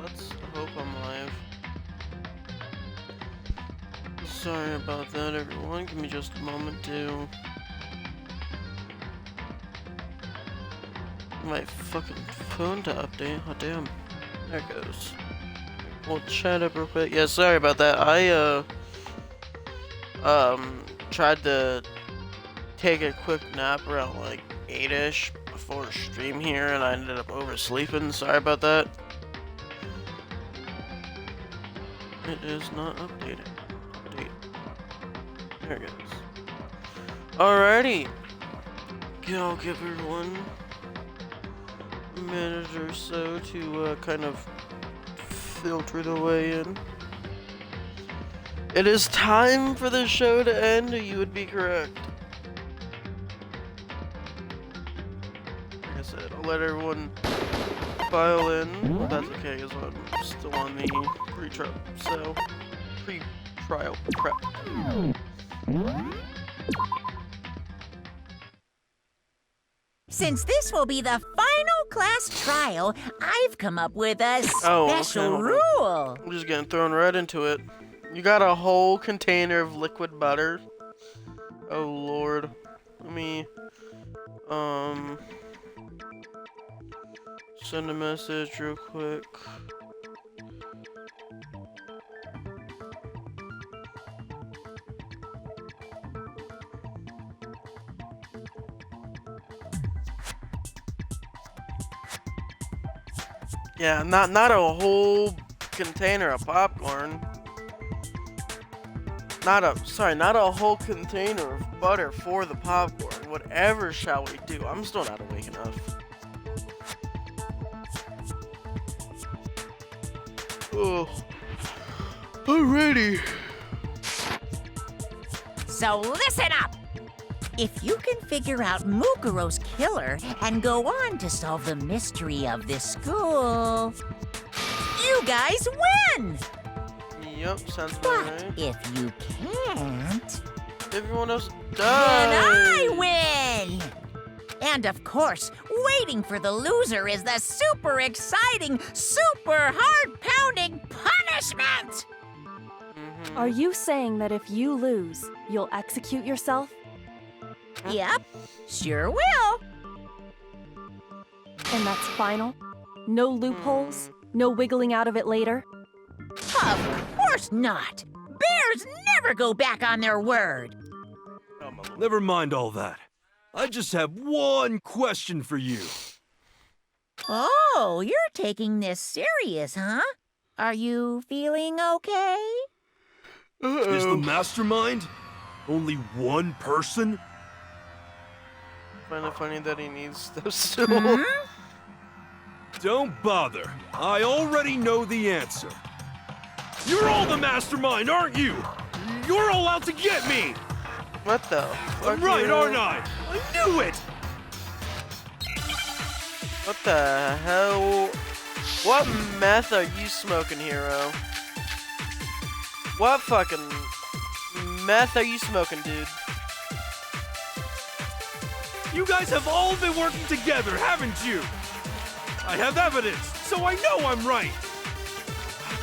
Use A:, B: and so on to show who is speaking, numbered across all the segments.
A: let's hope I'm live. Sorry about that, everyone. Give me just a moment to... my fucking phone to update. Oh, damn. There it goes. We'll chat up real quick. Yeah, sorry about that. I, tried to take a quick nap around, like, 8-ish before stream here, and I ended up oversleeping. Sorry about that. It is not updated. Update. There it goes. Alrighty. I'll give everyone a minute or so to kind of filter the way in. It is time for the show to end. You would be correct. Like I said, I'll let everyone file in. Well, that's okay, because I'm still on the pre-trial prep.
B: Since this will be the final class trial, I've come up with a special rule.
A: I'm just getting thrown right into it. You got a whole container of liquid butter. Oh lord. Let me send a message real quick. Yeah, not a whole container of popcorn. Not a whole container of butter for the popcorn. Whatever shall we do? I'm still not awake enough. Oh. Alrighty.
B: So listen up! If you can figure out Mukuro's killer and go on to solve the mystery of this school, you guys win!
A: Yep, sounds about
B: But
A: right.
B: if you can't,
A: Everyone else
B: then
A: dies.
B: I win! And of course, waiting for the loser is the super exciting, super heart-pounding punishment!
C: Are you saying that if you lose, you'll execute yourself?
B: Yep, sure will.
C: And that's final? No loopholes? No wiggling out of it later?
B: Of course not! Bears never go back on their word!
D: Never mind all that. I just have one question for you.
B: Oh, you're taking this serious, huh? Are you feeling okay?
D: Is the mastermind only one person?
A: I find it funny that he needs those two.
D: Don't bother. I already know the answer. You're all the mastermind, aren't you? You're all out to get me!
A: What the fuck?
D: I'm right, aren't I? I knew it!
A: What the hell? What meth are you smoking, hero? What fucking meth are you smoking, dude?
D: You guys have all been working together, haven't you? I have evidence, so I know I'm right.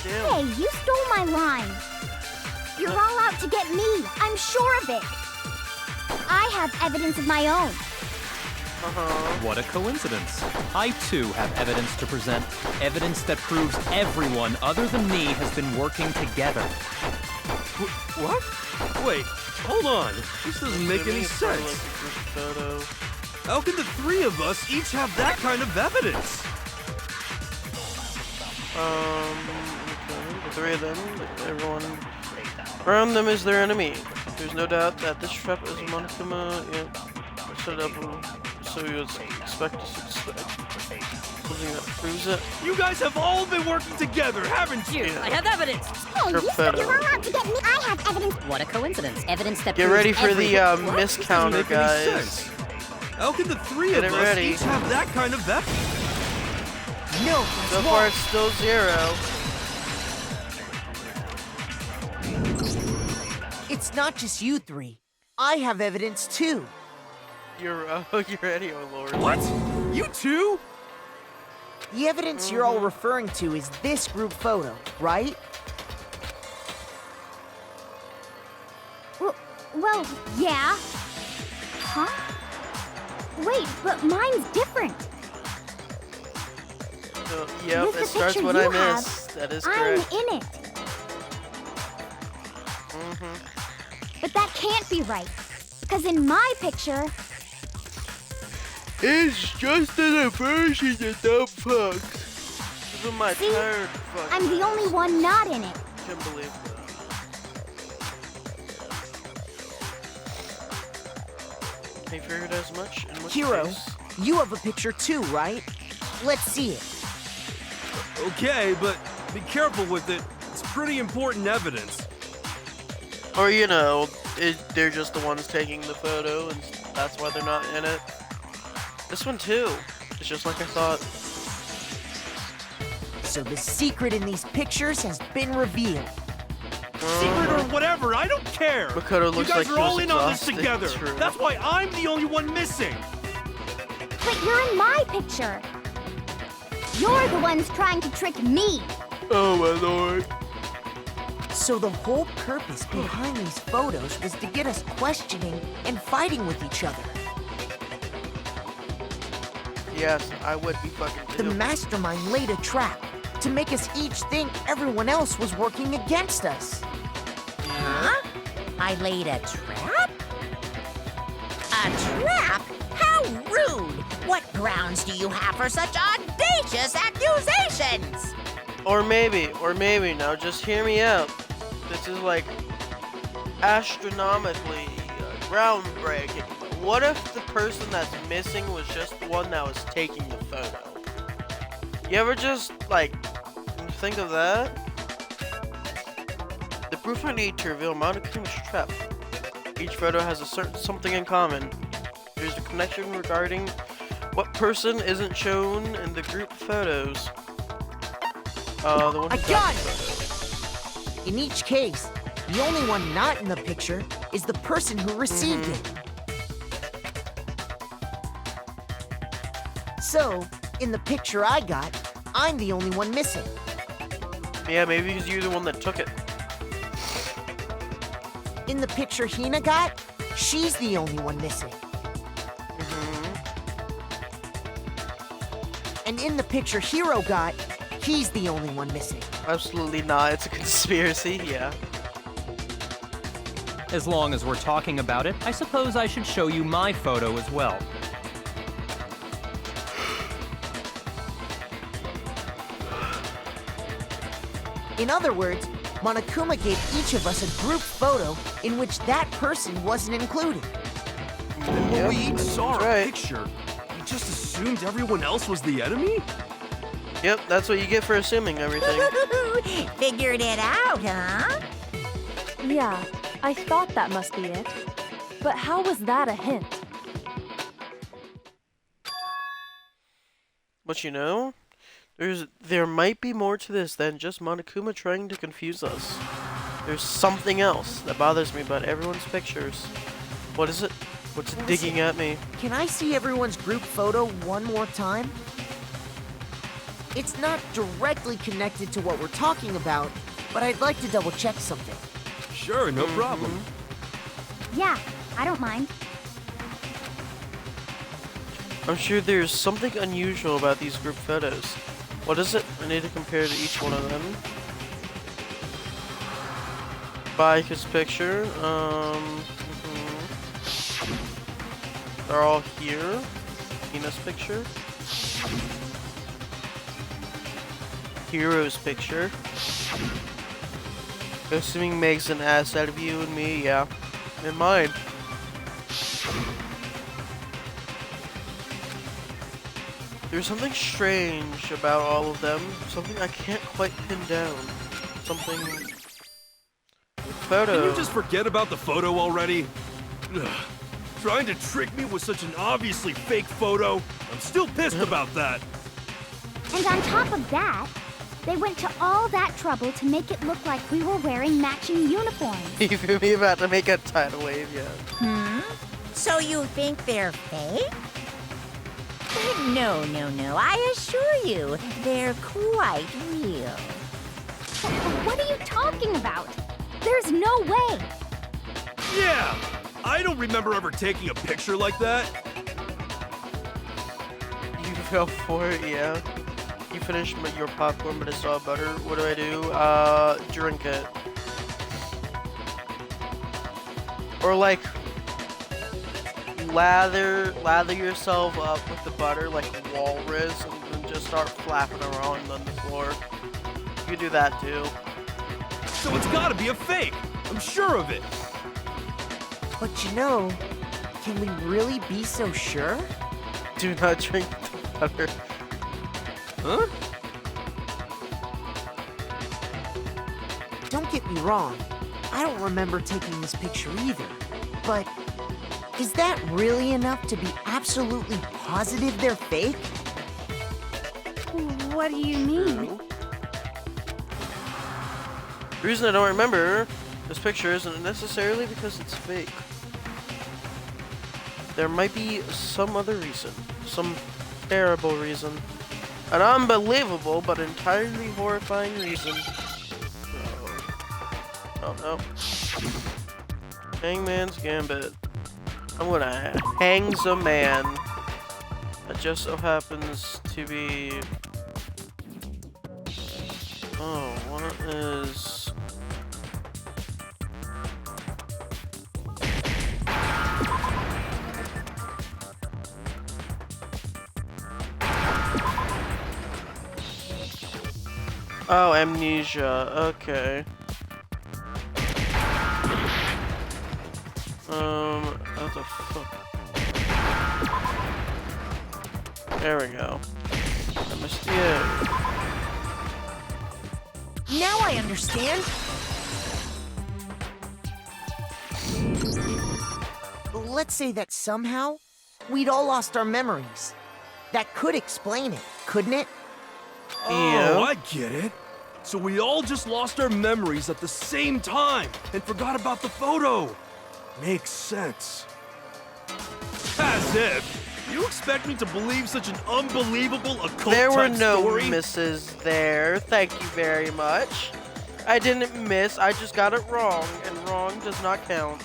A: Damn.
E: Hey, you stole my line. You're all out to get me. I'm sure of it. I have evidence of my own.
F: What a coincidence. I too have evidence to present. Evidence that proves everyone other than me has been working together.
D: What? Wait, hold on. This doesn't make any sense.
A: Photo.
D: How can the three of us each have that kind of evidence?
A: Okay, the three of them, everyone around them is their enemy. There's no doubt that this trap is Monokuma, set up so you would expect to suspect. Something that proves it.
D: You guys have all been working together, haven't you?
A: Yeah.
B: I have evidence!
E: Hey, you said you're all out to get me. I have evidence.
B: What a coincidence. Evidence that
A: Get
B: proves
A: ready for the
D: What?
A: miss
D: This
A: counter,
D: doesn't make any
A: guys.
D: sense. How can the three
A: Get
D: of
A: it
D: us
A: ready.
D: each have that kind of evidence?
B: No,
A: So far, it's still 0.
G: It's not just you three. I have evidence too.
A: You're ready, oh lord.
D: What? You too?
G: The evidence you're all referring to is this group photo, right?
E: Well, yeah. Huh? Wait, but mine's different.
A: Yep,
E: With the
A: it starts
E: picture
A: what
E: you
A: I
E: have,
A: missed. That is
E: I'm
A: correct.
E: in it. But that can't be right. Because in my picture,
A: It's just an aversion to dumb fucks. This is my
E: See?
A: tired fuck.
E: I'm the only one not in it.
A: Can't believe that. I figured as much. In which
G: Hero,
A: case-
G: you have a picture too, right? Let's see it.
D: Okay, but be careful with it. It's pretty important evidence.
A: Or, you know, they're just the ones taking the photo, and that's why they're not in it. This one, too. It's just like I thought.
G: So the secret in these pictures has been revealed.
D: Secret or whatever, I don't care.
A: Makoto
D: You
A: looks
D: guys
A: like he
D: are all
A: was
D: in on this
A: exhausted.
D: together.
A: True.
D: That's why I'm the only one missing.
E: But you're in my picture. You're the ones trying to trick me.
A: Oh, my lord.
G: So the whole purpose behind these photos was to get us questioning and fighting with each other.
A: Yes, I would be fucking
G: The
A: too.
G: mastermind laid a trap to make us each think everyone else was working against us.
B: Huh? I laid a trap? A trap? How rude! What grounds do you have for such audacious accusations?
A: Or maybe, now just hear me out. This is like astronomically groundbreaking. What if the person that's missing was just the one that was taking the photo? You ever just, like, think of that? The proof I need to reveal Monokuma's trap. Each photo has a certain something in common. There's a connection regarding what person isn't shown in the group photos. The one
G: I
A: who's
G: got
A: not
G: it!
A: in the photo.
G: In each case, the only one not in the picture is the person who received it. So, in the picture I got, I'm the only one missing.
A: Yeah, maybe because you're the one that took it.
G: In the picture Hina got, she's the only one missing. And in the picture Hero got, he's the only one missing.
A: Absolutely not. It's a conspiracy, yeah.
F: As long as we're talking about it, I suppose I should show you my photo as well.
G: In other words, Monokuma gave each of us a group photo in which that person wasn't included.
D: When we each saw
A: that's
D: our
A: right.
D: picture, we just assumed everyone else was the enemy?
A: Yep, that's what you get for assuming everything.
B: Figured it out, huh?
C: Yeah, I thought that must be it. But how was that a hint?
A: But you know, there might be more to this than just Monokuma trying to confuse us. There's something else that bothers me about everyone's pictures. What is it? What's it digging at me?
G: Can I see everyone's group photo one more time? It's not directly connected to what we're talking about, but I'd like to double check something.
D: Sure, no problem.
E: Yeah, I don't mind.
A: I'm sure there's something unusual about these group photos. What is it? I need to compare to each one of them. Baika's picture. They're all here. Hina's picture. Hero's picture. Assuming makes an ass out of you and me, yeah. And mine. There's something strange about all of them. Something I can't quite pin down. Something... Photo.
D: Can you just forget about the photo already? Ugh. Trying to trick me with such an obviously fake photo? I'm still pissed about that.
E: And on top of that, they went to all that trouble to make it look like we were wearing matching uniforms.
A: You feel me about to make a tidal wave, yeah.
B: So you think they're fake? No, I assure you, they're quite real.
E: What are you talking about? There's no way.
D: Yeah! I don't remember ever taking a picture like that.
A: You fell for it, yeah. You finished your popcorn, but it's all butter. What do? Drink it. Or like, lather yourself up with the butter like a walrus and then just start flapping around on the floor. You do that too.
D: So it's gotta be a fake. I'm sure of it.
G: But you know, can we really be so sure?
A: Do not drink the butter.
D: Huh?
G: Don't get me wrong, I don't remember taking this picture either. But is that really enough to be absolutely positive they're fake?
E: What do you mean?
A: The reason I don't remember this picture isn't necessarily because it's fake. There might be some other reason. Some terrible reason. An unbelievable but entirely horrifying reason. Oh no. Hangman's Gambit. I'm gonna hang some man. That just so happens to be... Oh, what is... Oh, amnesia. Okay. What the fuck? There we go. I missed the A.
G: Now I understand. Let's say that somehow we'd all lost our memories. That could explain it, couldn't it?
D: Oh, I get it. So we all just lost our memories at the same time and forgot about the photo. Makes sense. As if. You expect me to believe such an unbelievable occult
A: There were
D: type
A: no
D: story?
A: misses there. Thank you very much. I didn't miss. I just got it wrong, and wrong does not count.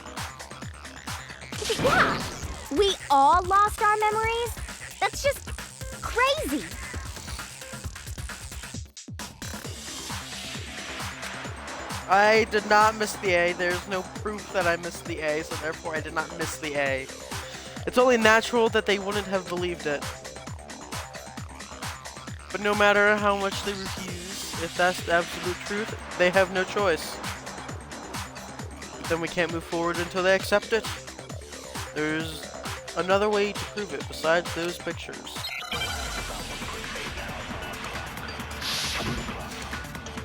E: Yeah, we all lost our memories? That's just crazy.
A: I did not miss the A. There's no proof that I missed the A, so therefore I did not miss the A. It's only natural that they wouldn't have believed it. But no matter how much they refuse, if that's the absolute truth, they have no choice. Then we can't move forward until they accept it. There's another way to prove it besides those pictures.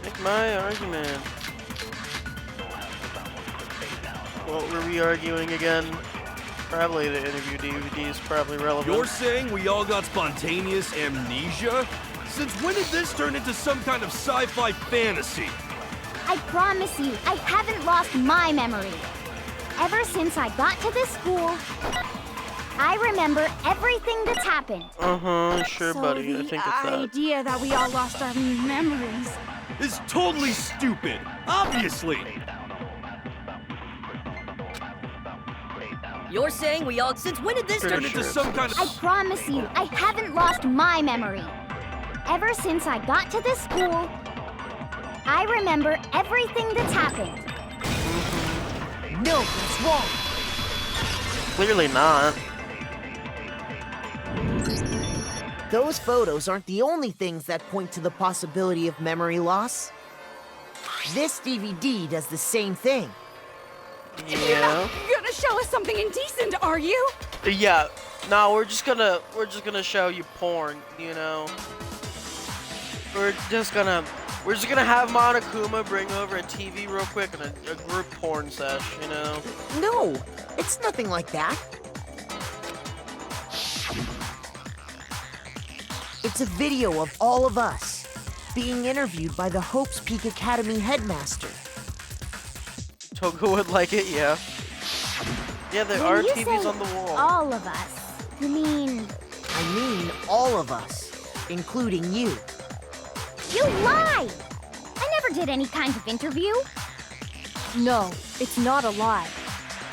A: Make my argument. What were we arguing again? Probably the interview DVD is probably relevant.
D: You're saying we all got spontaneous amnesia? Since when did this turn into some kind of sci-fi fantasy?
E: I promise you, I haven't lost my memory. Ever since I got to this school, I remember everything that's happened.
A: Sure,
H: So
A: buddy. I
H: the
A: think it's that.
H: idea that we all lost our memories.
D: Is totally stupid. Obviously.
I: You're saying we all... Since when did this
A: Pretty
I: turn
D: Turn
I: into...
D: into some kind
E: I
D: of...
E: promise you, I haven't lost my memory. Ever since I got to this school, I remember everything that's happened.
G: No, that's wrong.
A: Clearly not.
G: Those photos aren't the only things that point to the possibility of memory loss. This DVD does the same thing.
A: Yeah.
H: You're gonna show us something indecent, are you?
A: Yeah. No, we're just gonna show you porn, you know. We're just gonna have Monokuma bring over a TV real quick and a group porn sesh, you know.
G: No, it's nothing like that. It's a video of all of us being interviewed by the Hope's Peak Academy headmaster.
A: Toga would like it, yeah. Yeah, there
E: When
A: are
E: you
A: TVs
E: say
A: on the wall.
E: all of us, you mean
G: I I mean all of us, including you.
E: You lie! I never did any kind of interview.
C: No, it's not a lie.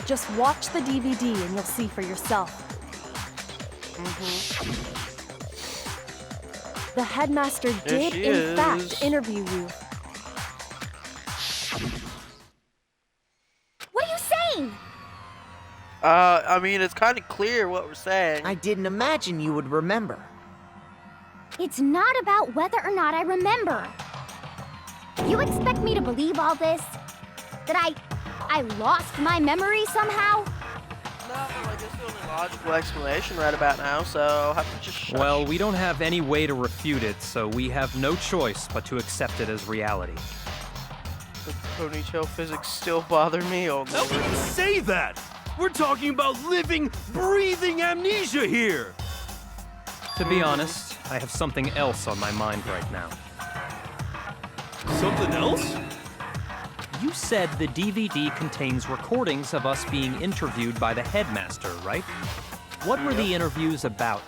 C: Just watch the DVD and you'll see for yourself. The headmaster did, in fact, interview you.
E: What are you saying?
A: I mean, it's kind of clear what we're saying.
G: I didn't imagine you would remember.
E: It's not about whether or not I remember. You expect me to believe all this? That I lost my memory somehow?
A: No, well, I guess the only logical explanation right about now, so I'll have to just shush.
F: Well, we don't have any way to refute it, so we have no choice but to accept it as reality.
A: The ponytail physics still bother me, oh
D: How can
A: lord.
D: you say that? We're talking about living, breathing amnesia here.
F: To be honest, I have something else on my mind right now.
D: Something else?
F: You said the DVD contains recordings of us being interviewed by the headmaster, right? What were the interviews about?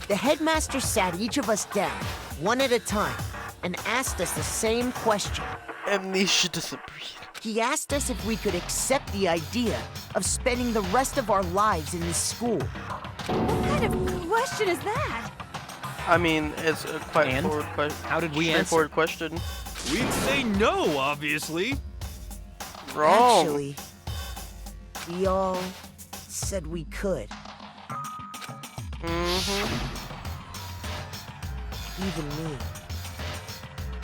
G: The headmaster sat each of us down, one at a time, and asked us the same question.
A: Amnesia doesn't breathe.
G: He asked us if we could accept the idea of spending the rest of our lives in this school.
H: What kind of question is that?
A: I mean, it's a quite
F: And?
A: forward question.
F: How did we answer?
A: Straightforward question.
D: We'd say no, obviously.
A: Wrong.
G: Actually, we all said we could. Even me.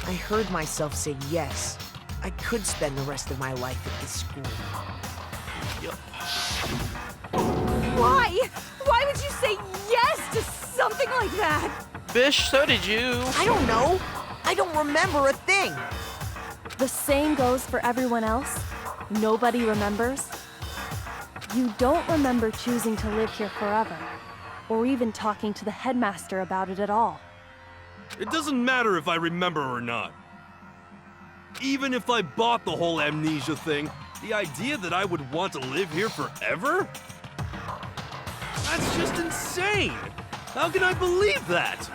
G: I heard myself say yes. I could spend the rest of my life at this school.
H: Why? Why would you say yes to something like that?
A: Bish, so did you.
G: I don't know. I don't remember a thing.
C: The same goes for everyone else. Nobody remembers. You don't remember choosing to live here forever, or even talking to the headmaster about it at all.
D: It doesn't matter if I remember or not. Even if I bought the whole amnesia thing, the idea that I would want to live here forever? That's just insane! How can I believe that?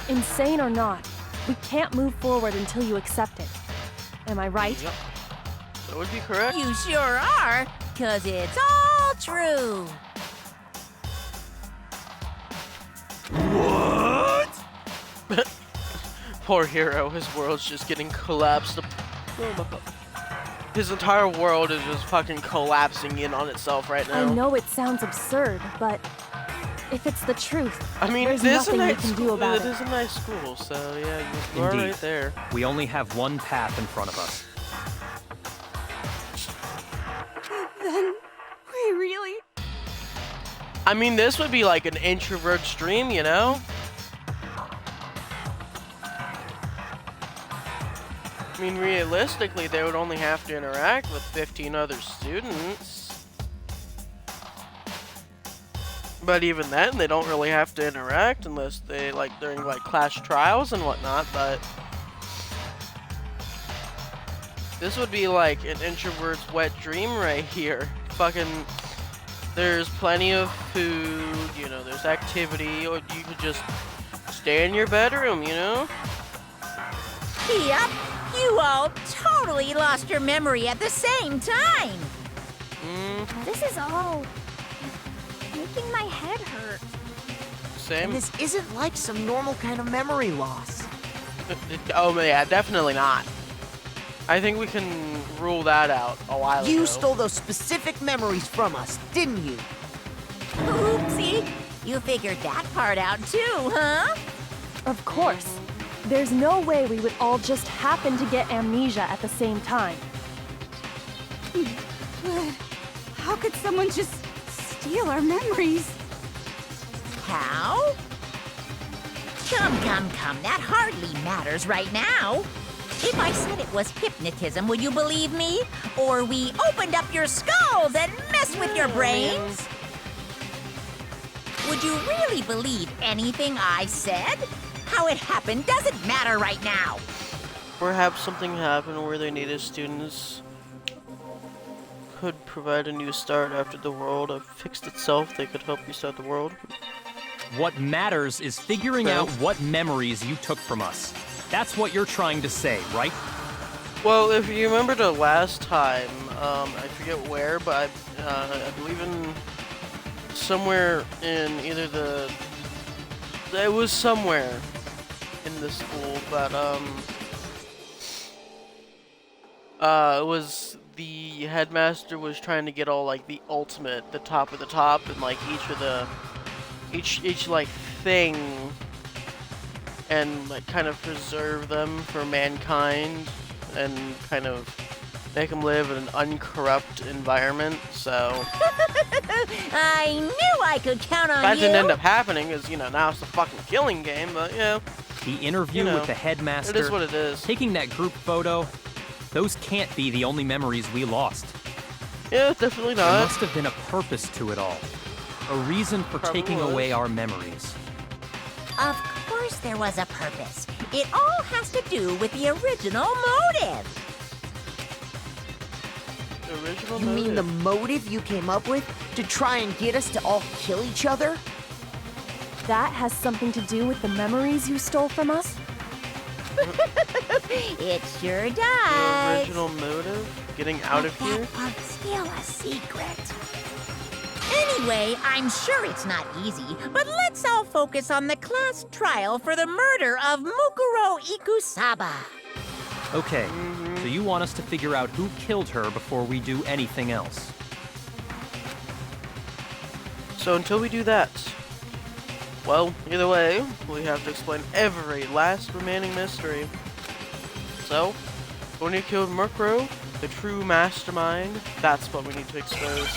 C: Insane or not, we can't move forward until you accept it. Am I right?
A: Yep. That would be correct.
B: You sure are, 'cause it's all true.
D: What?
A: Poor hero, his world's just getting collapsed. Oh my god. His entire world is just fucking collapsing in on itself right now.
C: I know it sounds absurd, but if it's the truth,
A: I mean,
C: there's
A: it is a
C: nothing you
A: nice
C: can do
A: school.
C: about
A: It
C: it.
A: is a nice school, so yeah, you are
F: Indeed.
A: right there.
F: We only have one path in front of us.
H: Then we really...
A: I mean, this would be like an introvert's dream, you know? I mean, realistically, they would only have to interact with 15 other students. But even then, they don't really have to interact unless they, like, during, like, class trials and whatnot, but... This would be like an introvert's wet dream right here. Fucking... There's plenty of food, you know, there's activity, or you could just stay in your bedroom, you know?
B: Yep, you all totally lost your memory at the same time.
E: This is all making my head hurt.
A: Same.
G: And this isn't like some normal kind of memory loss.
A: Oh yeah, definitely not. I think we can rule that out a while ago.
G: You stole those specific memories from us, didn't you?
B: Oopsie, you figured that part out too, huh?
C: Of course. There's no way we would all just happen to get amnesia at the same time.
H: But how could someone just steal our memories?
B: How? Come, that hardly matters right now. If I said it was hypnotism, would you believe me? Or we opened up your skulls and messed with your brains? Would you really believe anything I said? How it happened doesn't matter right now.
A: Perhaps something happened where they needed students could provide a new start after the world had fixed itself. They could help restart the world.
F: What matters is figuring out what memories you took from us. That's what you're trying to say, right?
A: Well, if you remember the last time, I forget where, but I believe in somewhere in either it was somewhere in the school, but it was the headmaster was trying to get all like the ultimate, the top of the top, and like each like thing, and like kind of preserve them for mankind, and kind of make them live in an uncorrupt environment. So
B: I knew I could count on
A: that
B: you.
A: didn't end up happening, because now it's a fucking killing game. But
F: The interview with the headmaster.
A: it is what it is.
F: Taking that group photo. Those can't be the only memories we lost.
A: Yeah, definitely
F: There
A: not.
F: must have been a purpose to it all. A reason for
A: Probably
F: taking
A: was.
F: away our memories.
B: Of course there was a purpose. It all has to do with the original motive.
A: The original
G: You mean the
A: motive.
G: motive you came up with to try and get us to all kill each other?
C: That has something to do with the memories you stole from us?
B: It sure
A: The
B: does.
A: original motive? Getting out of here?
B: That part's still a secret. Anyway, I'm sure it's not easy, but let's all focus on the class trial for the murder of Mukuro Ikusaba.
F: Okay, so you want us to figure out who killed her before we do anything else.
A: So until we do that, well, either way, we have to explain every last remaining mystery. So, when you killed Murkrow, the true mastermind, that's what we need to expose.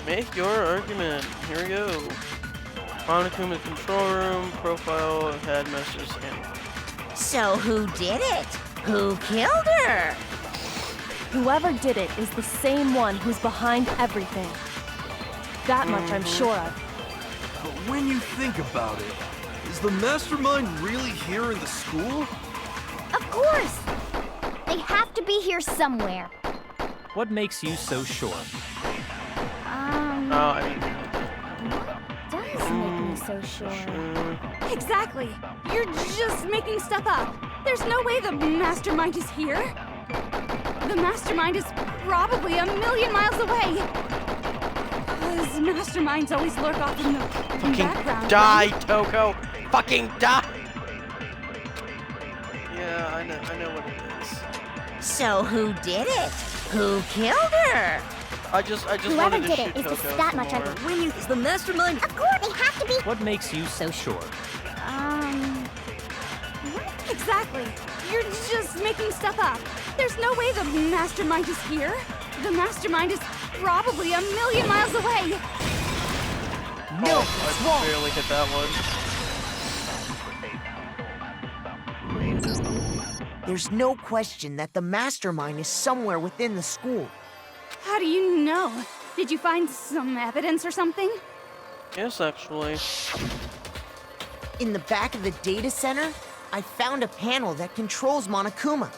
A: Make your argument. Here we go. Monokuma's control room, profile, headmaster's hand.
B: So who did it? Who killed her?
C: Whoever did it is the same one who's behind everything. That much I'm sure of.
D: But when you think about it, is the mastermind really here in the school?
E: Of course! They have to be here somewhere.
F: What makes you so sure?
A: Oh, I mean,
E: Does make me so sure.
H: Exactly. You're just making stuff up. There's no way the mastermind is here. The mastermind is probably a million miles away. Those masterminds always lurk off in the background.
A: die,
H: right?
A: Toko! Fucking die! Yeah, I know what it is.
B: So who did it? Who killed her?
A: I just
E: Whoever
A: wanted to
E: did
A: shoot
E: it is
A: Toko
E: just that
A: some
E: much
A: more.
E: under.
I: When you is the mastermind.
E: Of course, they have to be.
F: What makes you so sure?
H: Exactly. You're just making stuff up. There's no way the mastermind is here. The mastermind is probably a million miles away.
G: No,
A: I
G: it's wrong.
A: barely hit that one.
G: There's no question that the mastermind is somewhere within the school.
H: How do you know? Did you find some evidence or something?
A: Yes, actually.
G: In the back of the data center, I found a panel that controls Monokuma.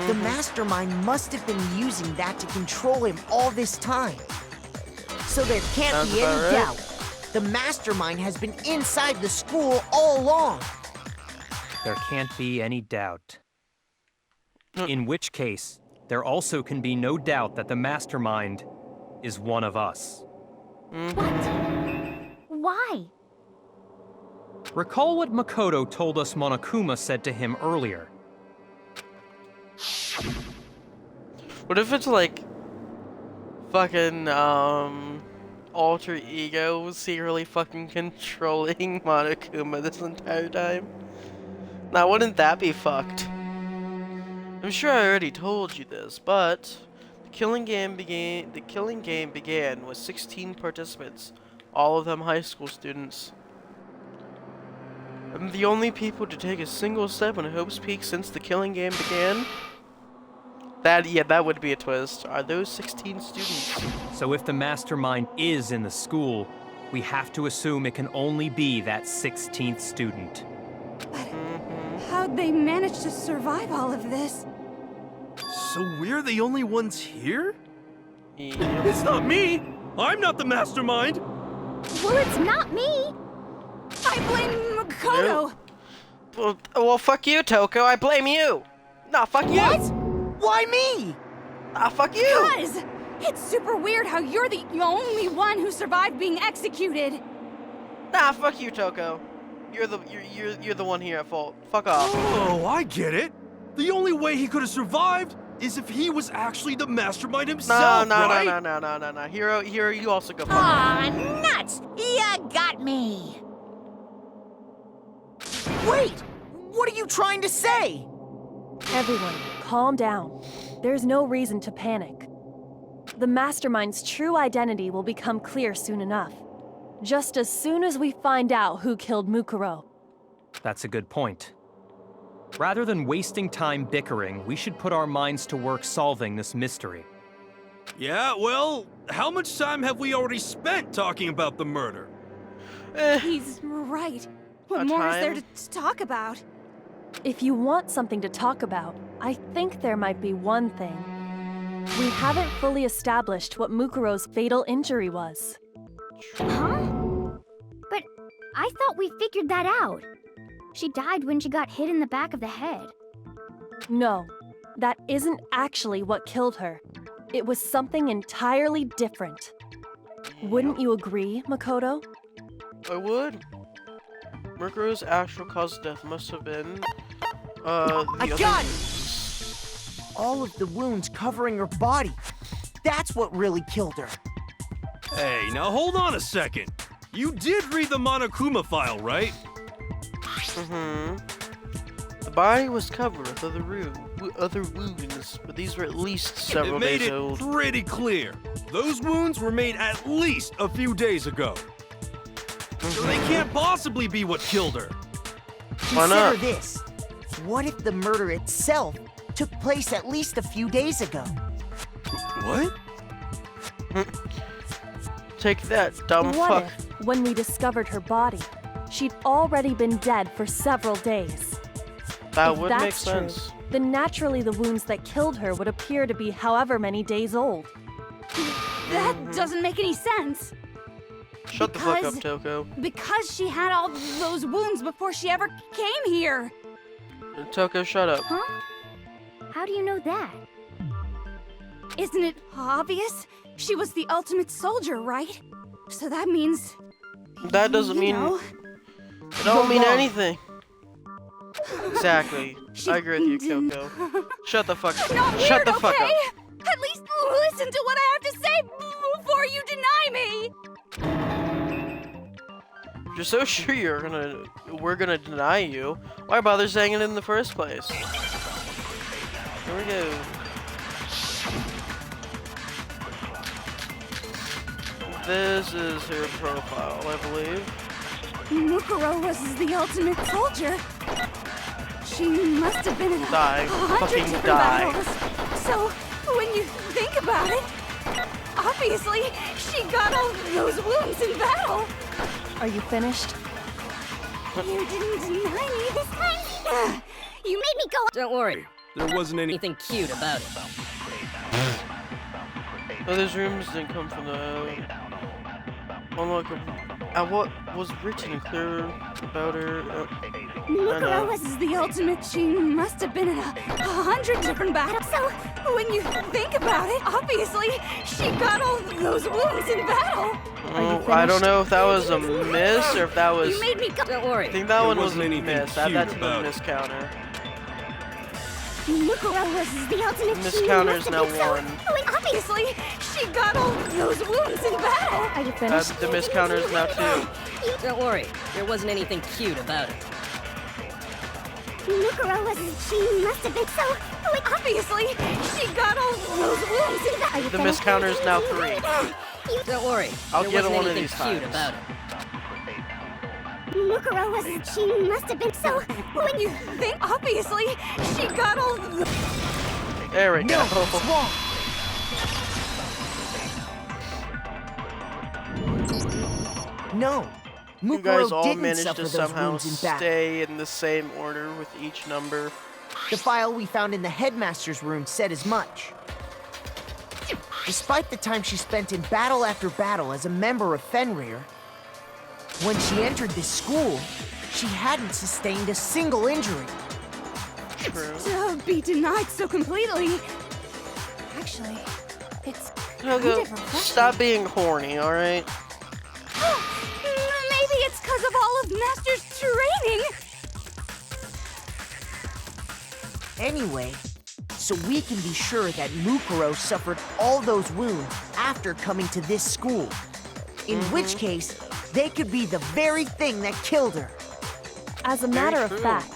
G: The mastermind must have been using that to control him all this time. So there can't
A: Sounds
G: be any
A: about right.
G: doubt. The mastermind has been inside the school all along.
F: There can't be any doubt. In which case, there also can be no doubt that the mastermind is one of us.
E: What? Why?
F: Recall what Makoto told us Monokuma said to him earlier.
A: What if it's like fucking alter ego secretly fucking controlling Monokuma this entire time? Now wouldn't that be fucked? I'm sure I already told you this, but the killing game began with 16 participants, all of them high school students. I'm the only people to take a single step on Hope's Peak since the killing game began. That would be a twist. Are those 16 students?
F: So if the mastermind is in the school, we have to assume it can only be that 16th student.
H: How'd they manage to survive all of this?
D: So we're the only ones here?
A: Yep.
D: It's not me! I'm not the mastermind!
E: Well, it's not me.
H: I blame Makoto.
A: Well, fuck you, Toko. I blame you. Nah, fuck you.
G: What? Why me?
A: Ah, fuck you.
H: Cuz it's super weird how you're the only one who survived being executed.
A: Nah, fuck you, Toko. You're the one here at fault. Fuck off.
D: Oh, I get it. The only way he could have survived is if he was actually the mastermind himself, right?
A: No. Hero, you also go fuck
B: Aw,
A: off.
B: nuts! You got me!
G: Wait! What are you trying to say?
C: Everyone, calm down. There's no reason to panic. The Mastermind's true identity will become clear soon enough. Just as soon as we find out who killed Mukuro.
F: That's a good point. Rather than wasting time bickering, we should put our minds to work solving this mystery.
D: Yeah, well, how much time have we already spent talking about the murder?
H: He's right. What
A: A
H: more is there
A: time?
H: to talk about?
C: If you want something to talk about, I think there might be one thing. We haven't fully established what Mukuro's fatal injury was.
E: Huh? But I thought we figured that out. She died when she got hit in the back of the head.
C: No, that isn't actually what killed her. It was something entirely different. Wouldn't you agree, Makoto?
A: I would. Mukuro's actual cause of death must have been, the
G: got it! All of the wounds covering her body. That's what really killed her.
D: Hey, now hold on a second. You did read the Monokuma file, right?
A: The body was covered with other wounds, but these were at least several
D: It made
A: days
D: it
A: old.
D: pretty clear. Those wounds were made at least a few days ago. So they can't possibly be what killed her.
A: Why not?
G: Consider this. What if the murder itself took place at least a few days ago?
D: What?
A: Take that, dumb
C: What
A: fuck.
C: if, when we discovered her body, she'd already been dead for several days?
A: That
C: If
A: would make
C: that's true,
A: sense.
C: then naturally the wounds that killed her would appear to be however many days old.
H: That doesn't make any sense.
A: Shut the fuck up,
H: Because-
A: Toko.
H: Because she had all those wounds before she ever came here.
A: Toko, shut up.
E: Huh? How do you know that?
H: Isn't it obvious? She was the ultimate soldier, right? So that means...
A: That doesn't
H: you
A: mean...
H: know,
A: It don't mean anything. Exactly.
H: She
A: I agree with you,
H: didn't-
A: Kyoko. Shut the fuck
H: I'm not
A: up. Shut
H: weird,
A: the fuck
H: okay?
A: up.
H: At least listen to what I have to say before you deny me!
A: If you're so sure we're gonna deny you, why bother saying it in the first place? Here we go. This is her profile, I believe.
H: Mukuro was the ultimate soldier. She must have been in a
A: Die.
H: 100
A: Fucking
H: different
A: die.
H: battles. So, when you think about it, obviously, she got all those wounds in battle.
C: Are you finished?
E: You didn't deny me this time. You made me go.
I: Don't worry,
D: There wasn't any.
I: anything cute about it.
A: Oh, those rooms didn't come from the... what was written clear about her?
E: Mukuro was
H: The ultimate, she must have been in a 100 different battles. So, when you think about it, obviously, she got all
E: those wounds in battle.
A: Oh, I don't know if that was a miss or if that was...
E: You made me go.
I: Don't worry.
A: I think that
D: There
A: one was
D: wasn't
A: a
D: anything
A: miss. That's
D: cute
A: the
D: about it.
A: miss counter.
E: Mukuro was the ultimate.
A: Miss
E: she
A: counter
E: must
A: is
E: have
A: now
E: been so-
A: one.
H: obviously, she got all those wounds in battle.
C: Are you finished?
A: The miss counter is now 2.
I: Don't worry, there wasn't anything cute about it.
E: Mukuro was. She must have been so.
H: Obviously, she got all those wounds in battle.
A: The miss counter is now 3.
I: Don't worry,
A: I'll
I: there
A: get it
I: wasn't
A: one of
I: anything
A: these
I: cute
A: times.
I: about it.
E: Mukuro was. She must have been so.
H: When you think, obviously, she got all the...
A: There we go.
G: What's wrong? No.
A: You
G: Mukuro
A: guys all
G: didn't
A: managed
G: suffer
A: to
G: those
A: somehow
G: wounds in battle.
A: stay in the same order with each number.
G: The file we found in the headmaster's room said as much. Despite the time she spent in battle after battle as a member of Fenrir, when she entered this school, she hadn't sustained a single injury.
A: True.
H: To be denied so completely. Actually, it's kind
A: Helga,
H: of refreshing.
A: stop being horny, alright?
H: Maybe it's because of all of Master's training.
G: Anyway, so we can be sure that Mukuro suffered all those wounds after coming to this school. In which case, they could be the very thing that killed her.
C: As a matter of
A: true.
C: fact,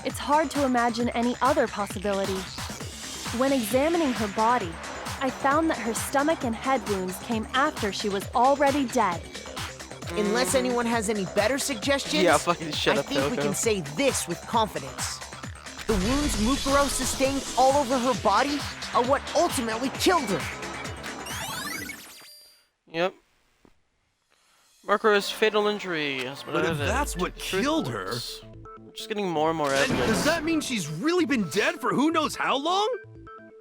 C: it's hard to imagine any other possibility. When examining her body, I found that her stomach and head wounds came after she was already dead.
G: Unless anyone has any better suggestions,
A: Yeah, fucking shut
G: I
A: up,
G: think we
A: Coco.
G: can say this with confidence. The wounds Mukuro sustained all over her body are what ultimately killed her.
A: Yep. Mukuro's fatal injury has been
D: But if
A: added
D: that's
A: to
D: what
A: the truth
D: killed her-
A: reports. Just getting more and more
D: Then
A: evidence.
D: does that mean she's really been dead for who knows how long?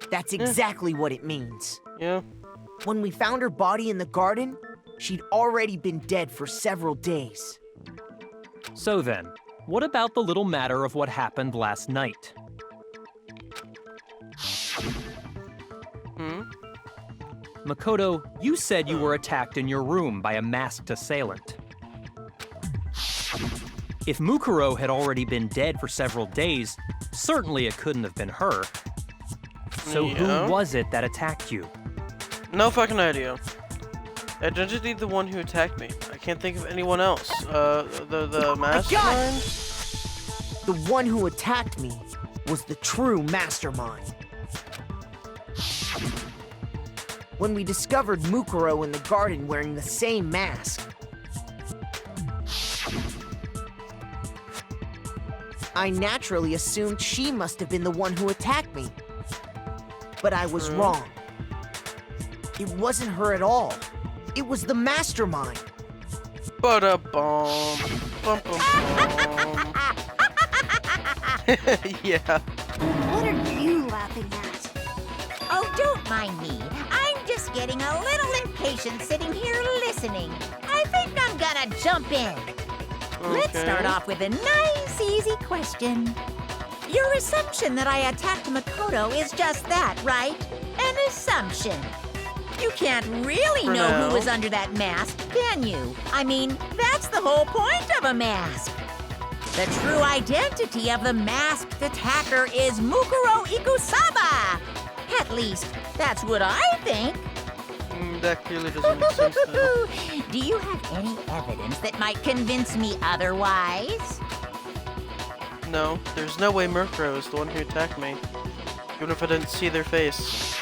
G: That's exactly what it means.
A: Yeah.
G: When we found her body in the garden, she'd already been dead for several days.
F: So then, what about the little matter of what happened last night? Makoto, you said you were attacked in your room by a masked assailant. If Mukuro had already been dead for several days, certainly it couldn't have been her. So
A: Yeah.
F: who was it that attacked you?
A: No fucking idea. Identity the one who attacked me. I can't think of anyone else. The mastermind?
G: The one who attacked me was the true mastermind. When we discovered Mukuro in the garden wearing the same mask, I naturally assumed she must have been the one who attacked me. But I was wrong. It wasn't her at all. It was the mastermind.
A: Ba-da-bum. Bum, bum, bum. Yeah.
E: What are you laughing at?
B: Oh, don't mind me. I'm just getting a little impatient sitting here listening. I think I'm gonna jump in. Let's
A: Okay.
B: start off with a nice, easy question. Your assumption that I attacked Makoto is just that, right? An assumption. You can't really
A: For
B: know
A: now.
B: who was under that mask, can you? I mean, that's the whole point of a mask. The true identity of the masked attacker is Mukuro Ikusaba. At least, that's what I think.
A: That clearly doesn't make sense though.
B: Do you have any evidence that might convince me otherwise?
A: No, there's no way Murkrow is the one who attacked me. Even if I didn't see their face.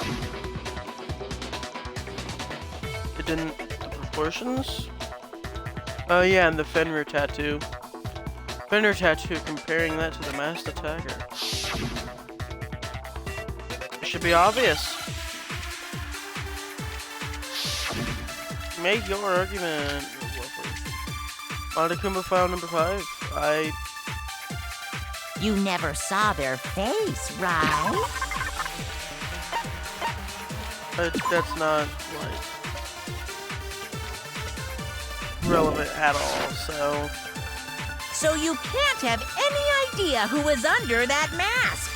A: It didn't... the proportions? Oh yeah, and the Fenrir tattoo. Fenrir tattoo, comparing that to the masked attacker. It should be obvious. Make your argument. Monokuma file number 5.
B: You never saw their face, right?
A: That's not, like, relevant at all, so...
B: So you can't have any idea who was under that mask.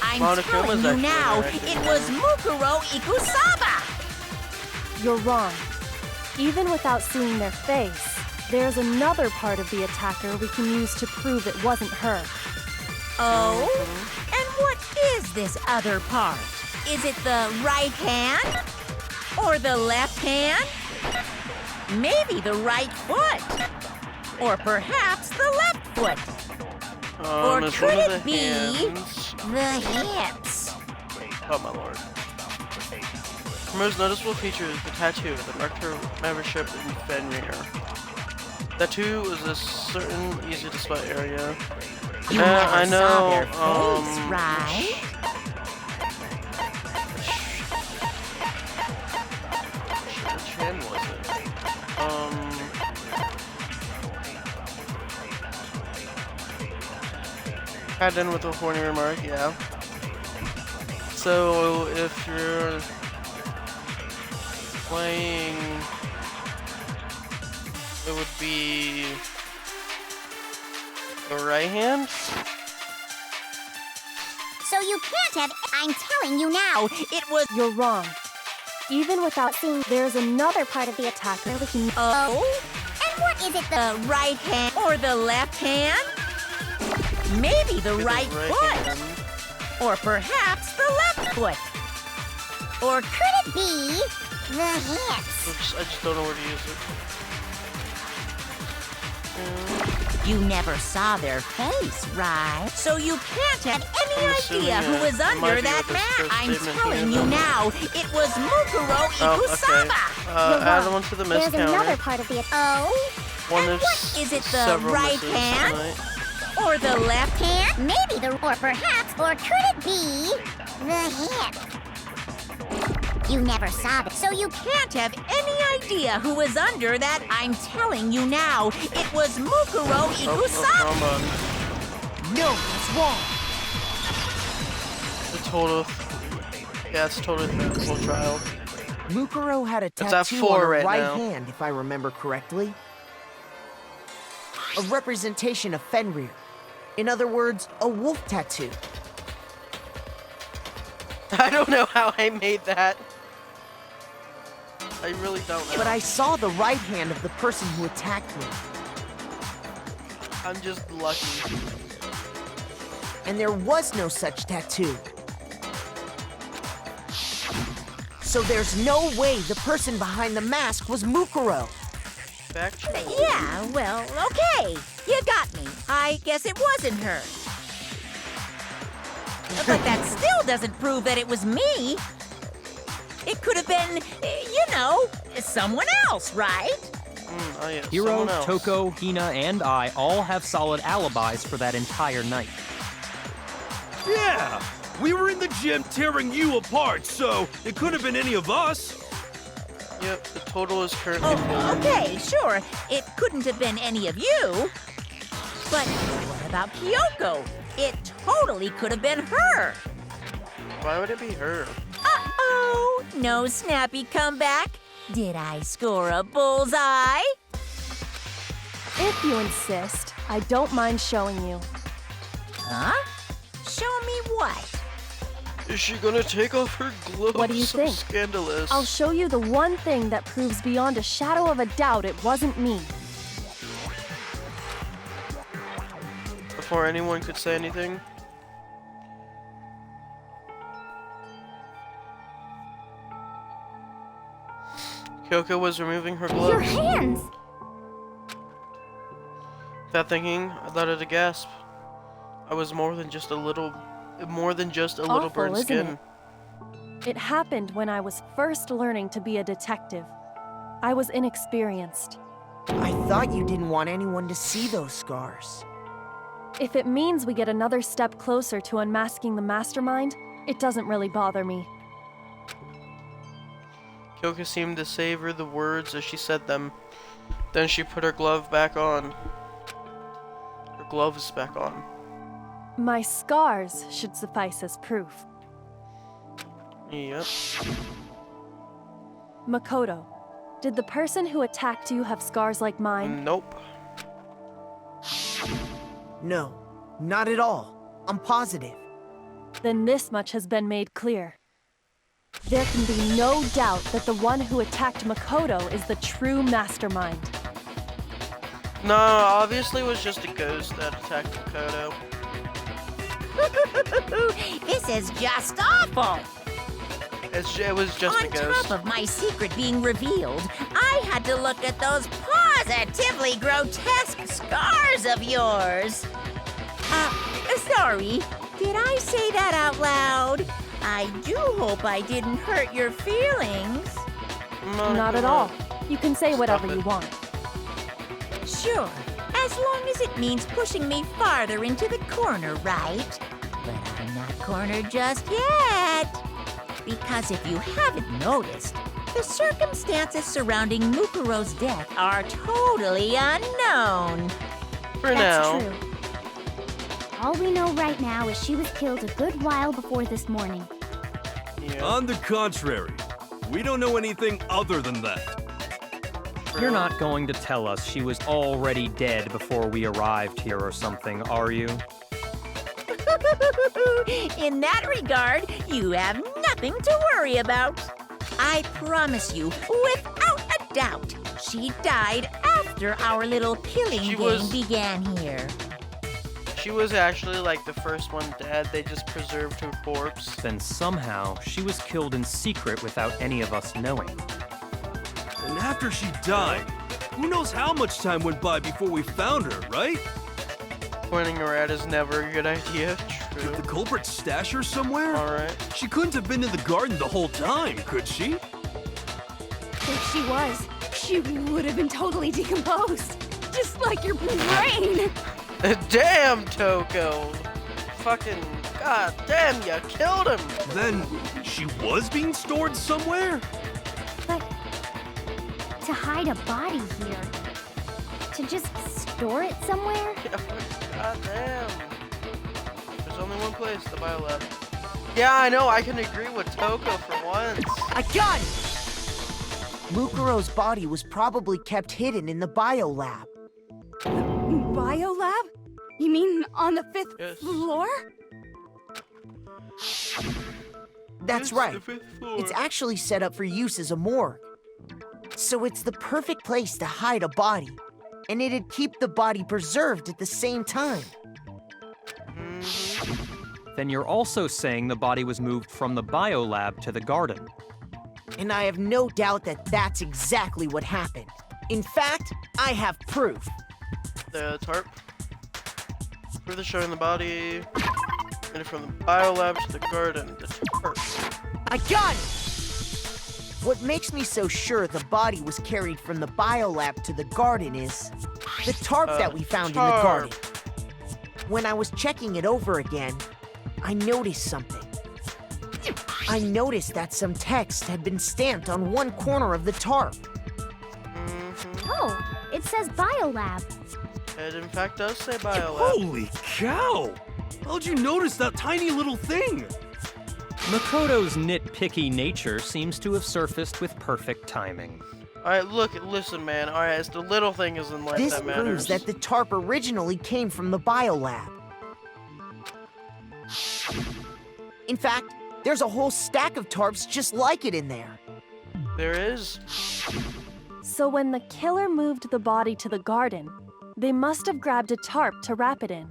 B: I'm
A: Monokuma's
B: telling you
A: actually
B: now,
A: acting
B: it was Mukuro Ikusaba.
C: You're wrong. Even without seeing their face, there's another part of the attacker we can use to prove it wasn't her.
B: Oh? And what is this other part? Is it the right hand? Or the left hand? Maybe the right foot? Or perhaps the left foot? Or
A: it's
B: could
A: one of
B: it
A: the
B: be
A: hands.
B: the hips?
A: Oh my lord. Her most noticeable feature is the tattoo that marked her membership in Fenrir. Tattoo was a certain easy to spot area.
B: You never
A: I know,
B: saw their face, right?
A: Which hand was it? Had in with a horny remark, yeah. So if you're playing, it would be the right hand.
E: So you can't have. I'm telling you now.
B: It was.
C: You're wrong. Even without seeing, there's another part of the attack where we can.
B: Oh?
E: And what is it the.
B: The right hand or the left hand? Maybe the right foot.
A: hand.
B: Or perhaps the left foot.
E: Or could it be the hips?
A: Oops, I just don't know where to use it.
B: You never saw their face, right? So you can't have any
A: I'm assuming,
B: idea who was
A: it might
B: under
A: be
B: that
A: what this
B: mask.
A: first
B: I'm
A: statement
B: telling
A: here.
B: you now, it was Mukuro
A: Oh,
B: Ikusaba.
A: okay.
C: You're
A: Add
C: wrong.
A: one to the
E: There's
A: miss
E: another
A: counter.
E: part of the. Oh?
A: One
B: And
A: of
B: what is it, the
A: several
B: right
A: misses
B: hand?
A: tonight.
B: Or the left hand?
E: And maybe the. Or perhaps. Or could it be the hip? You never saw it.
B: So you can't have any idea who was under that. I'm telling you now, it was Mukuro Ikusaba.
A: Wrong button.
G: No, that's wrong.
A: The total. Yeah, it's totally the full trial.
G: Mukuro had a
A: It's at
G: tattoo
A: 4
G: on her
A: right
G: right
A: now.
G: hand, if I remember correctly. A representation of Fenrir. In other words, a wolf tattoo.
A: I don't know how I made that. I really don't know.
G: But I saw the right hand of the person who attacked me.
A: I'm just lucky.
G: And there was no such tattoo. So there's no way the person behind the mask was Mukuro.
A: Back to
B: Yeah, well, okay. You got me. I guess it wasn't her. But that still doesn't prove that it was me. It could have been, someone else, right?
A: Oh yeah,
F: Hiro,
A: someone else.
F: Toko, Hina, and I all have solid alibis for that entire night.
D: Yeah! We were in the gym tearing you apart, so it could have been any of us.
A: Yep, the total is currently
B: Oh, okay, sure. It couldn't have been any of you. But what about Kyoko? It totally could have been her.
A: Why would it be her?
B: Uh-oh, no snappy comeback. Did I score a bullseye?
C: If you insist, I don't mind showing you.
B: Huh? Show me what?
A: Is she gonna take off her gloves?
C: What do you
A: So
C: think?
A: Scandalous.
C: I'll show you the one thing that proves beyond a shadow of a doubt it wasn't me.
A: Before anyone could say anything. Kyoko was removing her gloves.
E: Your hands!
A: Without thinking, I let out a gasp. I was more than just a little
C: Awful,
A: burned
C: isn't
A: skin.
C: it? It happened when I was first learning to be a detective. I was inexperienced.
G: I thought you didn't want anyone to see those scars.
C: If it means we get another step closer to unmasking the mastermind, it doesn't really bother me.
A: Kyoko seemed to savor the words as she said them. Then she put her glove back on. Her gloves back on.
C: My scars should suffice as proof.
A: Yep.
C: Makoto, did the person who attacked you have scars like mine?
A: Nope.
G: No, not at all. I'm positive.
C: Then this much has been made clear. There can be no doubt that the one who attacked Makoto is the true mastermind.
A: No, obviously it was just a ghost that attacked Makoto.
B: This is just awful.
A: It was just a
B: On
A: ghost.
B: top of my secret being revealed, I had to look at those positively grotesque scars of yours. Sorry, did I say that out loud? I do hope I didn't hurt your feelings.
C: Not at all. You can say whatever you want.
B: Sure, as long as it means pushing me farther into the corner, right? But I'm not cornered just yet. Because if you haven't noticed, the circumstances surrounding Mukuro's death are totally unknown.
A: For
E: That's
A: now.
E: true. All we know right now is she was killed a good while before this morning.
A: Yeah.
D: On the contrary, We don't know anything other than that.
F: You're not going to tell us she was already dead before we arrived here or something, are you?
B: In that regard, you have nothing to worry about. I promise you, without a doubt, she died after our little killing game began here.
A: She was actually like the first one dead. They just preserved her corpse.
F: Then somehow she was killed in secret without any of us knowing.
D: And after she died, who knows how much time went by before we found her, right?
A: Pointing her at is never a good idea. True.
D: Did the culprit stash her somewhere?
A: Alright.
D: She couldn't have been in the garden the whole time, could she?
H: If she was, she would have been totally decomposed. Just like your brain.
A: Damn, Toko! Fucking god damn, you killed him!
D: Then she was being stored somewhere?
E: But to hide a body here, to just store it somewhere?
A: God damn. There's only one place, the biolab. Yeah, I know, I can agree with Toko for once.
G: I got it! Mukuro's body was probably kept hidden in the biolab.
H: Biolab? You mean on the 5th
A: Yes.
H: floor?
G: That's
A: Yes,
G: right.
A: the 5th floor.
G: It's actually set up for use as a morgue. So it's the perfect place to hide a body, and it'd keep the body preserved at the same time.
F: Then you're also saying the body was moved from the biolab to the garden.
G: And I have no doubt that that's exactly what happened. In fact, I have proof.
A: The tarp. Further showing the body. And from the biolab to the garden. The tarp.
G: I got it! What makes me so sure the body was carried from the biolab to the garden is the tarp that we found in the garden. When I was checking it over again, I noticed something. I noticed that some text had been stamped on one corner of the tarp.
E: Oh, it says Biolab.
A: It in fact does say biolab.
D: Holy cow! How'd you notice that tiny little thing?
F: Makoto's nitpicky nature seems to have surfaced with perfect timing.
A: Alright, listen, man. Alright, it's the little thing is in life
G: This
A: that matters.
G: proves that the tarp originally came from the biolab. In fact, there's a whole stack of tarps just like it in there.
A: There is.
C: So when the killer moved the body to the garden, they must have grabbed a tarp to wrap it in.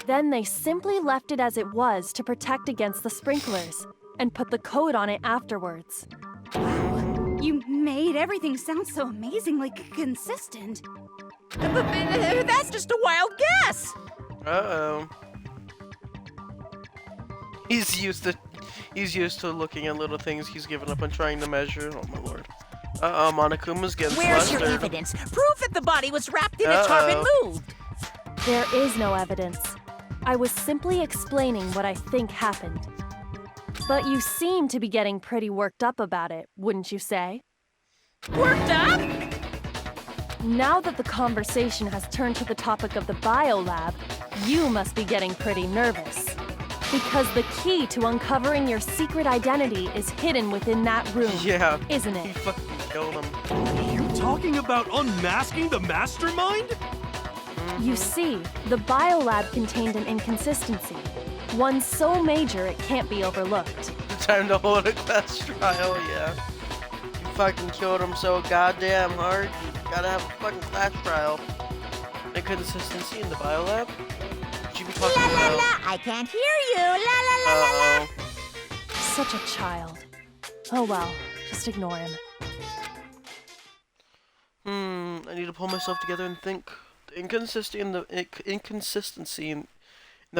C: Then they simply left it as it was to protect against the sprinklers, and put the coat on it afterwards.
H: Wow, you made everything sound so amazingly consistent.
B: That's just a wild guess!
A: Uh-oh. He's used to looking at little things. He's given up on trying to measure. Oh my lord. Uh-oh, Monokuma's getting
B: Where's your
A: flustered.
B: evidence? Proof that the body was wrapped in a tarp and moved!
C: There is no evidence. I was simply explaining what I think happened. But you seem to be getting pretty worked up about it, wouldn't you say?
B: Worked up?
C: Now that the conversation has turned to the topic of the biolab, you must be getting pretty nervous. Because the key to uncovering your secret identity is hidden within that room,
A: Yeah.
C: isn't
A: He
C: it?
A: fucking killed him.
D: You talking about unmasking the mastermind?
C: You see, the biolab contained an inconsistency. One so major it can't be overlooked.
A: Time to hold a class trial, yeah. You fucking killed him so goddamn hard, you gotta have a fucking class trial. Inconsistency in the biolab? What you be talking
B: La la
A: about?
B: la, I can't hear you. La la la la la.
A: Uh-oh.
C: Such a child. Oh well, just ignore him.
A: I need to pull myself together and think. The inconsistency in the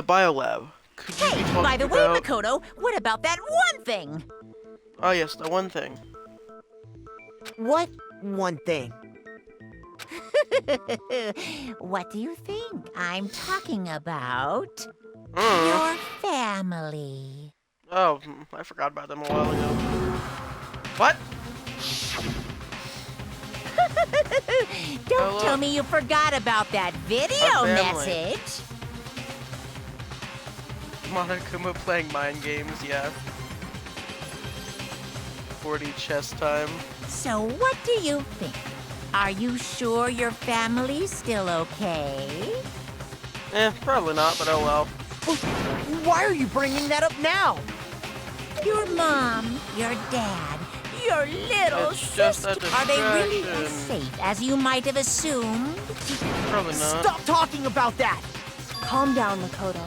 A: biolab. Could you be
B: Hey,
A: talking
B: by the way,
A: about...
B: Makoto, what about that one thing?
A: Oh yes, the one thing.
G: What one thing?
B: What do you think I'm talking about?
A: Mm.
B: Your family.
A: Oh, I forgot about them a while ago. What?
B: Don't
A: Oh,
B: tell
A: look.
B: me you forgot about that video
A: Our family.
B: message.
A: Monokuma playing mind games, yeah. 4D chess time.
B: So what do you think? Are you sure your family's still okay?
A: Probably not, but oh well.
G: Why are you bringing that up now?
B: Your mom, your dad, your little
A: It's just a
B: sister. Are they really as
A: distraction.
B: safe as you might have assumed?
A: Probably not.
G: Stop talking about that!
C: Calm down, Makoto.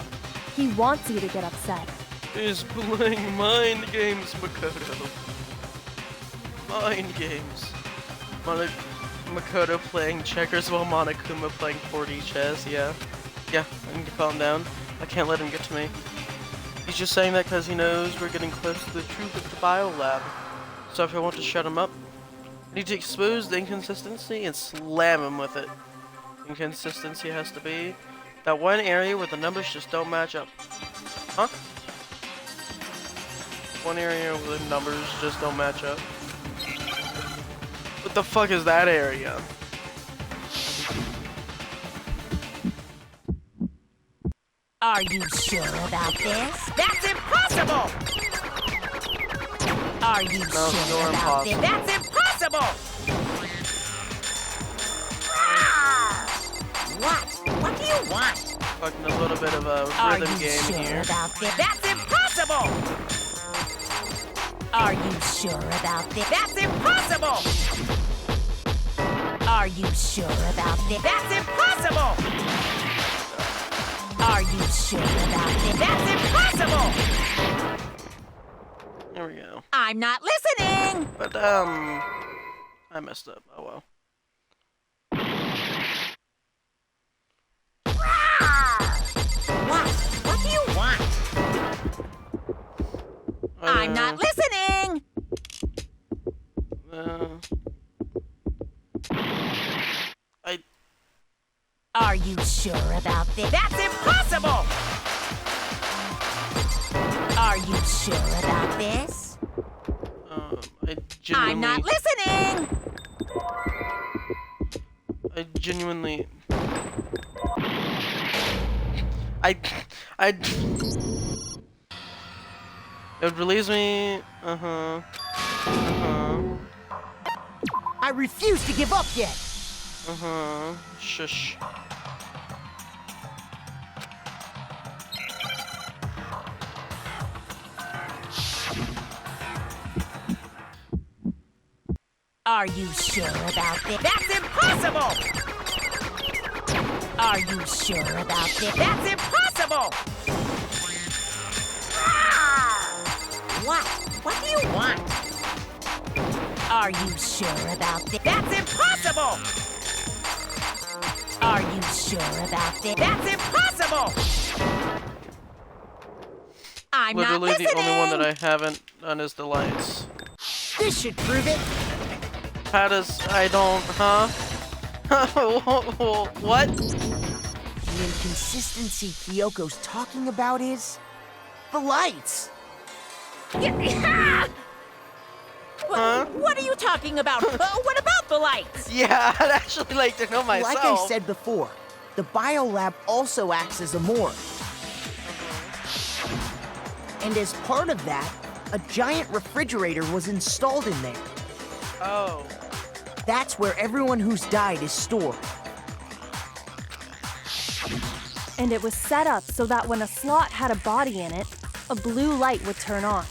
C: He wants you to get upset.
A: He's playing mind games, Makoto. Mind games. Makoto playing checkers while Monokuma playing 4D chess, yeah. Yeah, I need to calm down. I can't let him get to me. He's just saying that because he knows we're getting close to the truth of the biolab. So if I want to shut him up, I need to expose the inconsistency and slam him with it. Inconsistency has to be that one area where the numbers just don't match up. Huh? One area where the numbers just don't match up. What the fuck is that area?
B: Are you sure about this? That's impossible! Are you
A: No,
B: sure
A: you're
B: about this?
A: impossible.
B: That's impossible! What? What do you want?
A: Fucking a little bit of a
B: Are
A: rhythm
B: you
A: game
B: sure
A: here.
B: about this? That's impossible! Are you sure about this? That's impossible! Are you sure about this? That's impossible! Are you sure about this? That's impossible!
A: There we go.
B: I'm not listening!
A: But I messed up. Oh well.
B: What? What do you want? I'm not listening! Are you sure about this? That's impossible! Are you sure about this?
A: I genuinely.
B: I'm not listening!
A: I genuinely. It relieves me.
G: I refuse to give up yet!
A: Shush.
B: Are you sure about this? That's impossible! Are you sure about this? That's impossible! What? What do you want? Are you sure about this? That's impossible! Are you sure about this? That's impossible! I'm not
A: Literally
B: listening!
A: the only one that I haven't done is the lights.
G: This should prove it!
A: How does I don't, huh? What?
G: The inconsistency Kyoko's talking about is... the lights!
A: Huh?
B: What are you talking about? What about the lights?
A: Yeah, I'd actually like to know myself.
G: Like I said before, the biolab also acts as a morgue. And as part of that, a giant refrigerator was installed in there.
A: Oh.
G: That's where everyone who's died is stored.
C: And it was set up so that when a slot had a body in it, a blue light would turn on.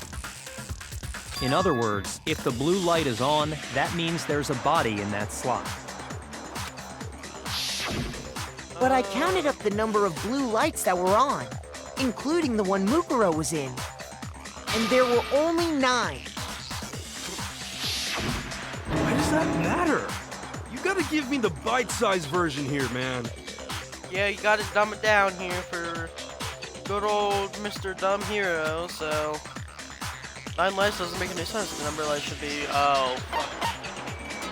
F: In other words, if the blue light is on, that means there's a body in that slot.
G: But I counted up the number of blue lights that were on, including the one Mukuro was in. And there were only 9.
D: Why does that matter? You gotta give me the bite-sized version here, man.
A: Yeah, you gotta dumb it down here for good old Mr. Dumb Hero, so 9 lights doesn't make any sense. The number light should be, oh, fuck.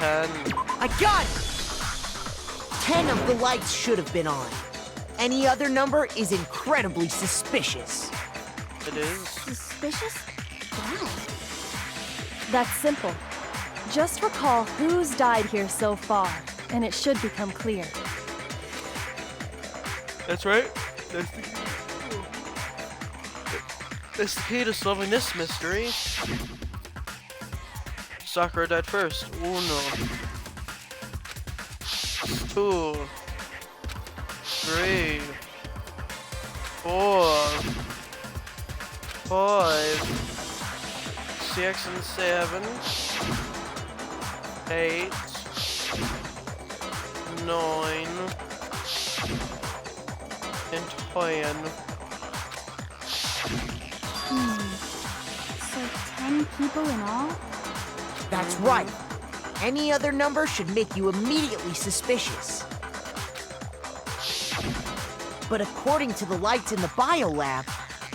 A: 10.
G: I got it! 10 of the lights should have been on. Any other number is incredibly suspicious.
A: It is.
C: Suspicious? Why? That's simple. Just recall who's died here so far, and it should become clear.
A: That's right. That's the key to solving this mystery. Sakura died first. Uno. 2. 3. 4. 5. 6 and 7. 8. 9. And 10.
E: So 10 people in all?
G: That's right. Any other number should make you immediately suspicious. But according to the lights in the biolab,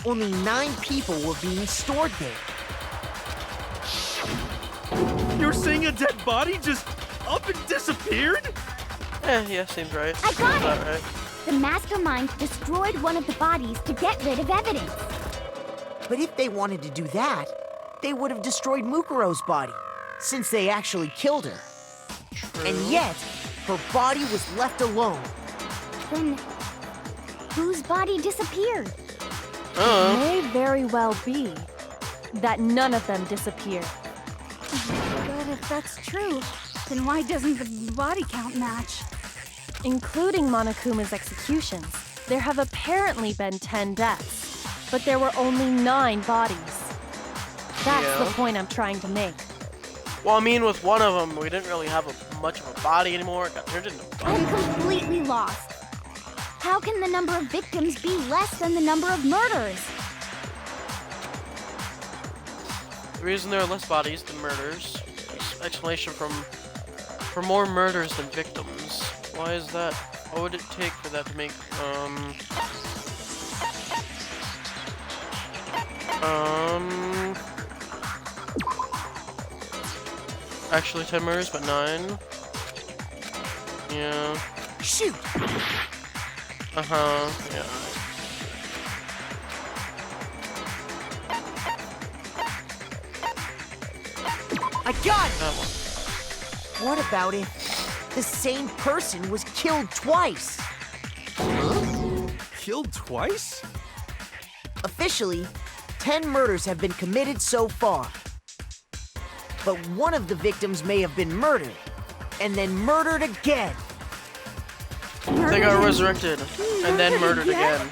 G: only 9 people were being stored there.
D: You're saying a dead body just up and disappeared?
A: Yeah, seems right.
E: I got
A: Seems about
E: it!
A: right.
E: The mastermind destroyed one of the bodies to get rid of evidence.
G: But if they wanted to do that, they would have destroyed Mukuro's body, since they actually killed her.
A: True.
G: And yet, her body was left alone.
E: Then, whose body disappeared?
C: May very well be that none of them disappeared.
H: But if that's true, then why doesn't the body count match?
C: Including Monokuma's executions, there have apparently been 10 deaths, but there were only 9 bodies. That's the
A: Yeah.
C: point I'm trying to make.
A: Well, I mean, with one of them, we didn't really have much of a body anymore. It got turned into
E: I'm
A: bone.
E: completely lost. How can the number of victims be less than the number of murders?
A: The reason there are less bodies than murders. Explanation for more murders than victims. Why is that? What would it take for that to make, actually 10 murders, but 9? Yeah.
G: Shoot!
A: Uh-huh, yeah.
G: I got it!
A: That one.
G: What about if the same person was killed twice?
D: Killed twice?
G: Officially, 10 murders have been committed so far. But one of the victims may have been murdered, and then murdered again.
A: They got resurrected, and then murdered again.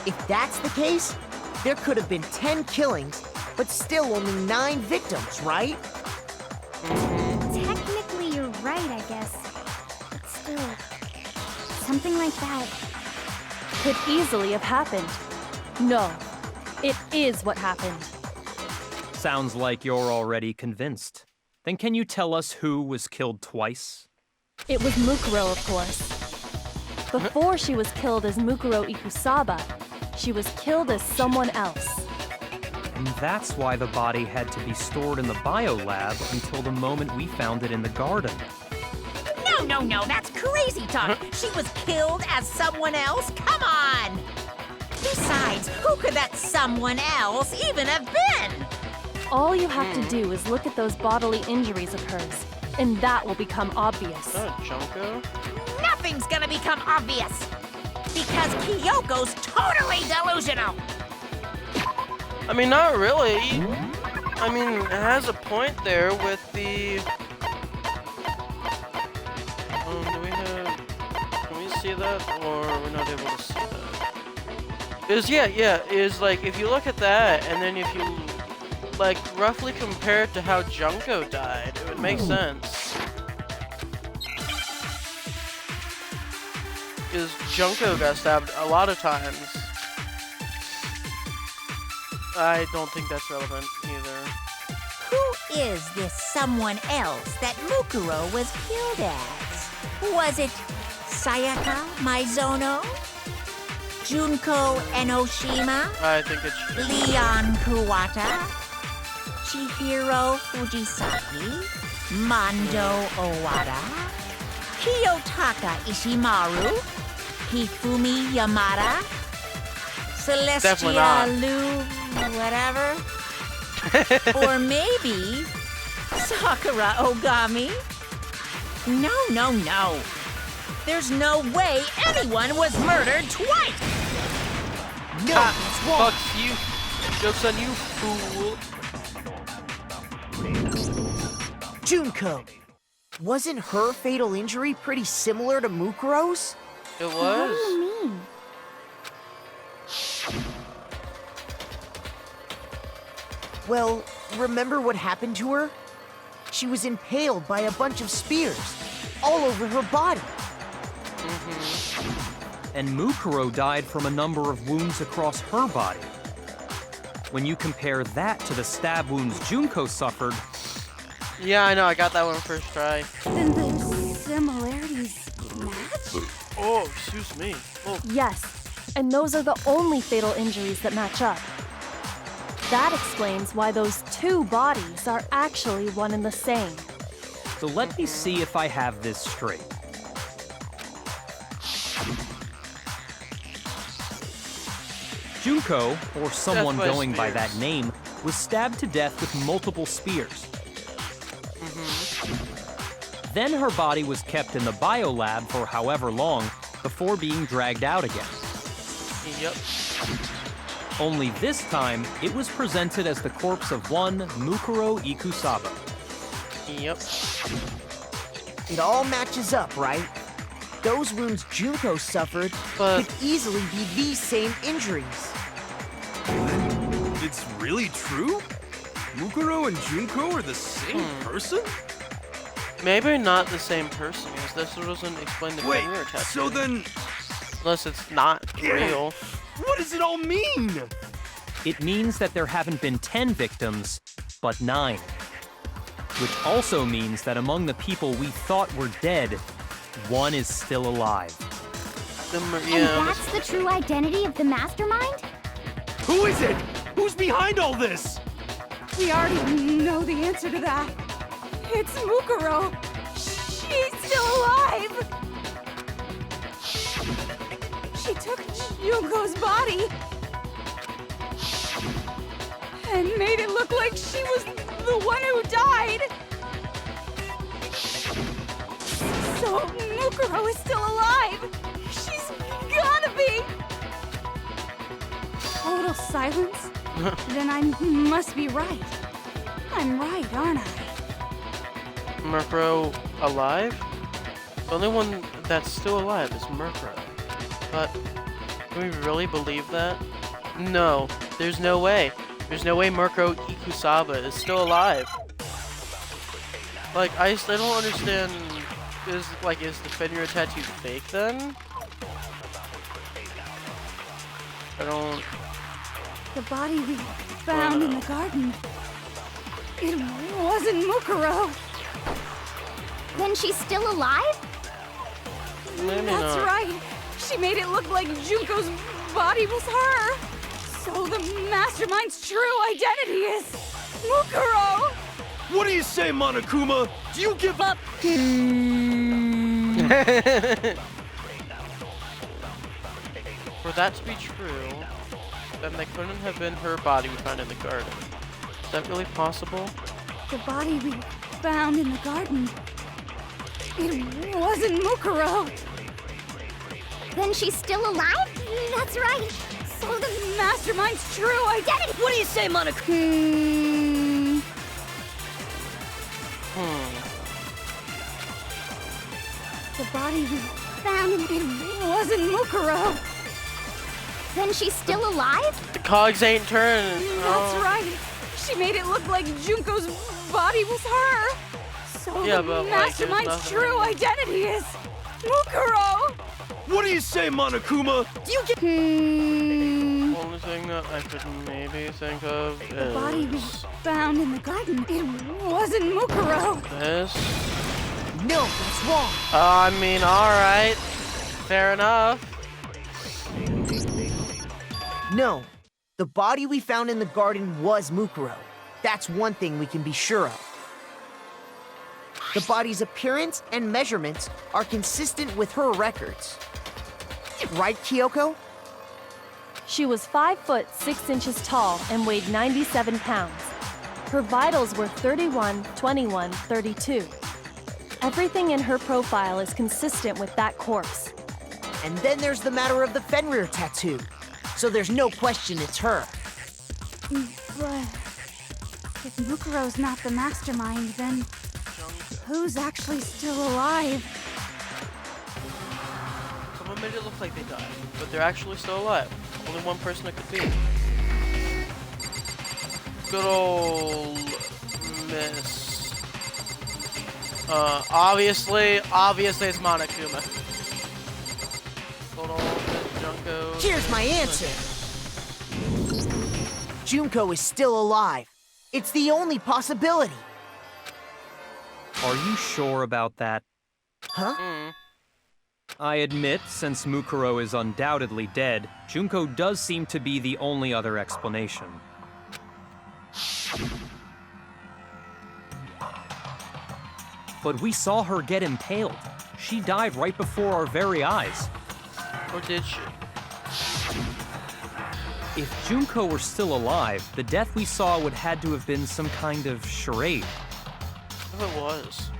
G: If that's the case, there could have been 10 killings, but still only 9 victims, right?
E: Technically, you're right, I guess. But still, something like that.
C: Could easily have happened. No, it is what happened.
F: Sounds like you're already convinced. Then can you tell us who was killed twice?
C: It was Mukuro, of course. Before she was killed as Mukuro Ikusaba, she was killed as someone else.
F: And that's why the body had to be stored in the biolab until the moment we found it in the garden.
B: No, that's crazy talk. She was killed as someone else? Come on! Besides, who could that someone else even have been?
C: All you have to do is look at those bodily injuries of hers, and that will become obvious.
A: Is that a Junko?
B: Nothing's gonna become obvious. Because Kyoko's totally delusional.
A: I mean, not really. I mean, it has a point there with the... do we have... Can we see that? Or are we not able to see that? Is like, if you look at that, and then if you, like, roughly compare it to how Junko died, it would make sense. Because Junko got stabbed a lot of times. I don't think that's relevant either.
B: Who is this someone else that Mukuro was killed as? Was it Sayaka Maizono? Junko Enoshima?
A: I think it's...
B: Leon Kuwata? Chihiro Fujisaki? Mando Owada? Kiyotaka Ishimaru? Hifumi Yamada?
A: Definitely not.
B: Celestia Lu... whatever? Or maybe... Sakura Ogami? No. There's no way anyone was murdered twice!
G: No, it's wrong.
A: Fuck you. Joke's on you, fool.
G: Junko. Wasn't her fatal injury pretty similar to Mukuro's?
A: It
E: What do
A: was.
E: you mean?
G: Well, remember what happened to her? She was impaled by a bunch of spears all over her body.
F: And Mukuro died from a number of wounds across her body. When you compare that to the stab wounds Junko suffered,
A: Yeah, I know. I got that one first try.
H: Then the similarities match?
A: Oh, excuse me. Oh,
C: Yes, and those are the only fatal injuries that match up. That explains why those two bodies are actually one and the same.
F: so let me see if I have this straight. Junko, or someone
A: Death by
F: going by
A: spears.
F: that name, was stabbed to death with multiple spears. Then her body was kept in the biolab for however long before being dragged out again.
A: yep.
F: Only this time, it was presented as the corpse of one Mukuro Ikusaba.
A: Yep.
G: It all matches up, right? Those wounds Junko suffered
A: But-
G: could easily be these same injuries.
D: It's really true? Mukuro and Junko are the same person?
A: Maybe not the same person, because this doesn't explain the
D: Wait,
A: finger tattoo.
D: so then
A: Unless it's not real.
D: what does it all mean?
F: It means that there haven't been 10 victims, but 9. Which also means that among the people we thought were dead, one is still alive.
E: And
A: Yeah.
E: that's the true identity of the mastermind?
D: Who is it? Who's behind all this?
H: We already know the answer to that. It's Mukuro. She's still alive. She took Junko's body and made it look like she was the one who died. So Mukuro is still alive. She's gotta be. Total silence? Then I must be right. I'm right, aren't I?
A: Murkrow alive? The only one that's still alive is Murkrow. But do we really believe that? No, there's no way. There's no way Murkrow Ikusaba is still alive. Like, I don't understand. Is the Fenrir tattoo fake then? I don't.
H: The body we found in the garden. It wasn't Mukuro.
E: Then she's still alive?
A: Maybe
H: That's
A: not.
H: right. She made it look like Junko's body was her. So the mastermind's true identity is Mukuro.
D: What do you say, Monokuma? Do you give up?
A: For that to be true, then they couldn't have been her body we found in the garden. Is that really possible?
H: The body we found in the garden. It wasn't Mukuro.
E: Then she's still alive? That's right.
H: So the mastermind's true identity.
I: What do you say, Monaco?
H: The body we found, it wasn't Mukuro.
E: Then she's still alive?
A: The cogs ain't turning.
H: That's
A: Oh.
H: right. She made it look like Junko's body was her. So
A: Yeah,
H: the
A: but, like, there's
H: mastermind's
A: nothing-
H: true identity is Mukuro.
D: What do you say, Monokuma?
H: Do you get
A: Only thing that I could maybe think of
H: the body we
A: is
H: found in the garden? It wasn't Mukuro.
A: this.
G: No, that's wrong.
A: I mean, alright. Fair enough.
G: No, the body we found in the garden was Mukuro. That's one thing we can be sure of. The body's appearance and measurements are consistent with her records. Right, Kyoko?
C: She was 5 foot 6 inches tall and weighed 97 pounds. Her vitals were 31, 21, 32. Everything in her profile is consistent with that corpse.
G: And then there's the matter of the Fenrir tattoo. So there's no question it's her.
H: But if Mukuro's not the mastermind, then Who's actually still alive?
A: Someone made it look like they died, but they're actually still alive. Only one person it could be. Good old Miss. Obviously it's Monokuma. Good old Miss Junko.
G: Here's my answer. Junko is still alive. It's the only possibility.
F: Are you sure about that?
G: Huh?
F: I admit, since Mukuro is undoubtedly dead, Junko does seem to be the only other explanation. But we saw her get impaled. She died right before our very eyes.
A: Or did she?
F: If Junko were still alive, the death we saw would had to have been some kind of charade.
A: If it was.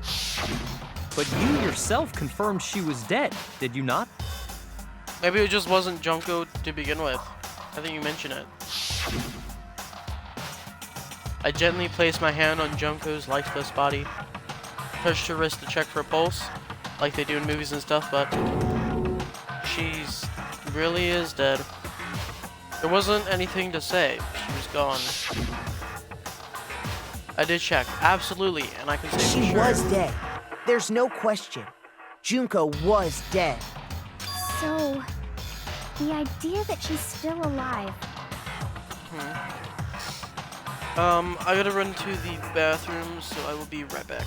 F: But you yourself confirmed she was dead, did you not?
A: Maybe it just wasn't Junko to begin with. I think you mentioned it. I gently placed my hand on Junko's lifeless body. Touched her wrist to check for a pulse, like they do in movies and stuff, but she's really is dead. There wasn't anything to say. She was gone. I did check, absolutely, and I can say for
G: She
A: sure.
G: was dead. There's no question. Junko was dead.
E: So, the idea that she's still alive.
A: I gotta run to the bathroom, so I will be right back.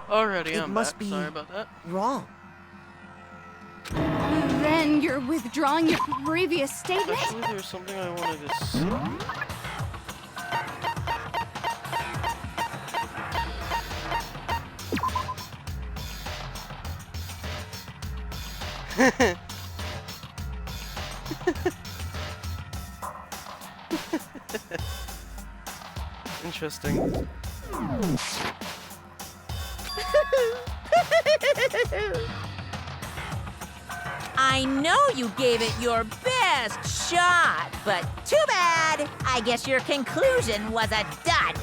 A: Alrighty,
G: It
A: I'm
G: must
A: back.
G: be-
A: Sorry about that.
G: Wrong.
H: Then you're withdrawing your previous statement?
A: Actually, there's something I wanted to say. Interesting.
B: I know you gave it your best shot, but too bad. I guess your conclusion was a dud.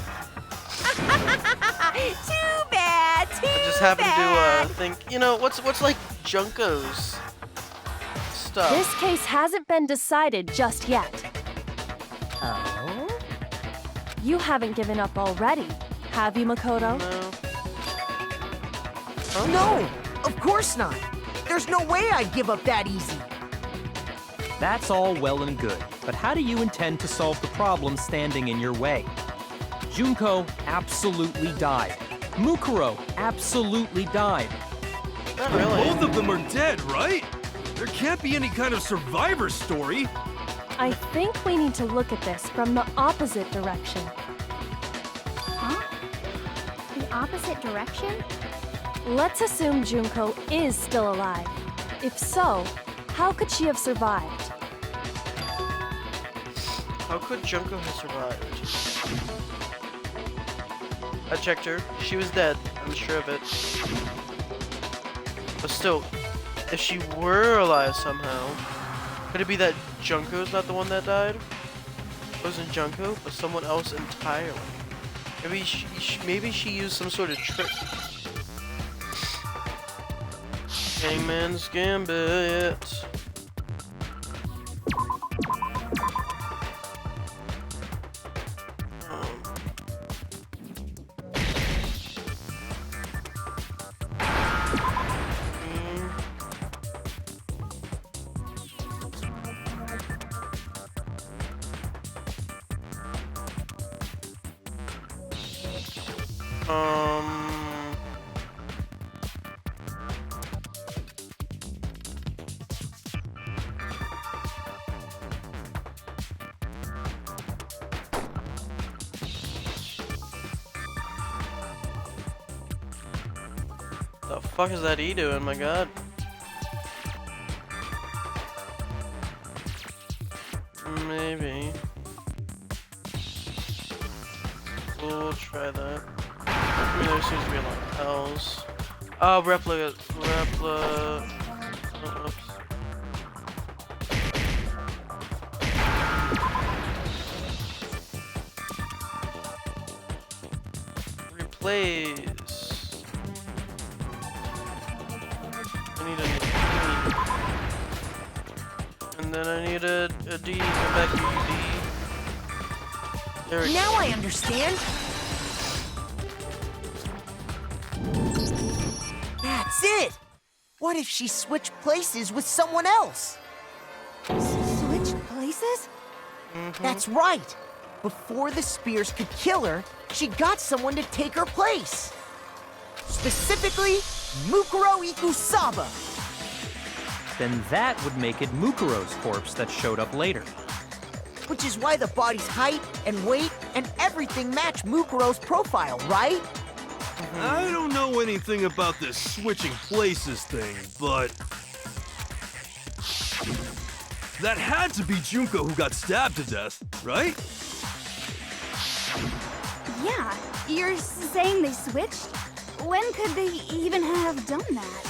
B: Too bad, too
A: I just happened
B: bad.
A: to think, you know, what's like Junko's stuff?
C: This case hasn't been decided just yet.
B: Oh?
C: You haven't given up already, have you, Makoto?
A: No.
G: No, of course not. There's no way I'd give up that easy.
F: That's all well and good, but how do you intend to solve the problem standing in your way? Junko absolutely died. Mukuro absolutely died.
A: Not really.
D: Both of them are dead, right? There can't be any kind of survivor story.
C: I think we need to look at this from the opposite direction.
E: Huh? The opposite direction?
C: Let's assume Junko is still alive. If so, how could she have survived?
A: How could Junko have survived? I checked her. She was dead. I'm sure of it. But still, if she were alive somehow, could it be that Junko's not the one that died? It wasn't Junko, but someone else entirely. Maybe she used some sort of trick. Hangman's Gambit. The fuck is that E doing, my god? Maybe. We'll try that. I mean, there seems to be a lot of L's. Oh, oops. Replace. I need a D. And then I need a D. Come back to you, D. There we
G: Now
A: go.
G: I understand. That's it. What if she switched places with someone else?
H: Switch places?
G: That's right. Before the spears could kill her, she got someone to take her place. Specifically, Mukuro Ikusaba.
F: Then that would make it Mukuro's corpse that showed up later.
G: Which is why the body's height and weight and everything match Mukuro's profile, right?
D: I don't know anything about this switching places thing, but that had to be Junko who got stabbed to death, right?
H: Yeah, you're saying they switched? When could they even have done that?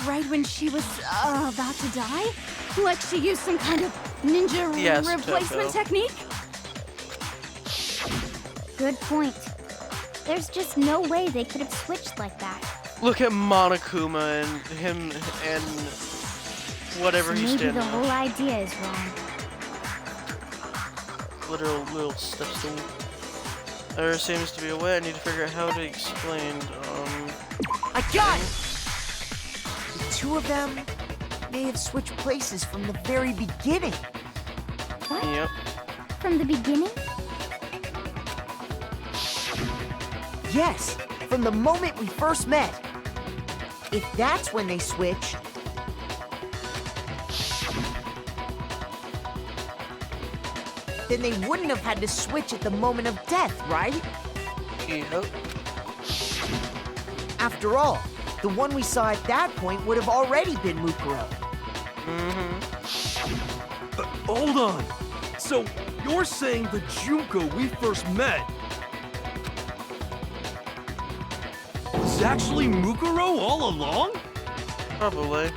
H: Right when she was about to die? Like she used some kind of ninja
A: Yes,
H: replacement
A: Toko.
H: technique?
E: Good point. There's just no way they could have switched like that.
A: Look at Monokuma and him and whatever he's
E: Maybe
A: standing
E: the whole
A: on.
E: idea is wrong.
A: Literal little step stool. There seems to be a way. I need to figure out how to explain.
G: I got it! The two of them may have switched places from the very beginning.
E: What?
A: Yep.
E: From the beginning?
G: Yes, from the moment we first met. If that's when they switched, then they wouldn't have had to switch at the moment of death, right?
A: Yep.
G: After all, the one we saw at that point would have already been Mukuro.
D: Hold on. So, you're saying the Junko we first met was actually Mukuro all along?
A: Probably.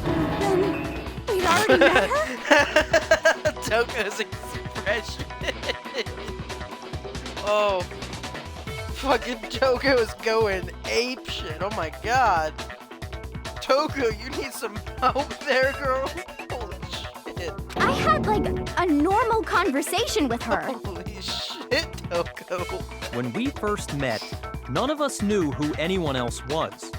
H: Then we'd already met her?
A: Toko's expression. Oh. Fucking Toko is going ape shit. Oh my god. Toko, you need some help there, girl. Holy shit.
E: I had like a normal conversation with her.
A: Holy shit, Toko.
F: When we first met, none of us knew who anyone else was.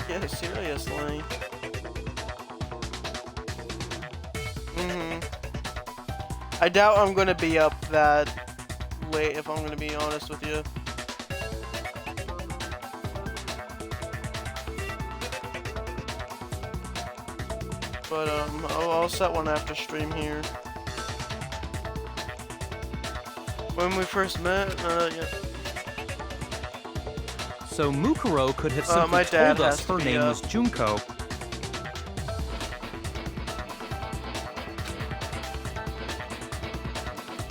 A: Yeah, seriously. I doubt I'm gonna be up that late, if I'm gonna be honest with you. But I'll set one after stream here. When we first met, yeah.
F: So Mukuro could have
A: My
F: simply
A: dad
F: told
A: has
F: us
A: to
F: her
A: be
F: name
A: up.
F: was Junko.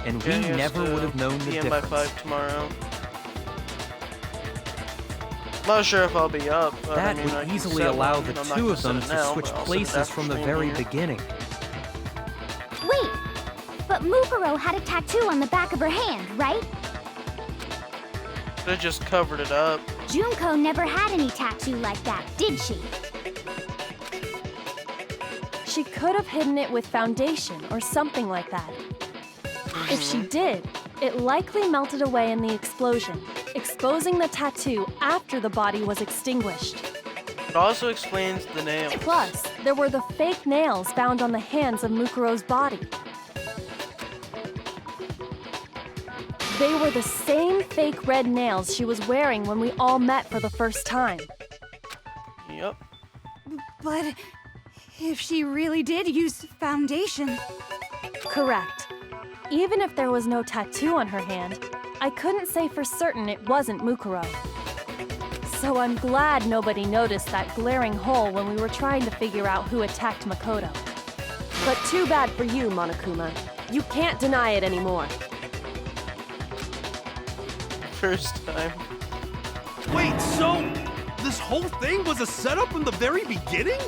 F: And we
A: Yeah, he has
F: never
A: to
F: would have known the
A: be in by
F: difference.
A: 5 tomorrow. Not sure if I'll be up, but
F: That
A: I mean, I
F: would
A: can
F: easily
A: set
F: allow
A: one.
F: the
A: I'm not
F: two
A: gonna
F: of them
A: set it
F: to
A: now,
F: switch
A: but I'll set it
F: places
A: after
F: from the
A: stream
F: very
A: here.
F: beginning.
E: Wait, but Mukuro had a tattoo on the back of her hand, right?
A: They just covered it up.
E: Junko never had any tattoo like that, did she?
C: She could have hidden it with foundation or something like that. If she did, it likely melted away in the explosion, exposing the tattoo after the body was extinguished.
A: It also explains the nails.
C: Plus, there were the fake nails found on the hands of Mukuro's body. They were the same fake red nails she was wearing when we all met for the first time.
A: Yep.
H: But if she really did use foundation,
C: Correct. Even if there was no tattoo on her hand, I couldn't say for certain it wasn't Mukuro. So I'm glad nobody noticed that glaring hole when we were trying to figure out who attacked Makoto. But too bad for you, Monokuma. You can't deny it anymore.
A: First time.
D: Wait, so this whole thing was a setup in the very beginning?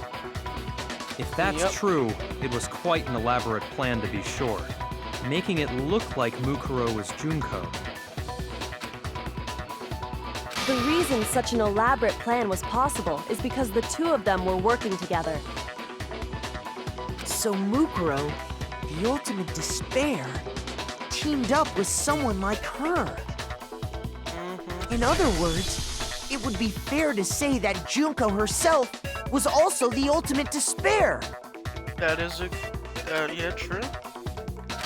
F: If that's
A: Yep.
F: true, it was quite an elaborate plan to be sure, making it look like Mukuro was Junko.
C: The reason such an elaborate plan was possible is because the two of them were working together.
G: So Mukuro, the ultimate despair, teamed up with someone like her. In other words, it would be fair to say that Junko herself was also the ultimate despair.
A: That is a... yeah, true.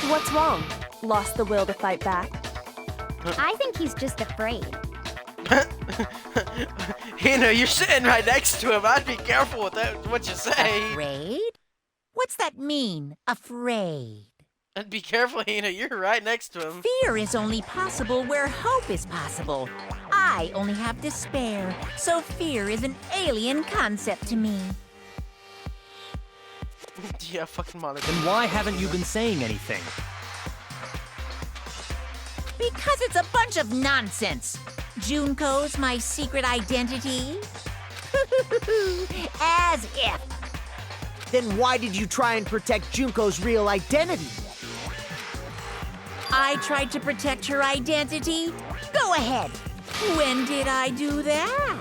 C: What's wrong? Lost the will to fight back?
E: I think he's just afraid.
A: You know, you're sitting right next to him. I'd be careful with that, what you say.
B: Afraid? What's that mean, afraid?
A: And be careful, you know, you're right next to him.
B: Fear is only possible where hope is possible. I only have despair, so fear is an alien concept to me.
A: Yeah, fucking Monica.
F: Then why haven't you been saying anything?
B: Because it's a bunch of nonsense. Junko's my secret identity? As if.
G: Then why did you try and protect Junko's real identity?
B: I tried to protect her identity? Go ahead. When did I do that?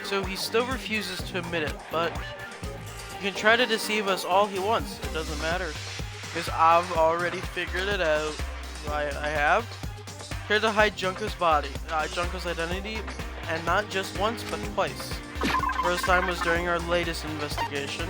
A: So he still refuses to admit it, but he can try to deceive us all he wants. It doesn't matter. Because I've already figured it out. I have. Here to hide Junko's body, Junko's identity, and not just once, but twice. First time was during our latest investigation.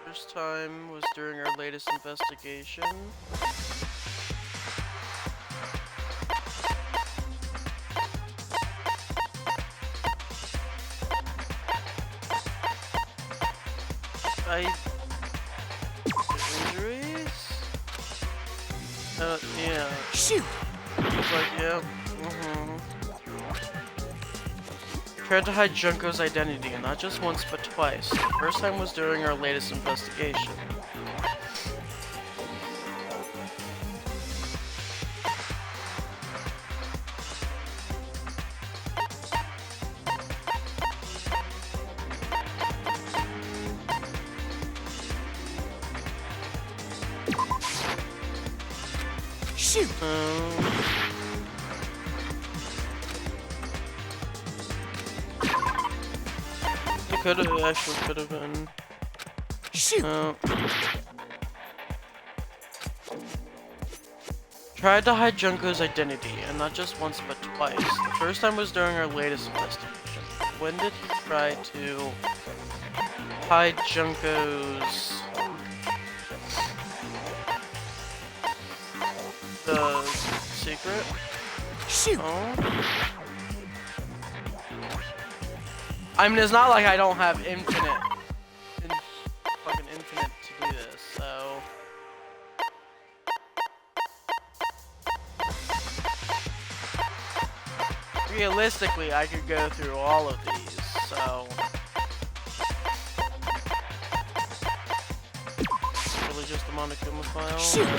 A: First time was during our latest investigation. Injuries? Yeah.
G: Shoot!
A: Like, yeah. Tried to hide Junko's identity, and not just once, but twice. The first time was during our latest investigation.
G: Shoot!
A: It could have been.
G: Shoot!
A: Tried to hide Junko's identity, and not just once but twice. The first time was during our latest investigation. When did he try to hide Junko's the secret?
G: Shoot!
A: Oh. I mean, it's not like I don't have fucking infinite to do this, so. Realistically, I could go through all of these, so. Really just the Monokuma file?
G: Shoot.
A: No.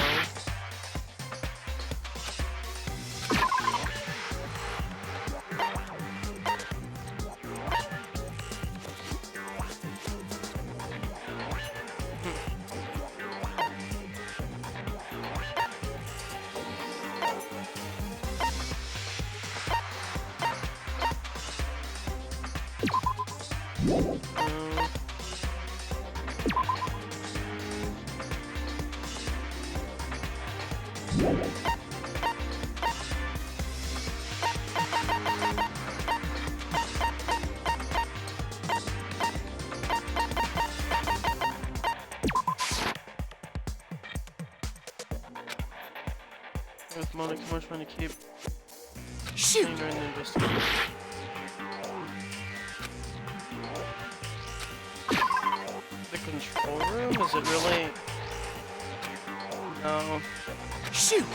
A: With Monokuma trying to keep
G: Shoot!
A: during the investigation. The control room? Is it really? No.
G: Shoot!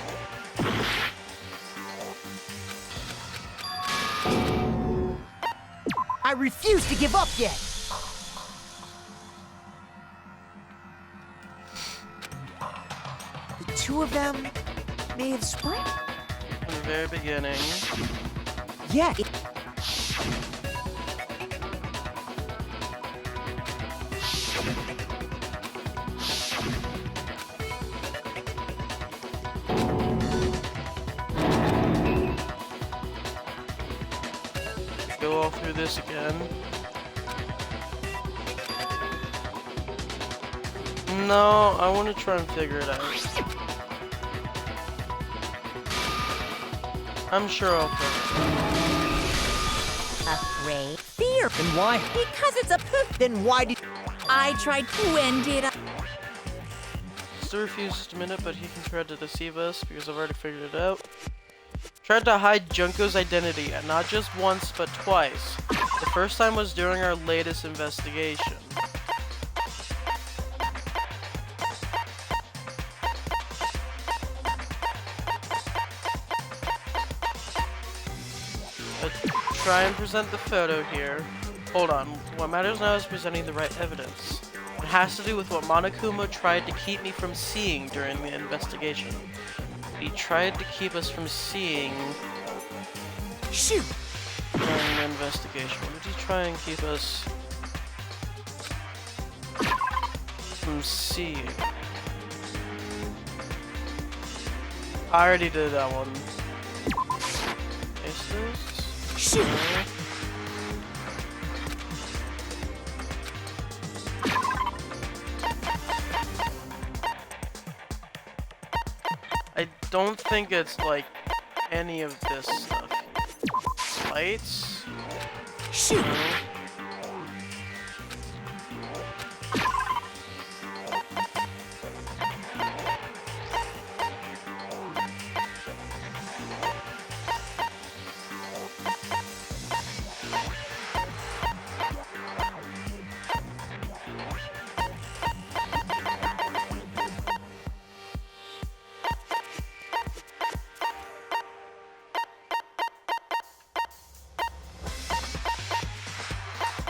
G: I refuse to give up yet! The two of them may have sprung.
A: From the very beginning.
G: Yeah.
A: Go all through this again. No, I want to try and figure it out. I'm sure I'll figure it out.
B: Afraid? Fear.
F: Then why?
B: Because it's a poof.
G: Then why did...
B: I tried. When did I?
A: Still refuses to admit it, but he can try to deceive us because I've already figured it out. Tried to hide Junko's identity, and not just once, but twice. The first time was during our latest investigation. Let's try and present the photo here. Hold on. What matters now is presenting the right evidence. I has to do with what Monokuma tried to keep me from seeing during the investigation. He tried to keep us from seeing
G: Shoot!
A: during the investigation. What did he try and keep us from seeing? I already did that one. Is this?
G: Shoot!
A: I don't think it's like any of this stuff. Lights?
G: Shoot!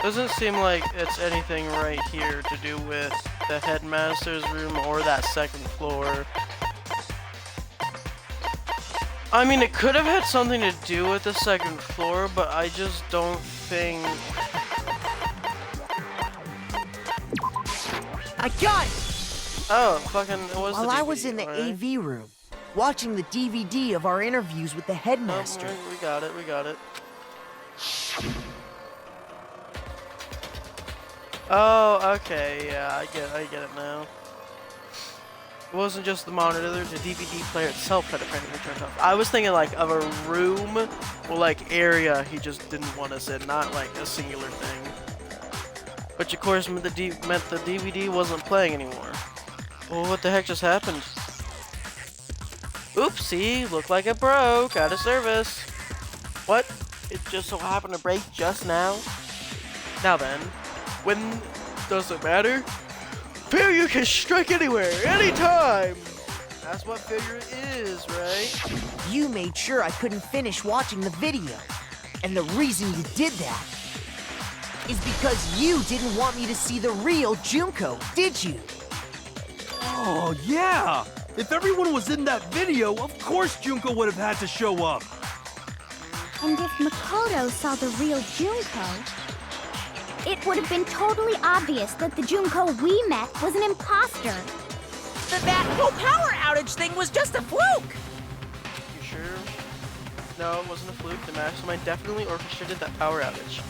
A: Doesn't seem like it's anything right here to do with the headmaster's room or that second floor. I mean, it could have had something to do with the second floor, but I just don't think...
G: I got it!
A: Oh, fucking, it was
G: While
A: the DVD,
G: I was in the
A: alright.
G: AV room, watching the DVD of our interviews with the
A: Oh,
G: headmaster.
A: we got it, we got it. Oh, okay, yeah, I get it now. It wasn't just the monitor, the DVD player itself had apparently turned off. I was thinking like of a room or like area he just didn't want us in, not like a singular thing. Which of course meant the DVD wasn't playing anymore. Well, what the heck just happened? Oopsie, looked like it broke, out of service. What? It just so happened to break just now? Now then, when does it matter? Failure can strike anywhere, anytime! That's what failure is, right?
G: You made sure I couldn't finish watching the video. And the reason you did that is because you didn't want me to see the real Junko, did you?
D: Oh, yeah! If everyone was in that video, of course Junko would have had to show up.
E: And if Makoto saw the real Junko, it would have been totally obvious that the Junko we met was an imposter.
B: That whole power outage thing was just a fluke!
A: You sure? No, it wasn't a fluke. The mastermind definitely orchestrated that power outage.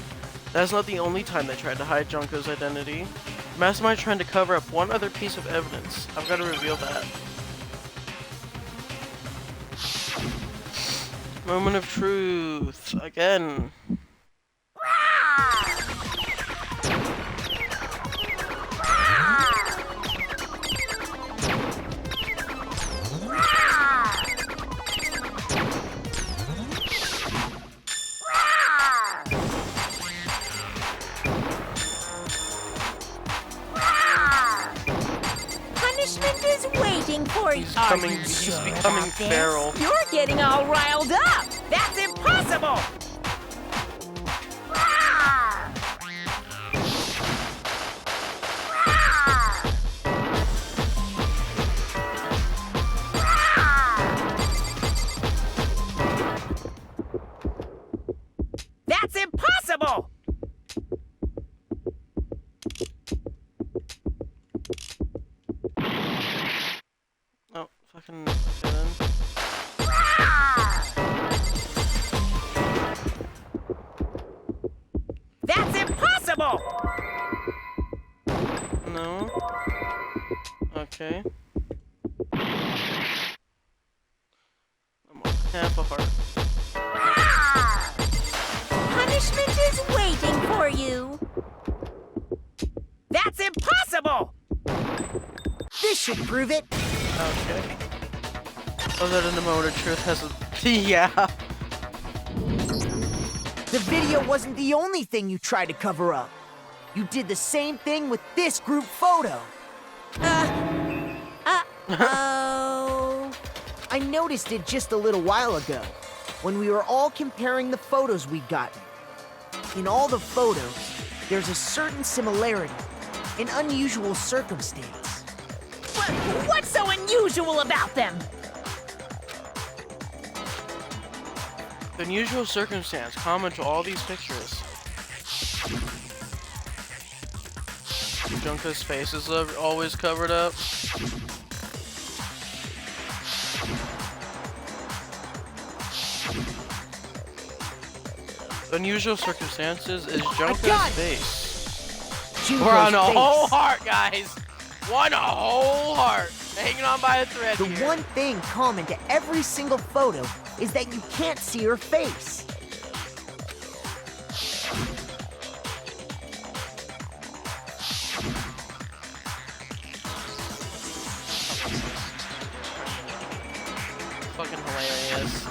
A: That's not the only time they tried to hide Junko's identity. The mastermind trying to cover up one other piece of evidence. I've got to reveal that. Moment of truth. Again.
B: Punishment is waiting for you.
A: He's becoming feral.
B: You're getting all riled up. That's impossible. That's impossible.
A: Oh, fucking. Okay then.
B: That's impossible.
A: No. Okay. I'm half a heart.
B: Punishment is waiting for you. That's impossible.
G: This should prove it.
A: Okay. Oh, that in the moment of truth has a. Yeah.
G: The video wasn't the only thing you tried to cover up. You did the same thing with this group photo.
B: Oh.
G: I noticed it just a little while ago, when we were all comparing the photos we'd gotten. In all the photos, there's a certain similarity. an unusual circumstance.
B: What's so unusual about them?
A: Unusual circumstance common to all these pictures. Junko's face is always covered up. Unusual circumstances is Junko's face.
G: Junko's
A: We're on a
G: face.
A: whole heart, guys. One whole heart. Hanging on by a thread
G: The
A: here.
G: one thing common to every single photo is that you can't see her face.
A: Fucking hilarious.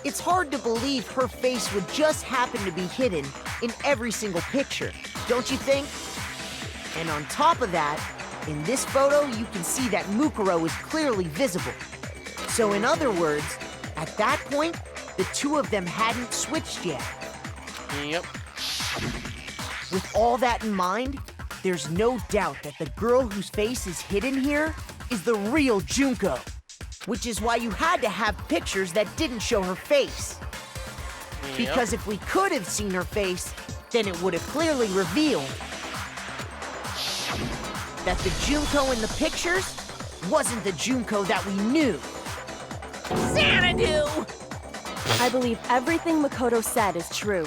G: It's hard to believe her face would just happen to be hidden in every single picture, don't you think? And on top of that, in this photo, you can see that Mukuro is clearly visible. So in other words, at that point, the two of them hadn't switched yet.
A: Yep.
G: With all that in mind, there's no doubt that the girl whose face is hidden here is the real Junko. Which is why you had to have pictures that didn't show her face.
A: Yep.
G: Because if we could have seen her face, then it would have clearly revealed that the Junko in the pictures wasn't the Junko that we knew.
B: Xanadu!
C: I believe everything Makoto said is true.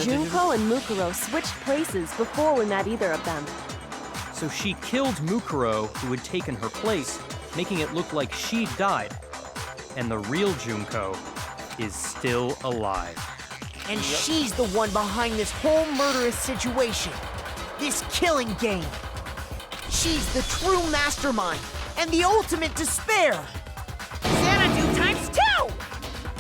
C: Junko and Mukuro switched places before we met either of them.
F: So she killed Mukuro, who had taken her place, making it look like she died. And the real Junko is still alive.
G: And she's the one behind this whole murderous situation. This killing game. She's the true mastermind and the ultimate despair.
B: Xanadu times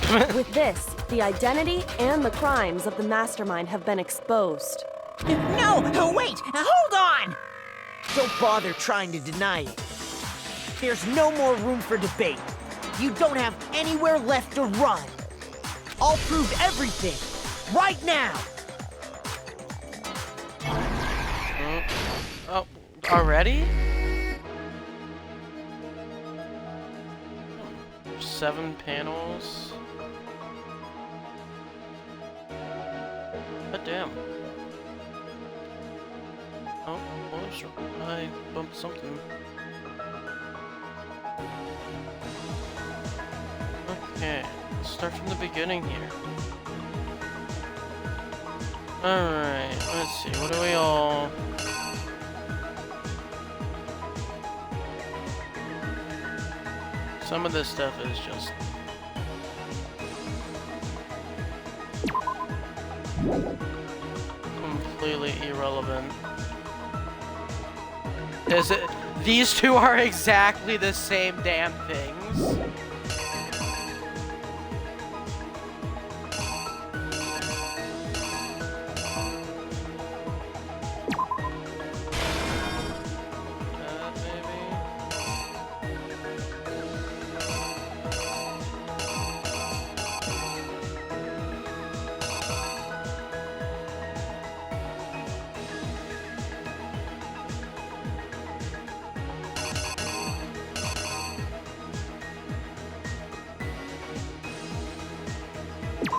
B: 2!
C: With this, the identity and the crimes of the mastermind have been exposed.
B: No, wait, hold on!
G: Don't bother trying to deny it. There's no more room for debate. You don't have anywhere left to run. I'll prove everything, right now.
A: Oh, already? 7 panels. God damn. Oh, sure. I bumped something. Okay, let's start from the beginning here. Alright, let's see, what do we all... Some of this stuff is just... completely irrelevant. Is it? These two are exactly the same damn things.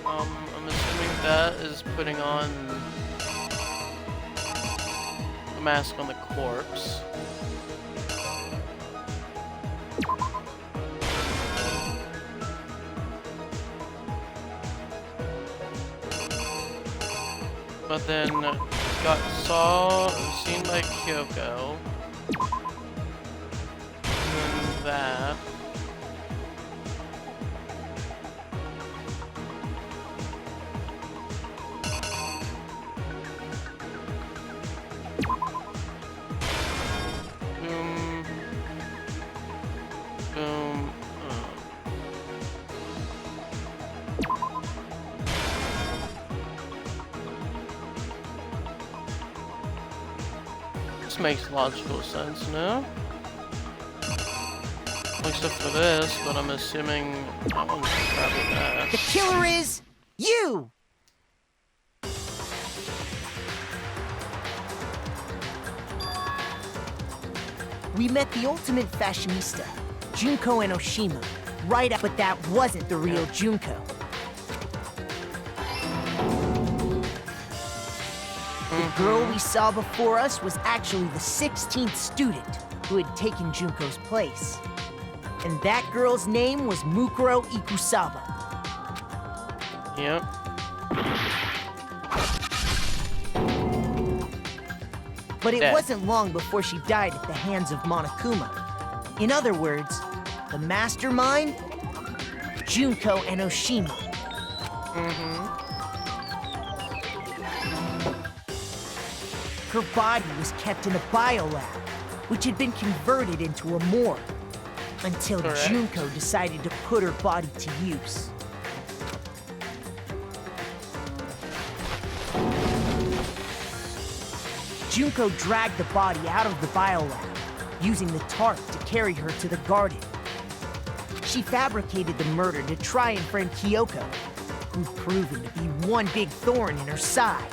A: I'm assuming that is putting on a mask on the corpse. But then got seen by Kyoko. And then that. This makes logical sense now. Except for this, but I'm assuming that one's probably that.
G: The killer is you! we met the ultimate fashionista, Junko Enoshima, right up, but that wasn't the real Junko. The girl we saw before us was actually the 16th student who had taken Junko's place. And that girl's name was Mukuro Ikusaba.
A: Yep.
G: But it
A: Dead.
G: wasn't long before she died at the hands of Monokuma. In other words, the mastermind, Junko Enoshima. Her body was kept in a biolab, which had been converted into a morgue, until
A: Correct.
G: Junko decided to put her body to use. Junko dragged the body out of the biolab, using the tarp to carry her to the garden. She fabricated the murder to try and frame Kyoko, who'd proven to be one big thorn in her side.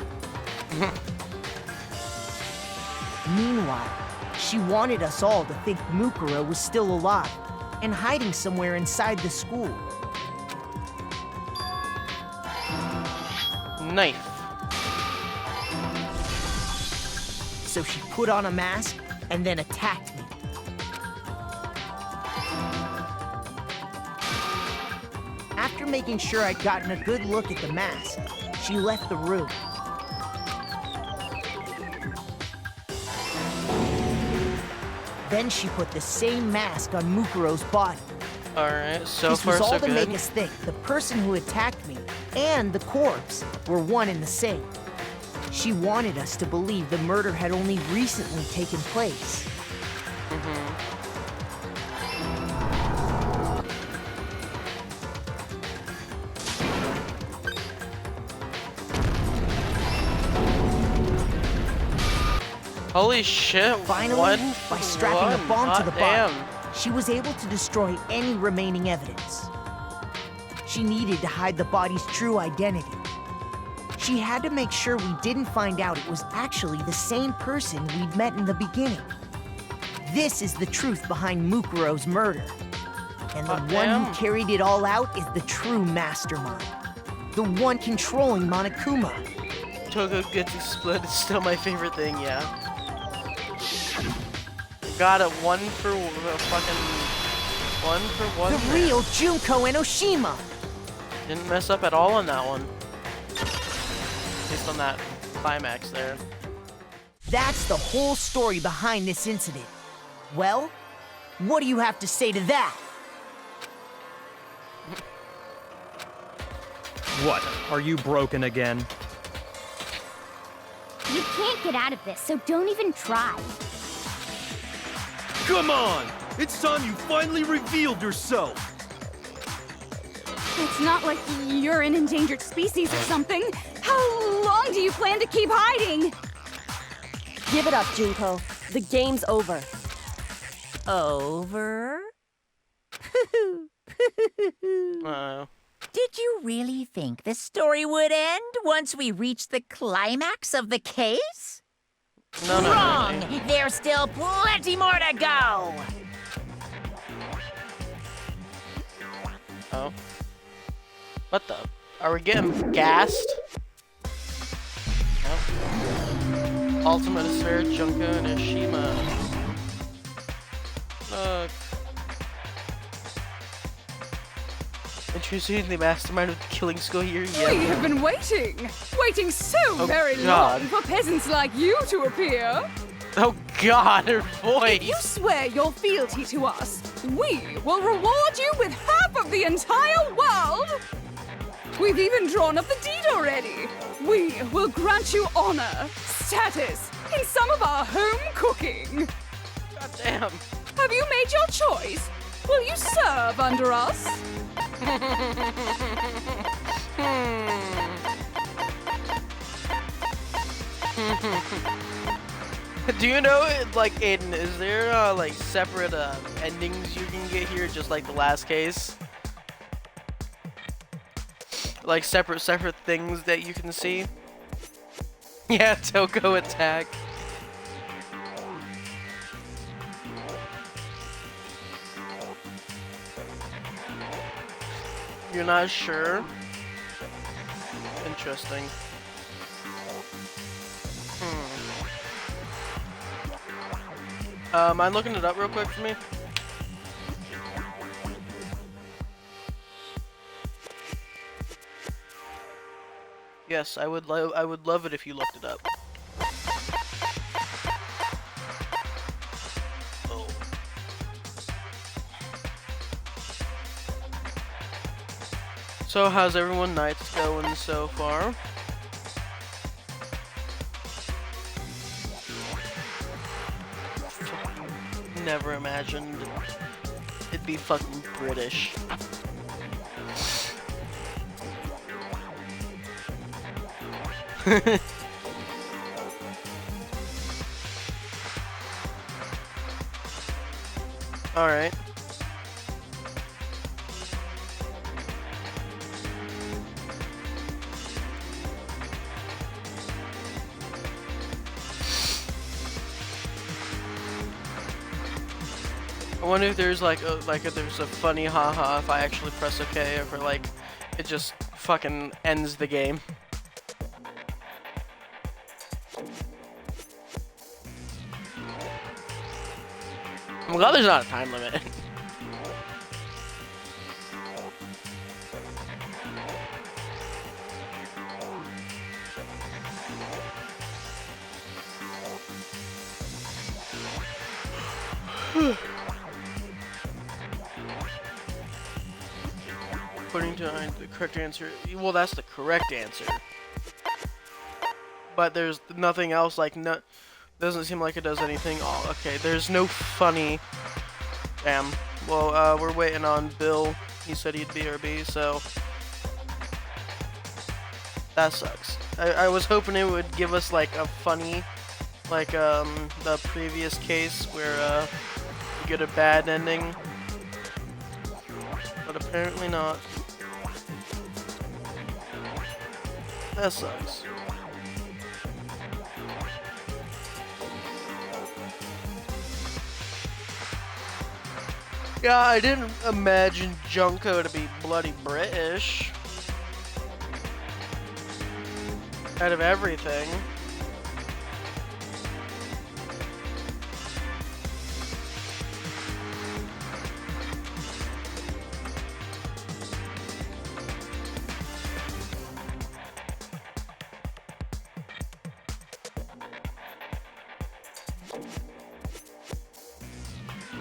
G: Meanwhile, she wanted us all to think Mukuro was still alive and hiding somewhere inside the school.
A: Knife.
G: So she put on a mask and then attacked me. After making sure I'd gotten a good look at the mask, she left the room. Then she put the same mask on Mukuro's body.
A: Alright, so
G: This
A: far
G: was all
A: so
G: to
A: good.
G: make us think the person who attacked me and the corpse were one and the same. She wanted us to believe the murder had only recently taken place.
A: Holy shit,
G: Finally,
A: one
G: by
A: for
G: strapping
A: one.
G: a bomb to the
A: Hot
G: body, she was able to destroy any remaining evidence. She needed to hide the body's true identity. She had to make sure we didn't find out it was actually the same person we'd met in the beginning. This is the truth behind Mukuro's murder. And the
A: Hot
G: one
A: damn.
G: who carried it all out is the true mastermind. The one controlling Monokuma.
A: Togo gets exploded, still my favorite thing, yeah. Got it, one for one.
G: The
A: there.
G: real Junko Enoshima.
A: Didn't mess up at all on that one. Based on that climax there.
G: That's the whole story behind this incident. Well, what do you have to say to that?
F: What? Are you broken again?
E: You can't get out of this, so don't even try.
D: Come on! It's time you finally revealed yourself!
H: It's not like you're an endangered species or something. How long do you plan to keep hiding?
C: Give it up, Junko. The game's over.
B: Over? Did you really think the story would end once we reached the climax of the case?
A: No,
B: Wrong!
A: no, no.
B: There's still plenty more to go!
A: Oh. What the? Are we getting gassed? Oh. Ultimate Sphere, Junko and Enoshima. Look. Introducing the mastermind of the killing school here.
H: We
A: Yeah.
H: have been waiting so
A: Oh,
H: very
A: God.
H: long for peasants like you to appear.
A: Oh God, her voice.
H: You swear your fealty to us. We will reward you with half of the entire world. We've even drawn up the deed already. We will grant you honor, status, in some of our home cooking.
A: God damn.
H: Have you made your choice? Will you serve under us?
A: Do you know, like, Aiden, is there, like, separate, endings you can get here, just like the last case? Like, separate things that you can see? Yeah, Toko attack. You're not sure? Interesting. Mind looking it up real quick for me? Yes, I would love it if you looked it up. Oh. So how's everyone nights going so far? Never imagined it'd be fucking British. Alright. I wonder if there's if there's a funny haha if I actually press OK, or like it just fucking ends the game. I'm glad there's not a time limit. According to the correct answer, well, that's the correct answer. But there's nothing else, like, no, doesn't seem like it does anything. Oh, okay, there's no funny. Damn. Well, we're waiting on Bill. He said he'd BRB, so that sucks. I was hoping it would give us like a funny, like the previous case where we get a bad ending, but apparently not. That sucks. Yeah, I didn't imagine Junko to be bloody British. Out of everything.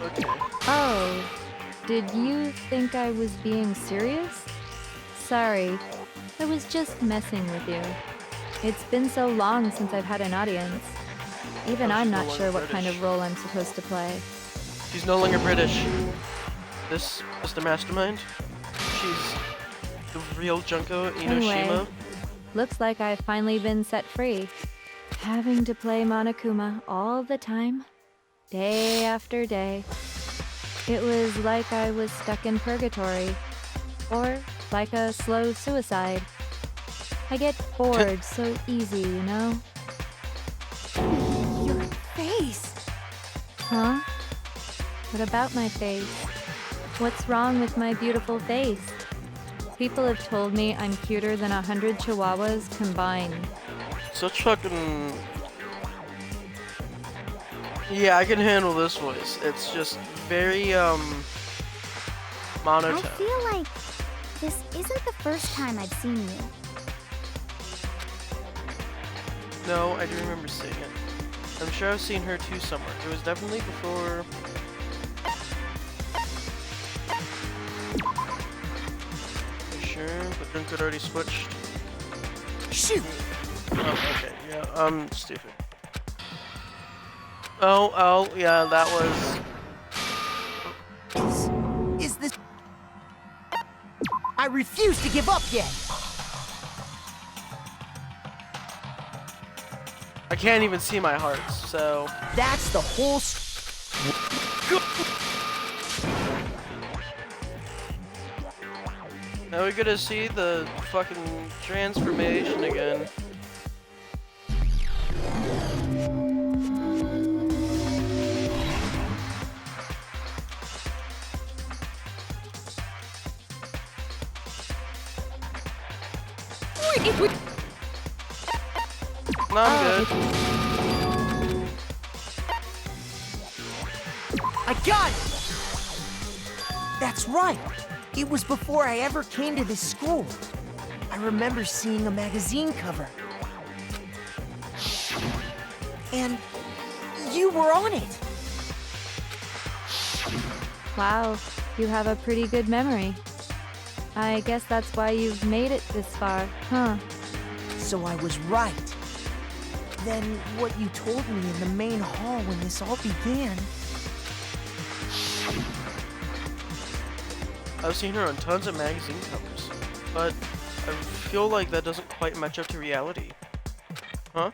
A: Okay.
J: Oh, did you think I was being serious? Sorry, I was just messing with you. It's been so long since I've had an audience. Even I'm not sure what kind of role I'm supposed to play.
A: She's no longer British. This is the mastermind. She's the real Junko Inoshima.
J: Anyway, looks like I've finally been set free. Having to play Monokuma all the time, day after day. It was like I was stuck in purgatory, or like a slow suicide. I get bored so easy, you know?
H: Your face!
J: Huh? What about my face? What's wrong with my beautiful face? People have told me I'm cuter than 100 chihuahuas combined.
A: Such fucking... Yeah, I can handle this voice. It's just very, monotone.
E: I feel like this isn't the first time I've seen you.
A: No, I do remember seeing it. I'm sure I've seen her too somewhere. It was definitely before... You sure? But Junko had already switched.
G: Shoot!
A: Oh, okay. Yeah, I'm stupid. Oh, yeah, that was...
G: Is this... I refuse to give up yet!
A: I can't even see my hearts, so...
G: That's the whole...
A: Now we get to see the fucking transformation again. No, I'm good.
G: I got it! That's right. It was before I ever came to this school. I remember seeing a magazine cover. And you were on it.
J: Wow, you have a pretty good memory. I guess that's why you've made it this far, huh?
G: So I was right. Then what you told me in the main hall when this all began...
A: I've seen her on tons of magazine covers, but I feel like that doesn't quite match up to reality. Huh?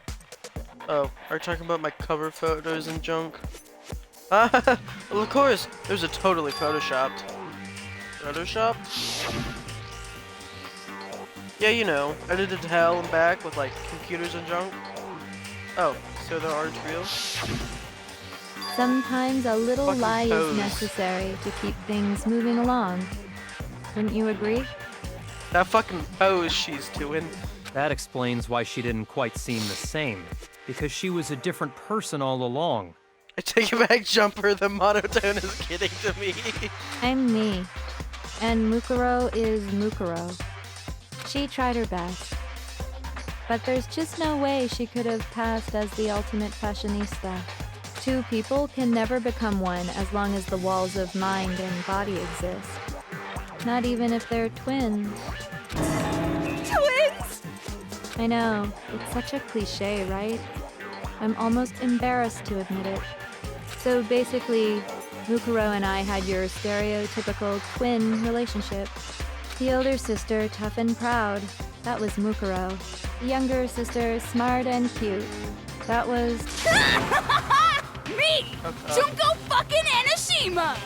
A: Oh, are you talking about my cover photos and junk? Ah, well, of course, those are totally photoshopped. Photoshop? Yeah, you know, edited to hell and back with like computers and junk. Oh, so there aren't real?
J: Sometimes a little
A: Fucking
J: lie
A: pose.
J: is necessary to keep things moving along. Wouldn't you agree?
A: That fucking pose she's doing.
F: That explains why she didn't quite seem the same. Because she was a different person all along.
A: I take it back, Jumper, the monotone is getting to me.
J: I'm me. And Mukuro is Mukuro. She tried her best. But there's just no way she could have passed as the ultimate fashionista. Two people can never become one as long as the walls of mind and body exist. Not even if they're twins.
H: Twins!
J: I know, it's such a cliche, right? I'm almost embarrassed to admit it. So basically, Mukuro and I had your stereotypical twin relationship. The older sister, tough and proud. That was Mukuro. The younger sister, smart and cute. That was...
H: Me! Junko fucking Enoshima!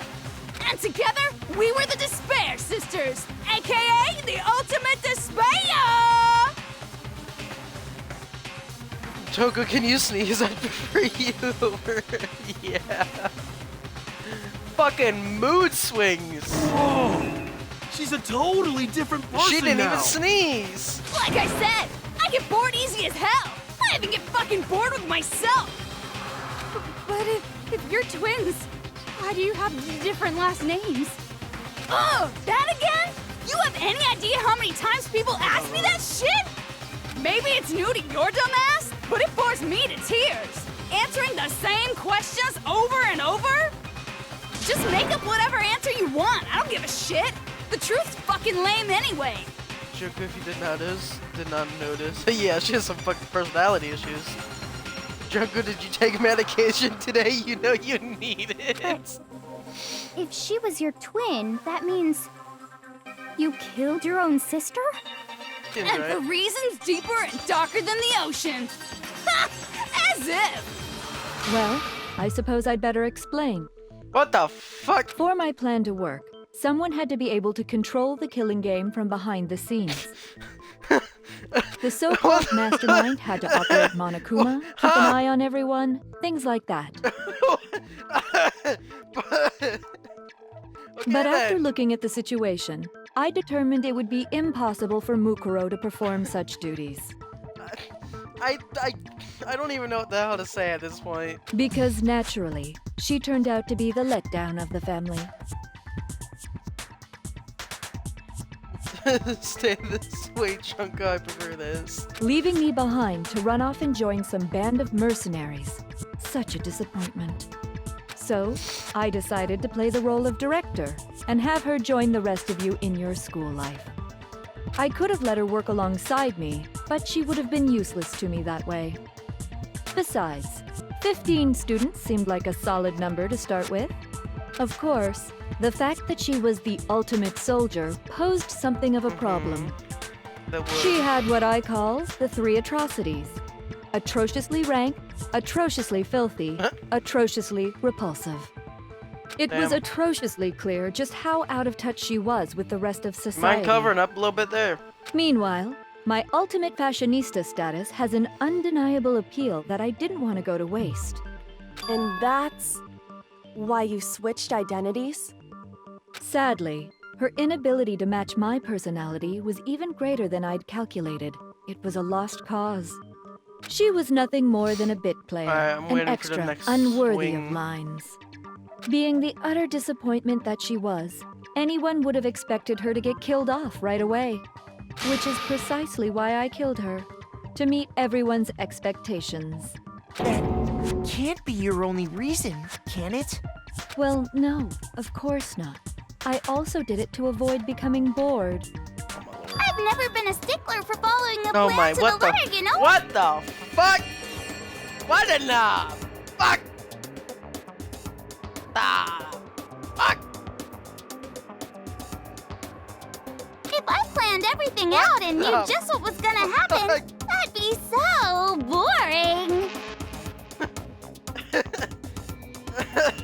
H: And together, we were the Despair Sisters, aka the Ultimate Despair!
A: Toko, can you sneeze? I'd prefer you over. Yeah. Fucking mood swings.
D: Whoa! She's a totally different person
A: She didn't
D: now.
A: even sneeze.
H: Like I said, I get bored easy as hell. I even get fucking bored with myself. But if you're twins, why do you have different last names? Oh, that again? You have any idea how many times people ask me that shit? Maybe it's new to your dumb ass, but it bores me to tears. Answering the same questions over and over? Just make up whatever answer you want. I don't give a shit. The truth's fucking lame anyway.
A: Joko, if you did not notice. Yeah, she has some fucking personality issues. Joko, did you take medication today? You know you need it.
E: If she was your twin, that means you killed your own sister?
A: Seems
H: And
A: right.
H: for reasons deeper and darker than the ocean. Ha! As if!
J: Well, I suppose I'd better explain.
A: What the fuck?
J: For my plan to work, someone had to be able to control the killing game from behind the scenes. The so-called mastermind had to operate Monokuma, keep an eye on everyone, things like that. But after looking at the situation, I determined it would be impossible for Mukuro to perform such duties.
A: I don't even know what the hell to say at this point.
J: Because naturally, she turned out to be the letdown of the family.
A: Stay this way, Chunka. I prefer this.
J: Leaving me behind to run off and join some band of mercenaries. Such a disappointment. So, I decided to play the role of director and have her join the rest of you in your school life. I could have let her work alongside me, but she would have been useless to me that way. Besides, 15 students seemed like a solid number to start with. Of course, the fact that she was the ultimate soldier posed something of a problem.
A: That would.
J: She had what I call the three atrocities. Atrociously rank, atrociously filthy, atrociously repulsive. It was
A: Damn.
J: atrociously clear just how out of touch she was with the rest of society.
A: Mind covering up a little bit there.
J: Meanwhile, my ultimate fashionista status has an undeniable appeal that I didn't want to go to waste.
C: And that's why you switched identities?
J: Sadly, her inability to match my personality was even greater than I'd calculated. It was a lost cause. She was nothing more than a bit player,
A: Alright, I'm
J: an
A: waiting for the
J: extra,
A: next
J: unworthy
A: swing.
J: of lines. Being the utter disappointment that she was, anyone would have expected her to get killed off right away. Which is precisely why I killed her, to meet everyone's expectations.
G: That can't be your only reason, can it?
J: Well, no, of course not. I also did it to avoid becoming bored.
E: I've never been a stickler for following a
A: Oh
E: plan
A: my,
E: to
A: what
E: the
A: the,
E: letter, you know?
A: what the fuck? What in the fuck? Fuck?
E: If I planned everything out and knew just what was gonna happen, that'd be so boring.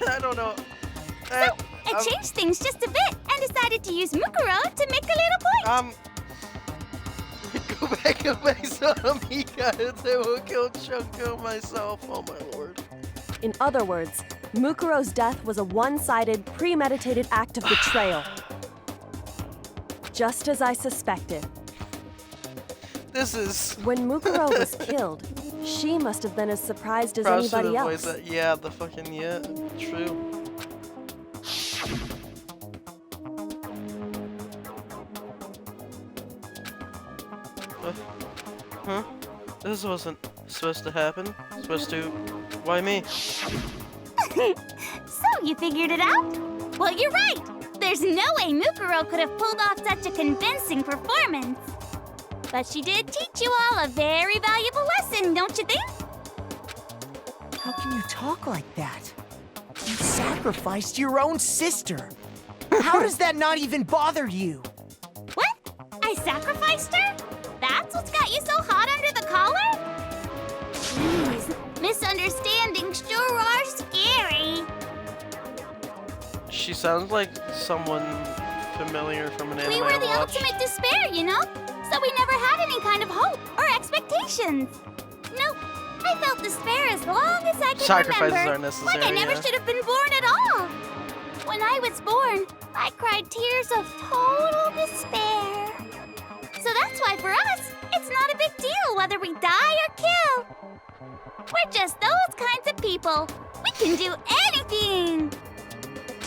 A: I don't know.
E: I changed things just a bit and decided to use Mukuro to make a little point.
A: Go back and make some Mika and say we'll kill Chunko myself. Oh my lord.
C: In other words, Mukuro's death was a one-sided, premeditated act of betrayal. Just as I suspected.
A: This is
C: When Mukuro was killed, she must have been as surprised as
A: proud to
C: anybody
A: the
C: else.
A: voice that, yeah, the fucking yeah, true. Huh? This wasn't supposed to happen. Supposed to. Why me?
E: So you figured it out? Well, you're right. There's no way Mukuro could have pulled off such a convincing performance. But she did teach you all a very valuable lesson, don't you think?
G: How can you talk like that? You sacrificed your own sister. How does that not even bother you?
E: What? I sacrificed her? That's what's got you so hot under the collar? Jeez, misunderstandings sure are scary.
A: She sounds like someone familiar from an anime
E: We were
A: I
E: the
A: watched.
E: ultimate despair, you know? So we never had any kind of hope or expectations. Nope. I felt despair as long as I could
A: Sacrifices
E: remember.
A: are necessary,
E: Like I never
A: yeah.
E: should have been born at all. When I was born, I cried tears of total despair. So that's why for us, it's not a big deal whether we die or kill. We're just those kinds of people. We can do anything.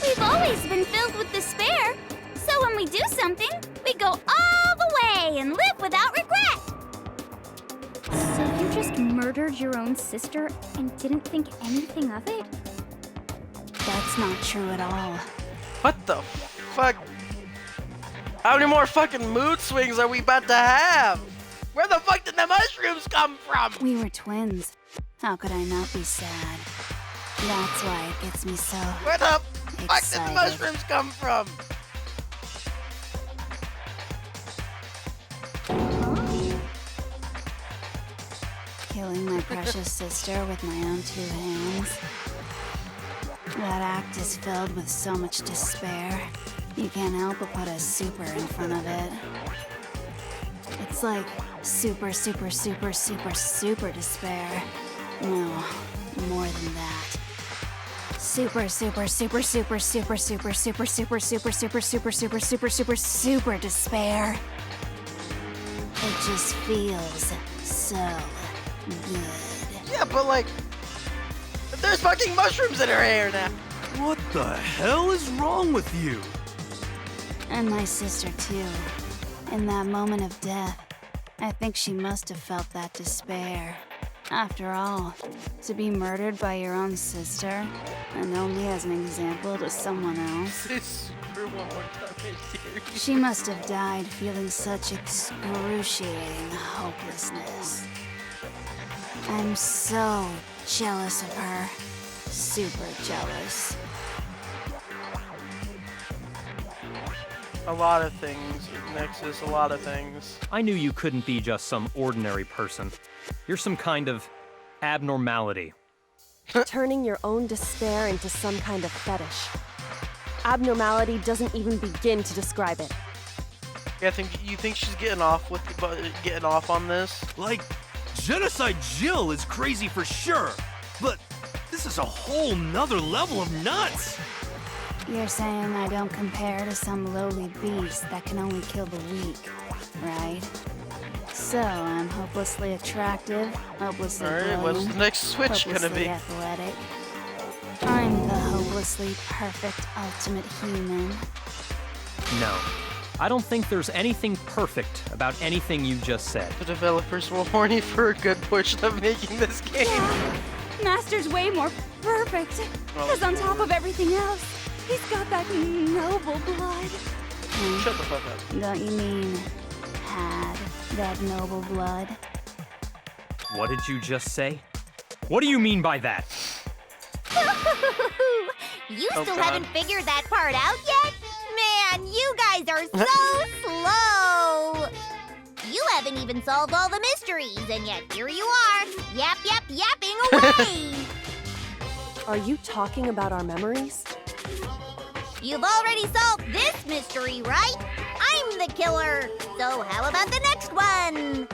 E: We've always been filled with despair. So when we do something, we go all the way and live without regret. So you just murdered your own sister and didn't think anything of it? That's not true at all.
A: What the fuck? How many more fucking mood swings are we about to have? Where the fuck did the mushrooms come from?
E: We were twins. How could I not be sad? That's why it gets me so
A: Where the fuck did the
E: excited.
A: mushrooms come from?
E: Killing my precious sister with my own two hands. That act is filled with so much despair. You can't help but put a super in front of it. It's like super, super, super, super, super despair. No, more than that. Super, super, super, super, super, super, super, super, super, super, super, super, super, super, super despair. It just feels so good.
A: Yeah, but like, there's fucking mushrooms in her hair now.
D: What the hell is wrong with you?
E: And my sister, too. In that moment of death, I think she must have felt that despair. After all, to be murdered by your own sister, and only as an example to someone else,
A: It's for one more time, dear.
E: she must have died feeling such excruciating hopelessness. I'm so jealous of her. Super jealous.
A: A lot of things, Nexus, a lot of things.
F: I knew you couldn't be just some ordinary person. You're some kind of abnormality.
C: Turning your own despair into some kind of fetish. Abnormality doesn't even begin to describe it.
A: Yeah, you think she's getting off on this?
D: Like, Genocide Jill is crazy for sure, but this is a whole nother level of nuts!
E: You're saying I don't compare to some lowly beast that can only kill the weak, right? So, I'm hopelessly attractive, hopelessly
A: Alright, what's the
E: brilliant,
A: next switch gonna
E: hopelessly
A: be?
E: athletic. I'm the hopelessly perfect ultimate human.
F: No. I don't think there's anything perfect about anything you just said.
A: The developers were horny for a good portion of making this game.
H: Yeah, Master's way more perfect. Because on top of everything else, he's got that noble blood.
A: Shut the fuck up.
E: Don't you mean had that noble blood?
F: What did you just say? What do you mean by that?
B: You
A: Oh,
B: still
A: God.
B: haven't figured that part out yet? Man, you guys are so slow! You haven't even solved all the mysteries, and yet here you are, yapping away!
C: Are you talking about our memories?
B: You've already solved this mystery, right? I'm the killer, so how about the next one?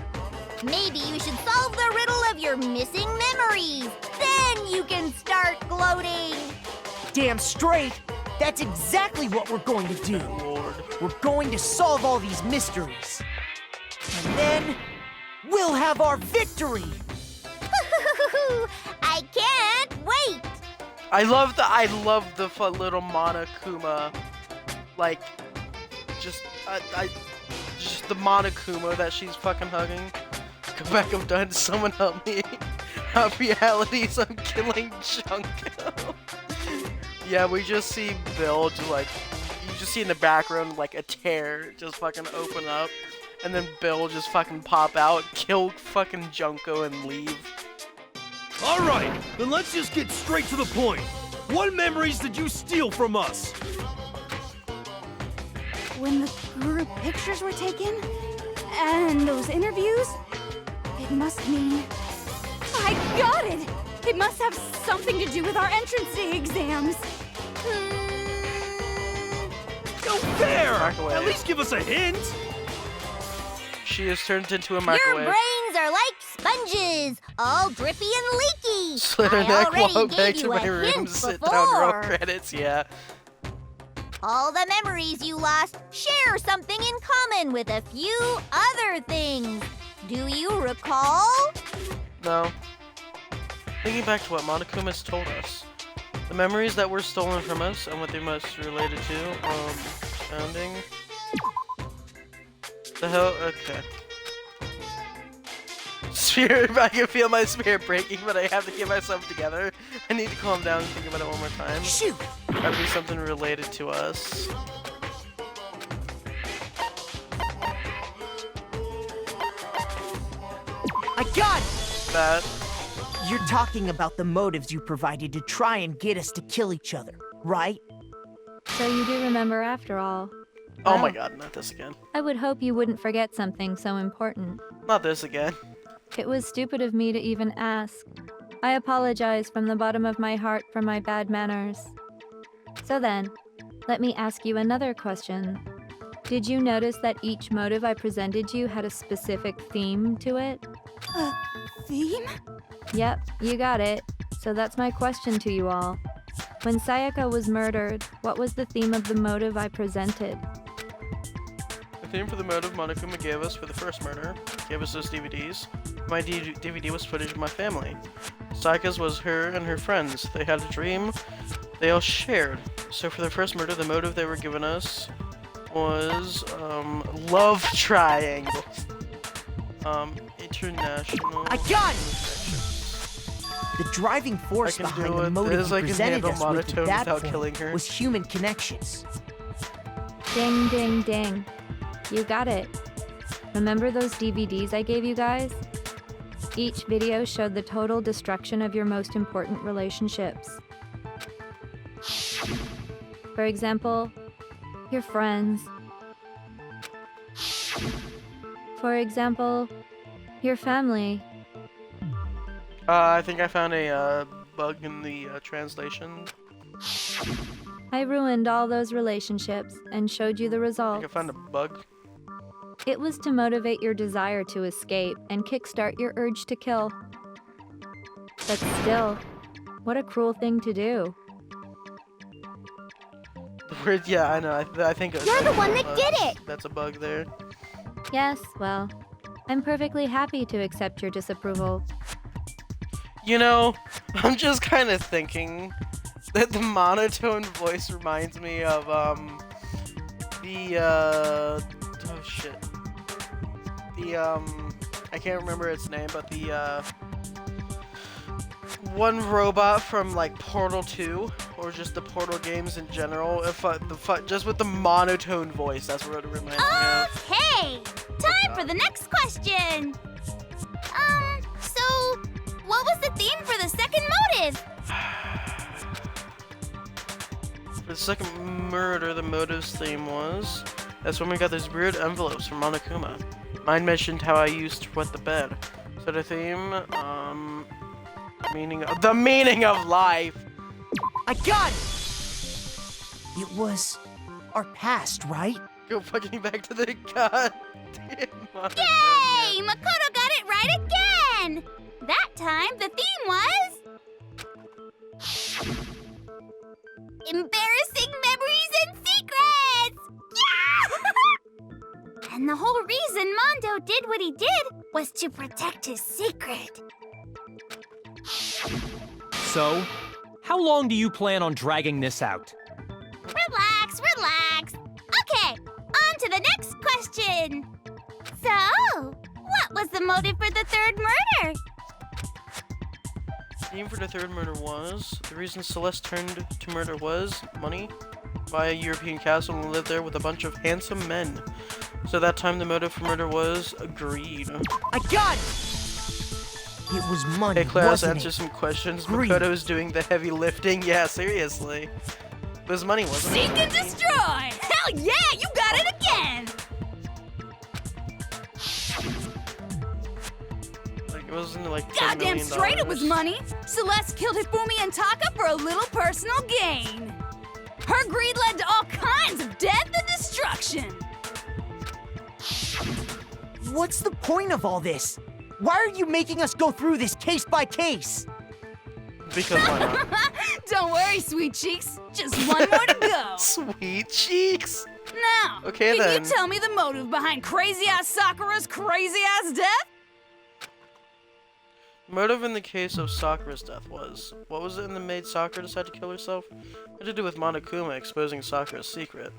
B: Maybe you should solve the riddle of your missing memories. Then you can start gloating.
G: Damn straight! That's exactly what we're going to do.
A: Lord.
G: We're going to solve all these mysteries. And then we'll have our victory!
B: I can't wait.
A: I love the little Monokuma, like, just the Monokuma that she's fucking hugging. Go back, I'm done. Someone help me. Realities, I'm killing Junko. Yeah, we just see Bill just like, you just see in the background like a tear just fucking open up, and then Bill just fucking pop out, kill fucking Junko, and leave.
D: Alright, then let's just get straight to the point. What memories did you steal from us?
H: When the group pictures were taken, and those interviews, it must mean... I got it! It must have something to do with our entrance exams.
D: No fair!
A: Microwave.
D: At least give us a hint!
A: She is turned into a
B: Your
A: microwave.
B: brains are like sponges, all drippy and leaky.
A: Slit her
B: I
A: neck,
B: already
A: walk back
B: gave
A: to
B: you
A: my
B: a
A: room,
B: hint
A: sit down, roll
B: before.
A: credits, yeah.
B: All the memories you lost share something in common with a few other things. Do you recall?
A: No. Thinking back to what Monokuma's told us. The memories that were stolen from us and what they must be related to, sounding. The hell? Okay. Spirit, I can feel my spirit breaking, but I have to get myself together. I need to calm down and think about it one more time.
G: Shoot!
A: Gotta be something related to us.
G: I got it!
A: That.
G: You're talking about the motives you provided to try and get us to kill each other, right?
J: So you do remember after all.
A: Oh my
J: Well,
A: god, not this again.
J: I would hope you wouldn't forget something so important.
A: Not this again.
J: It was stupid of me to even ask. I apologize from the bottom of my heart for my bad manners. So then, let me ask you another question. Did you notice that each motive I presented you had a specific theme to it?
H: Theme?
J: Yep, you got it. So that's my question to you all. When Sayaka was murdered, what was the theme of the motive I presented?
A: The theme for the motive Monokuma gave us for the first murder, gave us those DVDs. My DVD was footage of my family. Sayaka's was her and her friends. They had a dream they all shared. So for the first murder, the motive they were giving us was, love triangle. International...
G: I got it! The driving force
A: I can
G: behind
A: do
G: the
A: it.
G: motive
A: This
G: you
A: I can
G: presented
A: handle
G: us with in
A: monotone
G: that
A: without
G: form
A: killing her.
G: was human connections.
J: Ding, ding, ding. You got it. Remember those DVDs I gave you guys? Each video showed the total destruction of your most important relationships. For example, your friends. For example, your family.
A: I think I found a bug in the translation.
J: I ruined all those relationships and showed you the
A: I
J: result.
A: think I found a bug.
J: It was to motivate your desire to escape and kickstart your urge to kill. But still, what a cruel thing to do.
A: The word, yeah, I know. I think it was
B: You're the one that did it!
A: That's a bug there.
J: Yes, well, I'm perfectly happy to accept your disapproval.
A: You know, I'm just kind of thinking that the monotone voice reminds me of, oh shit. I can't remember its name, but the, one robot from, like, Portal 2, or just the Portal games in general, just with the monotone voice, that's what it reminds me of.
H: Okay, time for the next question. So, what was the theme for the second motive?
A: For the second murder, the motive's theme was... That's when we got those weird envelopes from Monokuma. Mine mentioned how I used to wet the bed. So the theme, the meaning of life.
G: I got it! It was our past, right?
A: Go fucking back to the goddamn monotone.
H: Yay! Makoto got it right again! That time, the theme was... embarrassing memories and secrets! Yeah! And the whole reason Mondo did what he did was to protect his secret.
F: So, how long do you plan on dragging this out?
H: Relax, relax. Okay, on to the next question. So, what was the motive for the third murder?
A: The theme for the third murder was... The reason Celeste turned to murder was... money. Buy a European castle and live there with a bunch of handsome men. So that time the motive for murder was... greed.
G: I got it! It was money,
A: Hey Claire, let's
G: wasn't
A: answer
G: it?
A: some questions.
G: Greed.
A: Makoto's doing the heavy lifting. Yeah, seriously. It was money, wasn't it?
H: Seek and destroy! Hell yeah, you got it again!
A: Like, it wasn't like $10
H: Goddamn
A: million.
H: straight it was money! Celeste killed Hifumi and Taka for a little personal gain. Her greed led to all kinds of death and destruction.
G: What's the point of all this? Why are you making us go through this case by case?
A: Because why not?
H: Don't worry, sweet cheeks. Just one more to go.
A: Sweet cheeks.
H: Now,
A: Okay,
H: can
A: then.
H: you tell me the motive behind crazy-ass Sakura's crazy-ass death?
A: Motive in the case of Sakura's death was... What was it that made Sakura decide to kill herself? It had to do with Monokuma exposing Sakura's secret.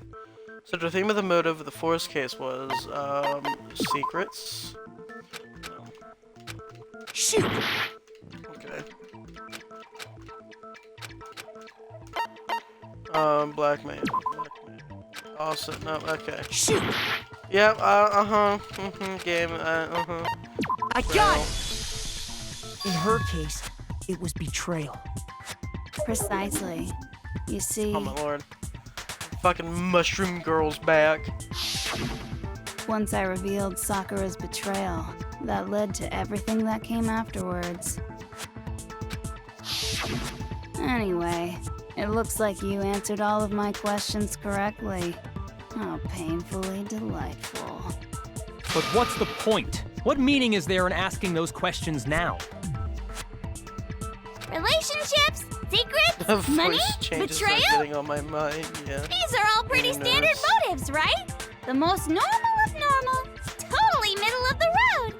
A: So the theme of the motive of the Forest case was, secrets?
G: Shoot!
A: Okay. Blackmail. Also, no, okay.
G: Shoot!
A: Yep, game,
G: I got it! In her case, it was betrayal.
E: Precisely. You see,
A: Oh my lord. Fucking mushroom girl's back.
E: once I revealed Sakura's betrayal, that led to everything that came afterwards. Anyway, it looks like you answered all of my questions correctly. How painfully delightful.
F: But what's the point? What meaning is there in asking those questions now?
H: Relationships,
A: The
H: secrets, money,
A: voice changes are
H: betrayal?
A: getting on my mind, yeah.
H: These are all pretty
A: Nerves.
H: standard motives, right? The most normal of normal. Totally middle of the road.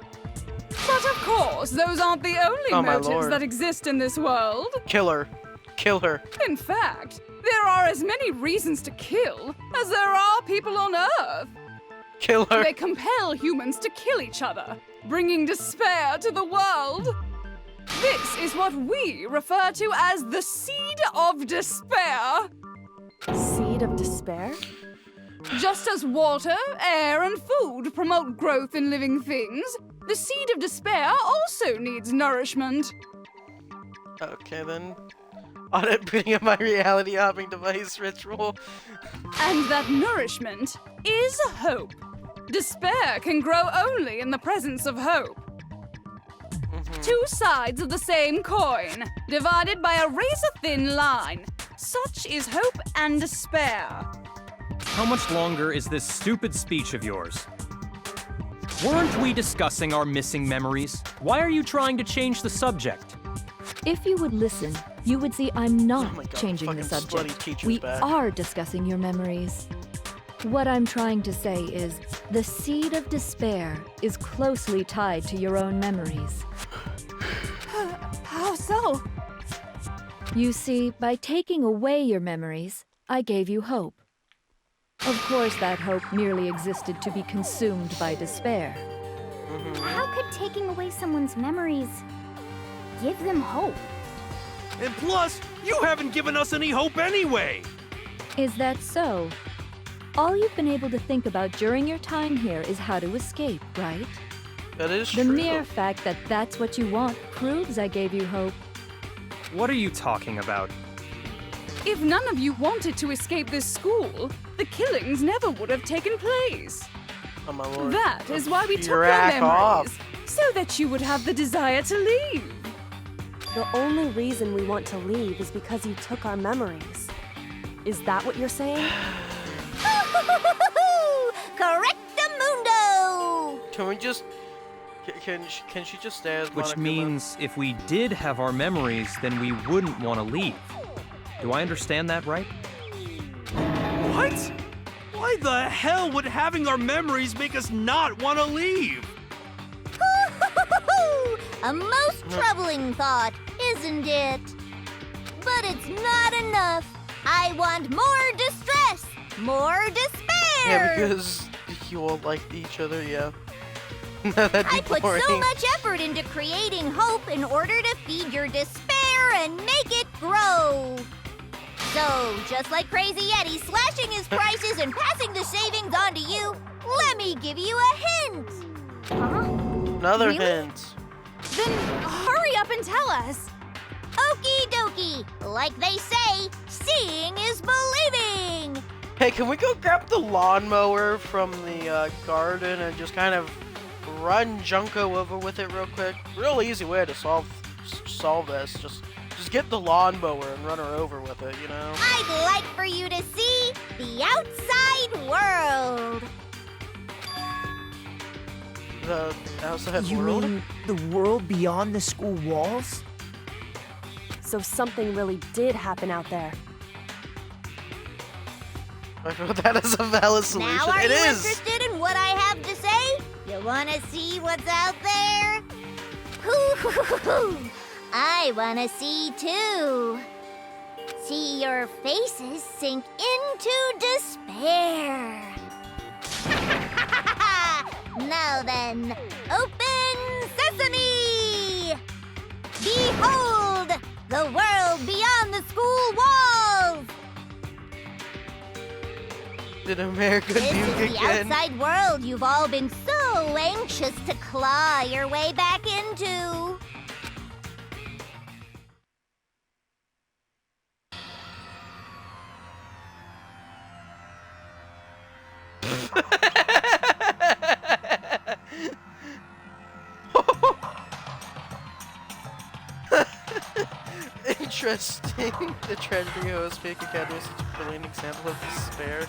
K: But of course, those aren't the only
A: Oh, my
K: motives
A: lord.
K: that exist in this world.
A: Kill her. Kill her.
K: In fact, there are as many reasons to kill as there are people on Earth.
A: Kill her.
K: They compel humans to kill each other, bringing despair to the world. This is what we refer to as the seed of despair.
C: Seed of despair?
K: Just as water, air, and food promote growth in living things, the seed of despair also needs nourishment.
A: Okay then. Audit putting up my reality hopping device ritual.
K: And that nourishment is hope. Despair can grow only in the presence of hope. Two sides of the same coin, divided by a razor-thin line. Such is hope and despair.
F: How much longer is this stupid speech of yours? Weren't we discussing our missing memories? Why are you trying to change the subject?
J: If you would listen, you would see I'm not
A: Oh my God,
J: changing the
A: fucking slutty
J: subject.
A: teacher's
J: We
A: back.
J: are discussing your memories. What I'm trying to say is, The seed of despair is closely tied to your own memories.
K: How so?
J: You see, by taking away your memories, I gave you hope. Of course, that hope merely existed to be consumed by despair.
H: How could taking away someone's memories give them hope?
D: And plus, you haven't given us any hope anyway!
J: Is that so? All you've been able to think about during your time here is how to escape, right?
A: That is
J: The
A: true.
J: mere fact that that's what you want proves I gave you hope.
F: What are you talking about?
K: If none of you wanted to escape this school, the killings never would have taken place.
A: Oh my lord.
K: That is why we took your
A: Rack
K: memories,
A: off.
K: so that you would have the desire to leave.
C: The only reason we want to leave is because you took our memories. Is that what you're saying?
B: Correctamundo!
A: Can we just... Can she just stay as
F: Which
A: Monokuma?
F: means if we did have our memories, then we wouldn't want to leave. Do I understand that right?
D: What? Why the hell would having our memories make us not want to leave?
B: A most troubling thought, isn't it? But it's not enough. I want more distress, more despair.
A: Yeah, because you all like each other, yeah. That'd be
B: I put
A: boring.
B: so much effort into creating hope in order to feed your despair and make it grow. So, just like Crazy Eddie slashing his prices and passing the savings on to you, let me give you a hint.
A: Another
B: Really?
A: hint.
K: Then hurry up and tell us.
B: Okie dokie. Like they say, seeing is believing.
A: Hey, can we go grab the lawnmower from the garden and just kind of run Junko over with it real quick? Real easy way to solve this. Just get the lawnmower and run her over with it, you know?
B: I'd like for you to see the outside world.
A: The outside
G: You
A: world?
G: mean the world beyond the school walls?
C: So something really did happen out there.
A: I feel that is a valid solution.
B: Now are
A: It
B: you
A: is!
B: interested in what I have to say? You wanna see what's out there? Hoo-hoo-hoo-hoo. I wanna see too. See your faces sink into despair. Now then, open sesame! Behold, the world beyond the school walls!
A: Did America
B: This
A: Duke
B: is the
A: again?
B: outside world you've all been so anxious to claw your way back into.
A: Interesting. The tragedy of Fake Academy is such a brilliant example of despair.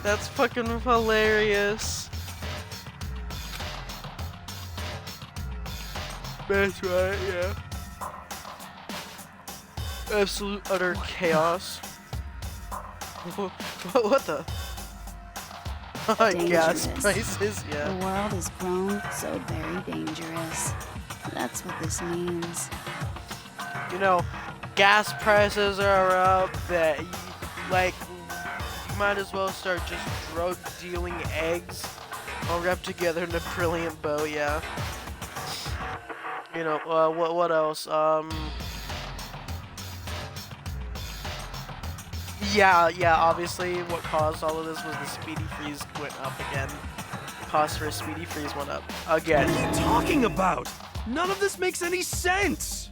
A: That's fucking hilarious. That's right, yeah. Absolute utter chaos. What the? Gas
E: Dangerous.
A: prices,
E: The
A: yeah.
E: world has grown so very dangerous. That's what this means.
A: You know, gas prices are up. That like, you might as well start just drug dealing eggs, all wrapped together in a brilliant bow. Yeah. You know, what else? Yeah. Obviously, what caused all of this was the speedy freeze went up again. Cost for a speedy freeze went up again.
D: What are you talking about? None of this makes any sense!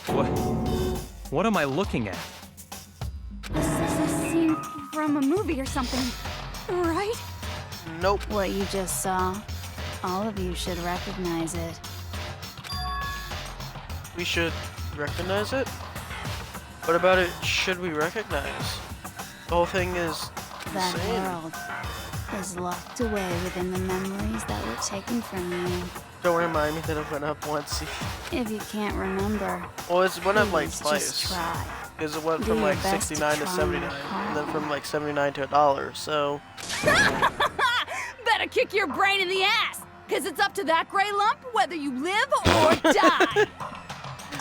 F: What am I looking at?
H: This is a scene from a movie or something, right?
A: Nope.
E: What you just saw, all of you should recognize it.
A: We should recognize it? What about it should we recognize? The whole thing is
E: That
A: insane.
E: world is locked away within the memories that were taken from you.
A: Don't remind me that it went up once.
E: If you can't remember,
A: Well, it's went up like
E: please
A: twice.
E: just try.
A: Because it went
E: Do
A: from
E: your
A: like
E: best to
A: 69 to
E: try
A: 79, and then from like 79 to $1. So
K: Better kick your brain in the ass, because it's up to that gray lump whether you live or die.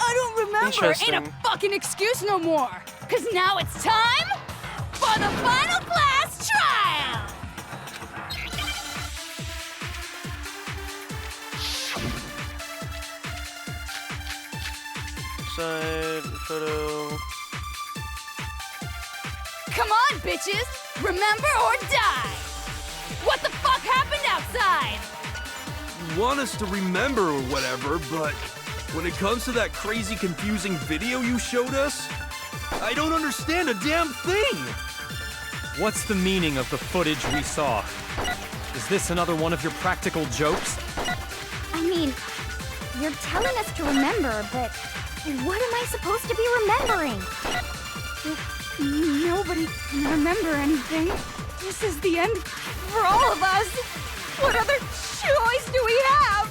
K: I don't remember ain't
A: Interesting.
K: a fucking excuse no more, because now it's time for the final class trial.
A: side photo.
K: Come on, bitches! Remember or die! What the fuck happened outside?
D: You want us to remember or whatever, but when it comes to that crazy, confusing video you showed us, I don't understand a damn thing!
F: What's the meaning of the footage we saw? Is this another one of your practical jokes?
H: I mean, you're telling us to remember, but what am I supposed to be remembering?
K: Nobody can remember anything. This is the end for all of us. What other choice do we have?